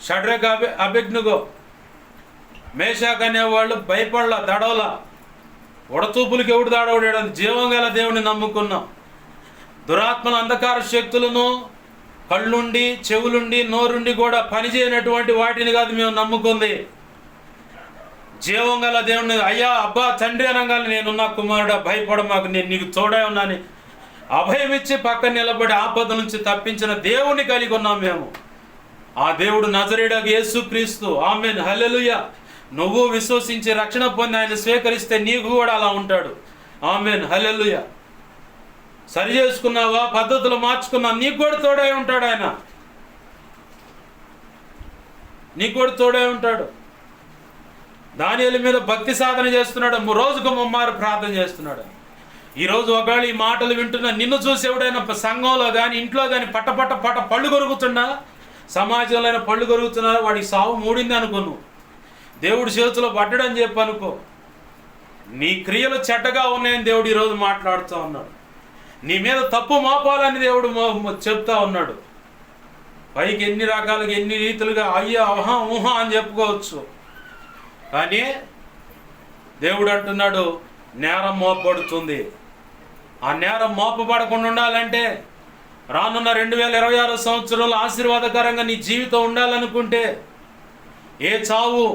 షడ్రక్ అబేద్నెగో మేషక్ అనేవాళ్ళు భయపడలా, దడవలా. ఉడతూపులకి ఎవడు దాడవడాడు? జీవం గల దేవుని నమ్ముకున్నాం. దురాత్మల అంధకార శక్తులను కళ్ళుండి, చెవులుండి, నోరుండి కూడా పనిచేయనటువంటి వాటిని కాదు మేము నమ్ముకుంది. జీవం గల దేవుని, అయ్యా అబ్బా తండ్రి అనగానే నేనున్నా కుమారుడా భయపడ మాకు, నేను నీకు తోడే ఉన్నాను అభయం ఇచ్చి పక్కన నిలబడి ఆపద నుంచి తప్పించిన దేవుని కలిగి ఉన్నాం మేము. ఆ దేవుడు నజరేయుడగు యేసుక్రీస్తు. ఆమేన్, హల్లెలూయా. నువ్వు విశ్వసించి రక్షణ పొంది ఆయన స్వీకరిస్తే నీకు కూడా అలా ఉంటాడు. ఆమేన్, హల్లెలూయా. సరి చేసుకున్నావా, పద్ధతులు మార్చుకున్నావు, నీకు కూడా తోడై ఉంటాడు ఆయన. నీకు కూడా తోడై ఉంటాడు. దానియేలు మీద భక్తి సాధన చేస్తున్నాడు, రోజుకు 3 మారు ప్రార్థన చేస్తున్నాడు. ఈరోజు ఒకవేళ ఈ మాటలు వింటున్నా నిన్ను చూసి ఎవడైనా సంఘంలో కానీ ఇంట్లో కానీ పట్ట పళ్ళు కొరుకుతున్నా, సమాజంలో పళ్ళు కొరుకుతున్నా, వాడికి సావు మూడింది అనుకోను. దేవుడి చేతిలో పడ్డడని చెప్పి అనుకో. నీ క్రియలు చెడ్డగా ఉన్నాయని దేవుడు ఈరోజు మాట్లాడుతూ ఉన్నాడు. నీ మీద తప్పు మోపాలని దేవుడు చెప్తా ఉన్నాడు. పైకి ఎన్ని రకాలుగా ఎన్ని రీతులుగా అయ్యా ఊహా ఊహా అని చెప్పుకోవచ్చు. కానీ దేవుడు అంటున్నాడు నేరం మోపబడుతుంది. ఆ నేరం మోపబడకుండా ఉండాలంటే రానున్న 2026 సంవత్సరంలో ఆశీర్వాదకరంగా నీ జీవితం ఉండాలనుకుంటే ఏ చావు,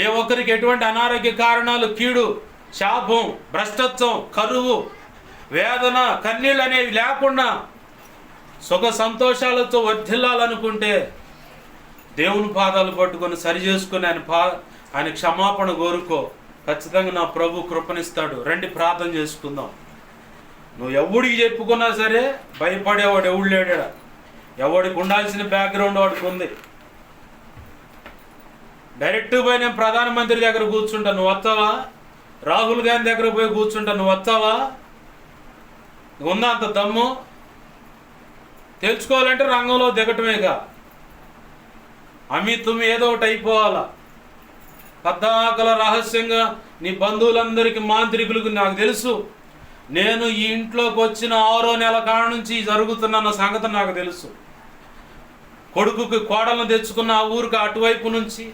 ఏ ఒక్కరికి ఎటువంటి అనారోగ్య కారణాలు, కీడు, శాపం, భ్రష్టత్వం, కరువు, వేదన, కన్నీళ్ళు అనేవి లేకుండా సుఖ సంతోషాలతో వర్ధిల్లాలనుకుంటే దేవుని పాదాలు పట్టుకొని సరి చేసుకుని ఆయన క్షమాపణ కోరుకో. ఖచ్చితంగా నా ప్రభు కృపనిస్తాడు. రండి ప్రార్థన చేసుకుందాం. నువ్వు ఎవడికి చెప్పుకున్నా సరే భయపడేవాడు ఎవడు లేడా. ఎవడికి ఉండాల్సిన బ్యాక్గ్రౌండ్ వాడికి ఉంది. డైరెక్ట్ పోయి నేను ప్రధానమంత్రి దగ్గర కూర్చుంటా, నువ్వు వస్తావా? రాహుల్ గాంధీ దగ్గర పోయి కూర్చుంటా, నువ్వు వస్తావా? ఉందా అంత దమ్ము? తెలుసుకోవాలంటే రంగంలో దిగటమేగా. తుమ్మి ఏదో ఒకటి అయిపోవాలా. పద్దాకల రహస్యంగా నీ బంధువులందరికీ, మాంత్రికులకు నాకు తెలుసు. నేను ఈ ఇంట్లోకి వచ్చిన 6వ నెల కాడ నుంచి జరుగుతున్న సంగతి నాకు తెలుసు. కొడుకుకి కోడలను తెచ్చుకున్న ఆ ఊరికి అటువైపు నుంచి,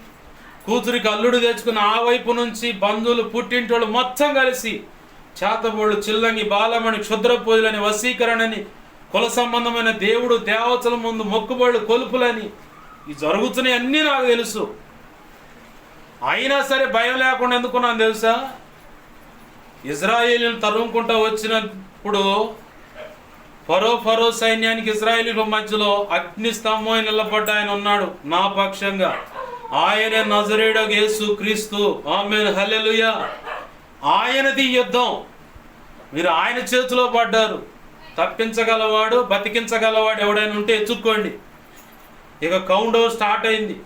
కూతురికి అల్లుడు తెచ్చుకున్న ఆ వైపు నుంచి, బంధువులు పుట్టింటోళ్ళు మొత్తం కలిసి చేతబోళ్ళు, చిల్లంగి, బాలమణి, క్షుద్ర పూజలని, వశీకరణని, కుల సంబంధమైన దేవుడు దేవతల ముందు మొక్కుబళ్ళు, కొలుపులని ఈ జరుగుతున్నాయి అన్నీ నాకు తెలుసు. అయినా సరే భయం లేకుండా ఎందుకున్నాను తెలుసా? ఇజ్రాయేలీని తరుముకుంటూ వచ్చినప్పుడు ఫరో సైన్యానికి ఇజ్రాయేలీల మధ్యలో అగ్ని స్తంభం నిలబడ్డ ఆయన ఉన్నాడు నా పక్షంగా. ఆయనే నజరేయుడగు యేసు క్రీస్తు. ఆమేన్, హల్లెలూయా. ఆయనది యుద్ధం. మీరు ఆయన చేతిలో పడ్డారు. తప్పించగలవాడు, బతికించగలవాడు ఎవడైనా ఉంటే ఎత్తుక్కోండి. ఇక కౌంట్ డౌన్ స్టార్ట్ అయింది.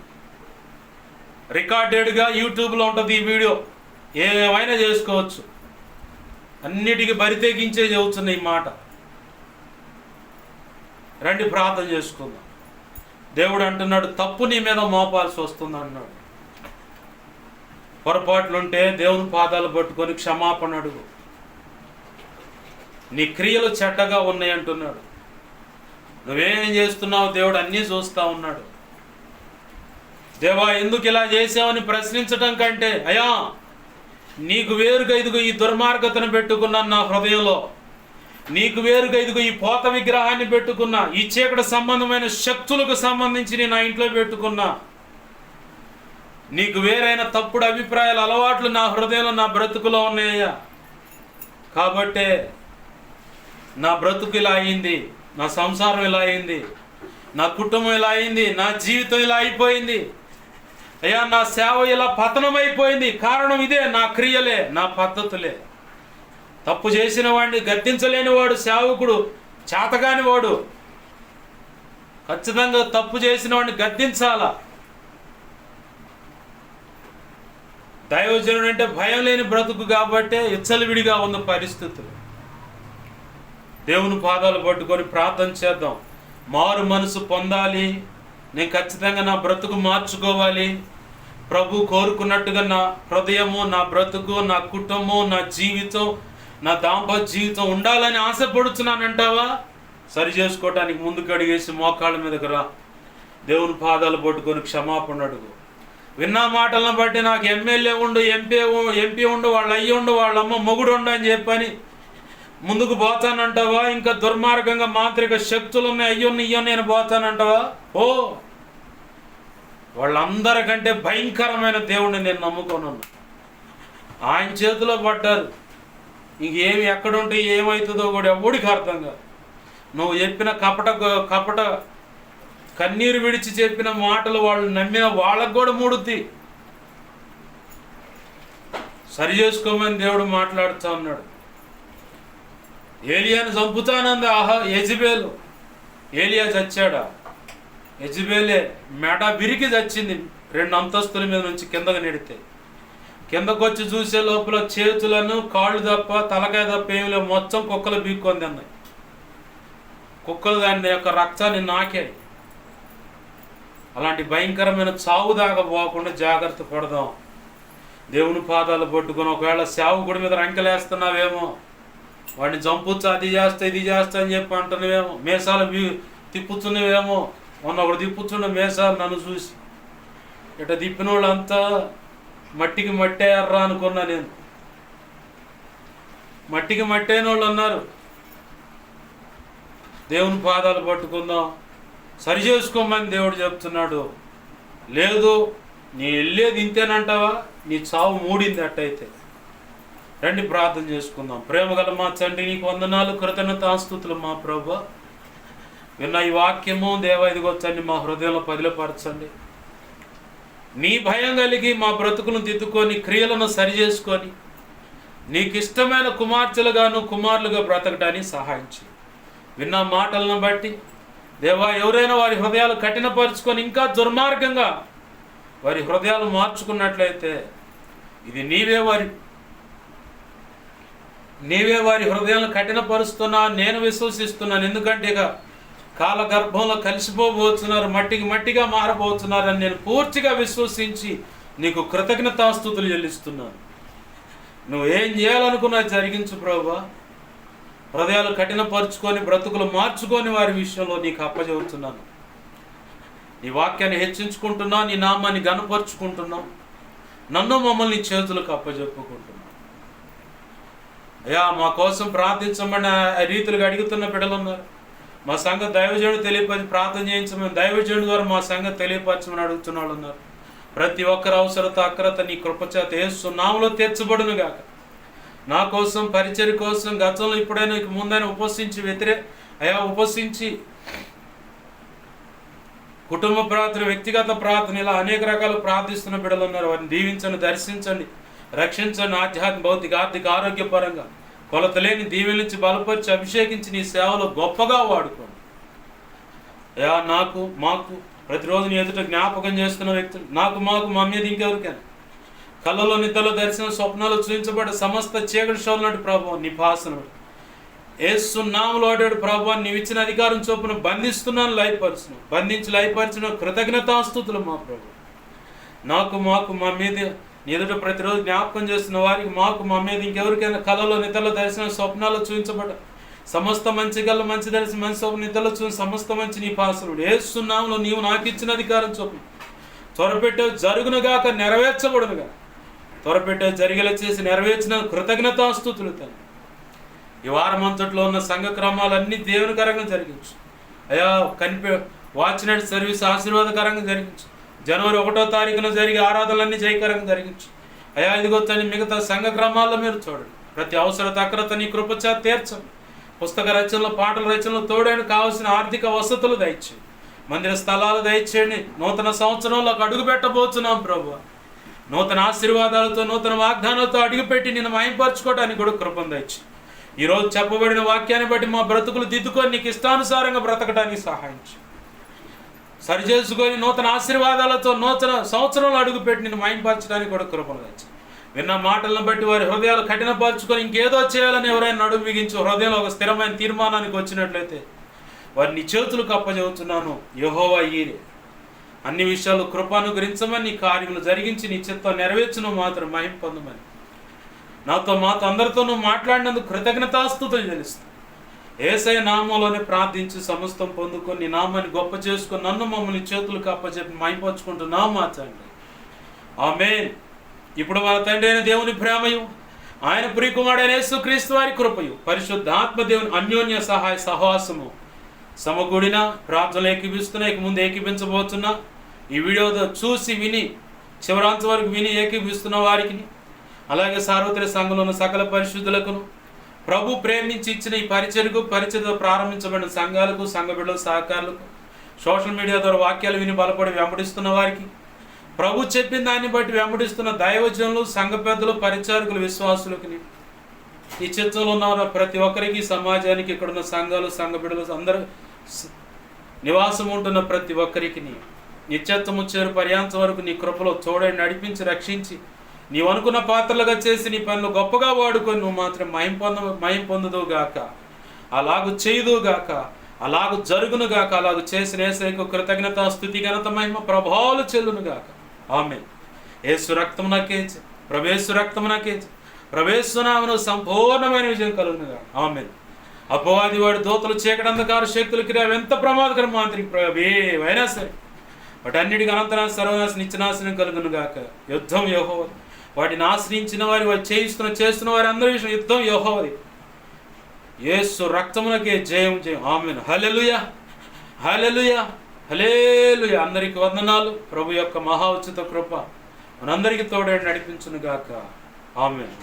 రికార్డెడ్గా యూట్యూబ్లో ఉంటుంది ఈ వీడియో. ఏమైనా చేసుకోవచ్చు. అన్నిటికీ బరితెగించే చెబుతున్న ఈ మాట. రండి ప్రార్థన చేసుకుందాం. దేవుడు అంటున్నాడు, తప్పు నీ మీద మోపాల్సి వస్తుంది అన్నాడు. పొరపాట్లుంటే దేవుని పాదాలు పట్టుకొని క్షమాపణ అడుగు. నీ క్రియలు చెడ్డగా ఉన్నాయి అంటున్నాడు. నువ్వేం చేస్తున్నావు? దేవుడు అన్నీ చూస్తూ ఉన్నాడు. దేవా ఎందుకు ఇలా చేసావని ప్రశ్నించటం కంటే, అయ్యా నీకు వేరుగా ఇదిగో ఈ దుర్మార్గతను పెట్టుకున్నాను నా హృదయంలో, నీకు వేరుగా ఇదిగో ఈ పోత విగ్రహాన్ని పెట్టుకున్నా, ఈ చీకటి సంబంధమైన శక్తులకు సంబంధించి నా ఇంట్లో పెట్టుకున్నా, నీకు వేరైన తప్పుడు అభిప్రాయాలు, అలవాట్లు నా హృదయంలో, నా బ్రతుకులో ఉన్నాయ్యా. కాబట్టే నా బ్రతుకు ఇలా అయింది, నా సంసారం ఇలా అయింది, నా కుటుంబం ఇలా అయింది, నా జీవితం ఇలా అయిపోయింది అయ్యా, నా సేవ ఇలా పతనమైపోయింది. కారణం ఇదే, నా క్రియలే, నా పద్ధతులే. తప్పు చేసిన వాడిని గద్దించలేని వాడు సేవకుడు, చేతగాని వాడు. ఖచ్చితంగా తప్పు చేసిన వాడిని గద్దించాలా. దైవజనుడు అంటే భయం లేని బ్రతుకు కాబట్టే విచ్చలవిడిగా ఉన్న పరిస్థితులు. దేవుని పాదాలు పట్టుకొని ప్రార్థన చేద్దాం. మారు మనసు పొందాలి. నేను ఖచ్చితంగా నా బ్రతుకు మార్చుకోవాలి. ప్రభు కోరుకున్నట్టుగా నా హృదయము, నా బ్రతుకు, నా కుటుంబం, నా జీవితం, నా దాంపత్య జీవితం ఉండాలని ఆశపడుతున్నానంటావా? సరి చేసుకోవటానికి ముందుకు అడిగేసి మోకాళ్ళ మీదకి రా. దేవుని పాదాలు పట్టుకొని క్షమాపణ అడుగు. విన్న మాటలను బట్టి నాకు ఎమ్మెల్యే ఉండు, ఎంపీ ఉండు, వాళ్ళ అయ్యి ఉండు, వాళ్ళమ్మ మొగుడు ఉండు అని చెప్పని ముందుకు పోతానంటావా? ఇంకా దుర్మార్గంగా మాంత్రిక శక్తులు ఉన్నాయి, అయ్యో నేను పోతానంటావా? ఓ, వాళ్ళందరికంటే భయంకరమైన దేవుణ్ణి నేను నమ్ముకొని ఉన్నా. ఆయన చేతిలో పడ్డారు. ఇంకేమి ఎక్కడుంటే ఏమవుతుందో కూడా ఎవడికి అర్థం కాదు. నువ్వు చెప్పిన కపట కన్నీరు విడిచి చెప్పిన మాటలు వాళ్ళు నమ్మిన వాళ్ళకు కూడా మూడుద్ది. సరి చేసుకోమని దేవుడు మాట్లాడుతూ ఉన్నాడు. ఏలియాను చంపుతానంది యెజబెలు. ఏలియా చచ్చాడా? యెజబెలే మెడ విరిగి చచ్చింది. 2 అంతస్తుల మీద నుంచి కిందకు నెడితే. కిందకొచ్చి చూసే లోపల చేతులను, కాళ్ళు తప్ప, తలకాయ తప్ప ఏమి లేవు, మొత్తం కుక్కలు బీక్కొని అన్నాయి. కుక్కలు దాని యొక్క రక్తాన్ని నాకాయి. అలాంటి భయంకరమైన చావు దాకా పోకుండా జాగ్రత్త పడదాం. దేవుని పాదాలు పట్టుకొని ఒకవేళ సేవకుడి మీద రంకెలేస్తున్నావేమో, వాడిని చంపుచ్చు, అది చేస్తా ఇది చేస్తా అని చెప్పి అంటున్నావేమో, మేసాలు తిప్పుతున్నవేమో. మొన్న ఒకడు తిప్పుతున్న మేసాలు నన్ను చూసి, ఇట తిప్పిన వాళ్ళంతా మట్టికి మట్టేయర్రా అనుకున్నా నేను. మట్టికి మట్టైన వాళ్ళు ఉన్నారు. దేవుని పాదాలు పట్టుకుందాం, సరి చేసుకోమని దేవుడు చెప్తున్నాడు. లేదు నీ వెళ్ళేది ఇంతేనంటావా? నీ చావు మూడింది. అట్టయితే రండి ప్రార్థన చేసుకుందాం. ప్రేమగల మా తండ్రి, నీకు వందనాలు, కృతజ్ఞతాస్తుతులు మా ప్రభువా. విన్న ఈ వాక్యము దేవా, ఇదిగో తండ్రి మా హృదయంలో పదిలపరచండి. నీ భయం కలిగి మా బ్రతుకును దిద్దుకొని, క్రియలను సరి చేసుకొని, నీకు ఇష్టమైన కుమార్తెలుగాను కుమారులుగా బ్రతకటానికి సహాయించి, విన్న మాటలను బట్టి దేవా, ఎవరైనా వారి హృదయాలు కఠినపరుచుకొని ఇంకా దుర్మార్గంగా వారి హృదయాలు మార్చుకున్నట్లయితే ఇది నీవే వారి హృదయాలను కఠినపరుస్తున్నా నేను విశ్వసిస్తున్నాను. ఎందుకంటే ఇక కాలగర్భంలో కలిసిపోబోతున్నారు, మట్టిగా మారబోతున్నారని నేను పూర్తిగా విశ్వసించి నీకు కృతజ్ఞతాస్తుతులు చెల్లిస్తున్నాను. నువ్వేం చేయాలనుకున్నా జరిగించు ప్రభువా. హృదయాలు కఠినపరుచుకొని బ్రతుకులు మార్చుకొని వారి విషయంలో నీకు అప్పచెబుతున్నాను. నీ వాక్యాన్ని హెచ్చించుకుంటున్నాం, నీ నామాన్ని గణపరుచుకుంటున్నాం. నన్ను మమ్మల్ని చేతులకు అప్పజెప్పుకుంటున్నాం. అయ్యా, మా కోసం ప్రార్థించమని రీతులుగా అడుగుతున్న బిడ్డలు ఉన్నారు. మా సంఘ దైవజనుడు తెలియపరిచి ప్రార్థన చేయించమని, దైవజనుడు ద్వారా మా సంఘ తెలియపరచమని అడుగుతున్న వాళ్ళు ఉన్నారు. ప్రతి ఒక్కరి అవసరత అక్రత నీ కృపచేత యేసు నామములో తీర్చబడును గాక. నా కోసం, పరిచర్య కోసం గతంలో ఇప్పుడైనా ముందైనా ఉపసించి కుటుంబ ప్రార్థన, వ్యక్తిగత ప్రార్థన, ఇలా అనేక రకాలు ప్రార్థిస్తున్న బిడ్డలు ఉన్నారు. వారిని దీవించండి, దర్శించండి, రక్షించండి. ఆధ్యాత్మిక, భౌతిక, ఆర్థిక, ఆరోగ్యపరంగా కొలతలేని దీవెన నుంచి బలపరిచి అభిషేకించి నీ సేవలో గొప్పగా వాడుకోండి. అయ్యా, మాకు ప్రతిరోజు నీ ఎదుట జ్ఞాపకం చేస్తున్న వ్యక్తులు, మాకు మా మీద ఇంకెవరికైనా కళ్ళలో, నిద్రలో, దర్శనం, స్వప్నాలు చూపించబడ్డ సమస్త చీకటి శోధనటి ప్రభువు నీ భాసన యేసు నామములో ఆడాడు ప్రభువు, నీవు ఇచ్చిన అధికారం చొప్పున బంధిస్తున్నాను, లయపరచును కృతజ్ఞతాస్తుతులు మా ప్రభు. మాకు మా మీద నీ ఎదుట ప్రతిరోజు జ్ఞాపకం చేస్తున్న వారికి, మా మీద ఇంకెవరికైనా కళలో, నిద్రలో, దర్శనం, స్వప్నాలు చూపించబడ్డ సమస్త మంచి గల్ల, మంచి దర్శనం, మంచి స్వప్న, నిద్రలో చూసి సమస్త మంచి నీ భాసనుడు యేసు నామములో నీవు నాకు ఇచ్చిన అధికారం చొప్పున త్వరపెట్టే జరుగునుగాక, నెరవేర్చబడునుగా. త్వరపెట్టే జరిగేలా చేసి నెరవేర్చిన కృతజ్ఞతాస్తుతులు తండ్రి. ఈ వారం అంతట్లో ఉన్న సంఘ క్రమాలన్నీ దేవునికరంగా జరిగించు అయ్యా. వాచ్ నైట్ సర్వీస్ ఆశీర్వాదకరంగా జరిగించు. జనవరి 1వ తారీఖున జరిగే ఆరాధనలన్నీ జయకరంగా జరిగించు అయ్యా. ఇదిగో తండ్రి, మిగతా సంఘ క్రమాల్లో మీరు చూడండి. ప్రతి అవసరత అక్రత నీ కృపచే తీర్చండి. పుస్తక రచనలు, పాటల రచనలు తోడని కావాల్సిన ఆర్థిక వసతులు దయచేయండి. మందిర స్థలాలు దయచేయండి. నూతన సంవత్సరంలోకి అడుగు పెట్టబోతున్నాం ప్రభువా. నూతన ఆశీర్వాదాలతో, నూతన వాగ్దానాలతో అడుగుపెట్టి నిన్ను మహింపరచుకోవడానికి కూడా కృపను దయచేయండి. ఈరోజు చెప్పబడిన వాక్యాన్ని బట్టి మా బ్రతుకులు దిద్దుకొని నీకు ఇష్టానుసారంగా బ్రతకడానికి సహాయించు. సరిచేసుకొని నూతన ఆశీర్వాదాలతో నూతన సంవత్సరంలో అడుగుపెట్టి నిన్ను మహింపరచడానికి కూడా కృపను దయచేయండి. విన్న మాటలను బట్టి వారి హృదయాలు కఠినపరుచుకొని ఇంకేదో చేయాలని ఎవరైనా నడుము బిగించి హృదయంలో ఒక స్థిరమైన తీర్మానానికి వచ్చినట్లయితే వారిని చేతులకు అప్పచెబుతున్నాను. యెహోవా ఈరే అన్ని విషయాలు కృపానుగ్రహించమని, నీ కార్యములు జరిగించి నీ చిత్తం నెరవేర్చును మాత్రం మహిమ పొందమని, మాతో అందరితోనూ మాట్లాడినందుకు కృతజ్ఞతాస్తుతులు చెల్లిస్తాను. యేసయ్య నామంలోనే ప్రార్థించి సమస్తం పొందుకొని నీ నామాన్ని గొప్ప చేసుకొని నన్ను మమ్మల్ని చేతులకు అప్పచెప్పి మహింపరచుకుంటున్నాం మా తండ్రి. ఆమేన్. ఇప్పుడు మన తండ్రి అయిన దేవుని ప్రేమయు, ఆయన ప్రియకుమారుడైన యేసుక్రీస్తు వారి కృపయు, పరిశుద్ధాత్మ దేవుని అన్యోన్య సహాయ సహవాసము సమకూడిన ప్రార్థనలు ఏకీపిస్తున్నా, ఇక ముందు ఏకీపించబోతున్నా. ఈ వీడియో చూసి విని చివరాంత వరకు విని ఏకీపిస్తున్న వారికి, అలాగే సార్వత్రిక సంఘంలో ఉన్న సకల పరిశుద్ధులకును, ప్రభు ప్రేమించి ఇచ్చిన ఈ పరిచర్యతో ప్రారంభించబడిన సంఘాలకు, సంఘ బిడ్డల సహకారులకు, సోషల్ మీడియా ద్వారా వాక్యాలు విని బలపడి వెంబడిస్తున్న వారికి, ప్రభు చెప్పిన దాన్ని బట్టి వెంబడిస్తున్న దైవజనులు, సంఘ పెద్దలు, పరిచారకులు, విశ్వాసులకి, ఈ చిత్రంలో ఉన్న ప్రతి ఒక్కరికి, సమాజానికి, ఇక్కడున్న సంఘాలు, సంఘ బిడ్డలు, అందరూ నివాసం ఉంటున్న ప్రతి ఒక్కరికి నిత్యత్వము చేరు పర్యాంతం వరకు నీ కృపలో తోడని నడిపించి రక్షించి నీవు అనుకున్న పాత్రలుగా చేసి నీ పనులు గొప్పగా వాడుకొని నువ్వు మాత్రం మహిం పొందుదువుగాక, అలాగూ చేయుదువుగాక, అలాగూ జరుగునుగాక. అలాగూ చేసిన యేసయ్యకు కృతజ్ఞత, స్తుతి, ఘనత, మహిమ, ప్రభావాలు చెల్లునుగాక. ఆమేన్. యేసు రక్తము నాకేచి, ప్రవేశు రక్తము నాకేచి, ప్రవేశనామను సంపూర్ణమైన విజయం కలుగునుగా. ఆమేన్. అపవాది వాడి దూతలు, చీకటి, అంధకార శక్తులు, క్రియ ఎంత ప్రమాదకరం ఏవైనా సరే వాటి అన్నిటికీ అనంతరం సర్వనాశనం, నిత్యనాశనం కలుగునుగాక. యుద్ధం యెహోవాది. వాటిని ఆశ్రయించిన వారి చేస్తున్న వారి అందరి విషయం యుద్ధం యెహోవాది. యేసు రక్తమునకే జయం జయం. ఆమేన్. హల్లెలూయా, హల్లెలూయా, హల్లెలూయా. అందరికి వందనాలు. ప్రభు యొక్క మహా ఉచిత కృప మనందరికీ తోడే నడిపించునుగాక. ఆమేన్.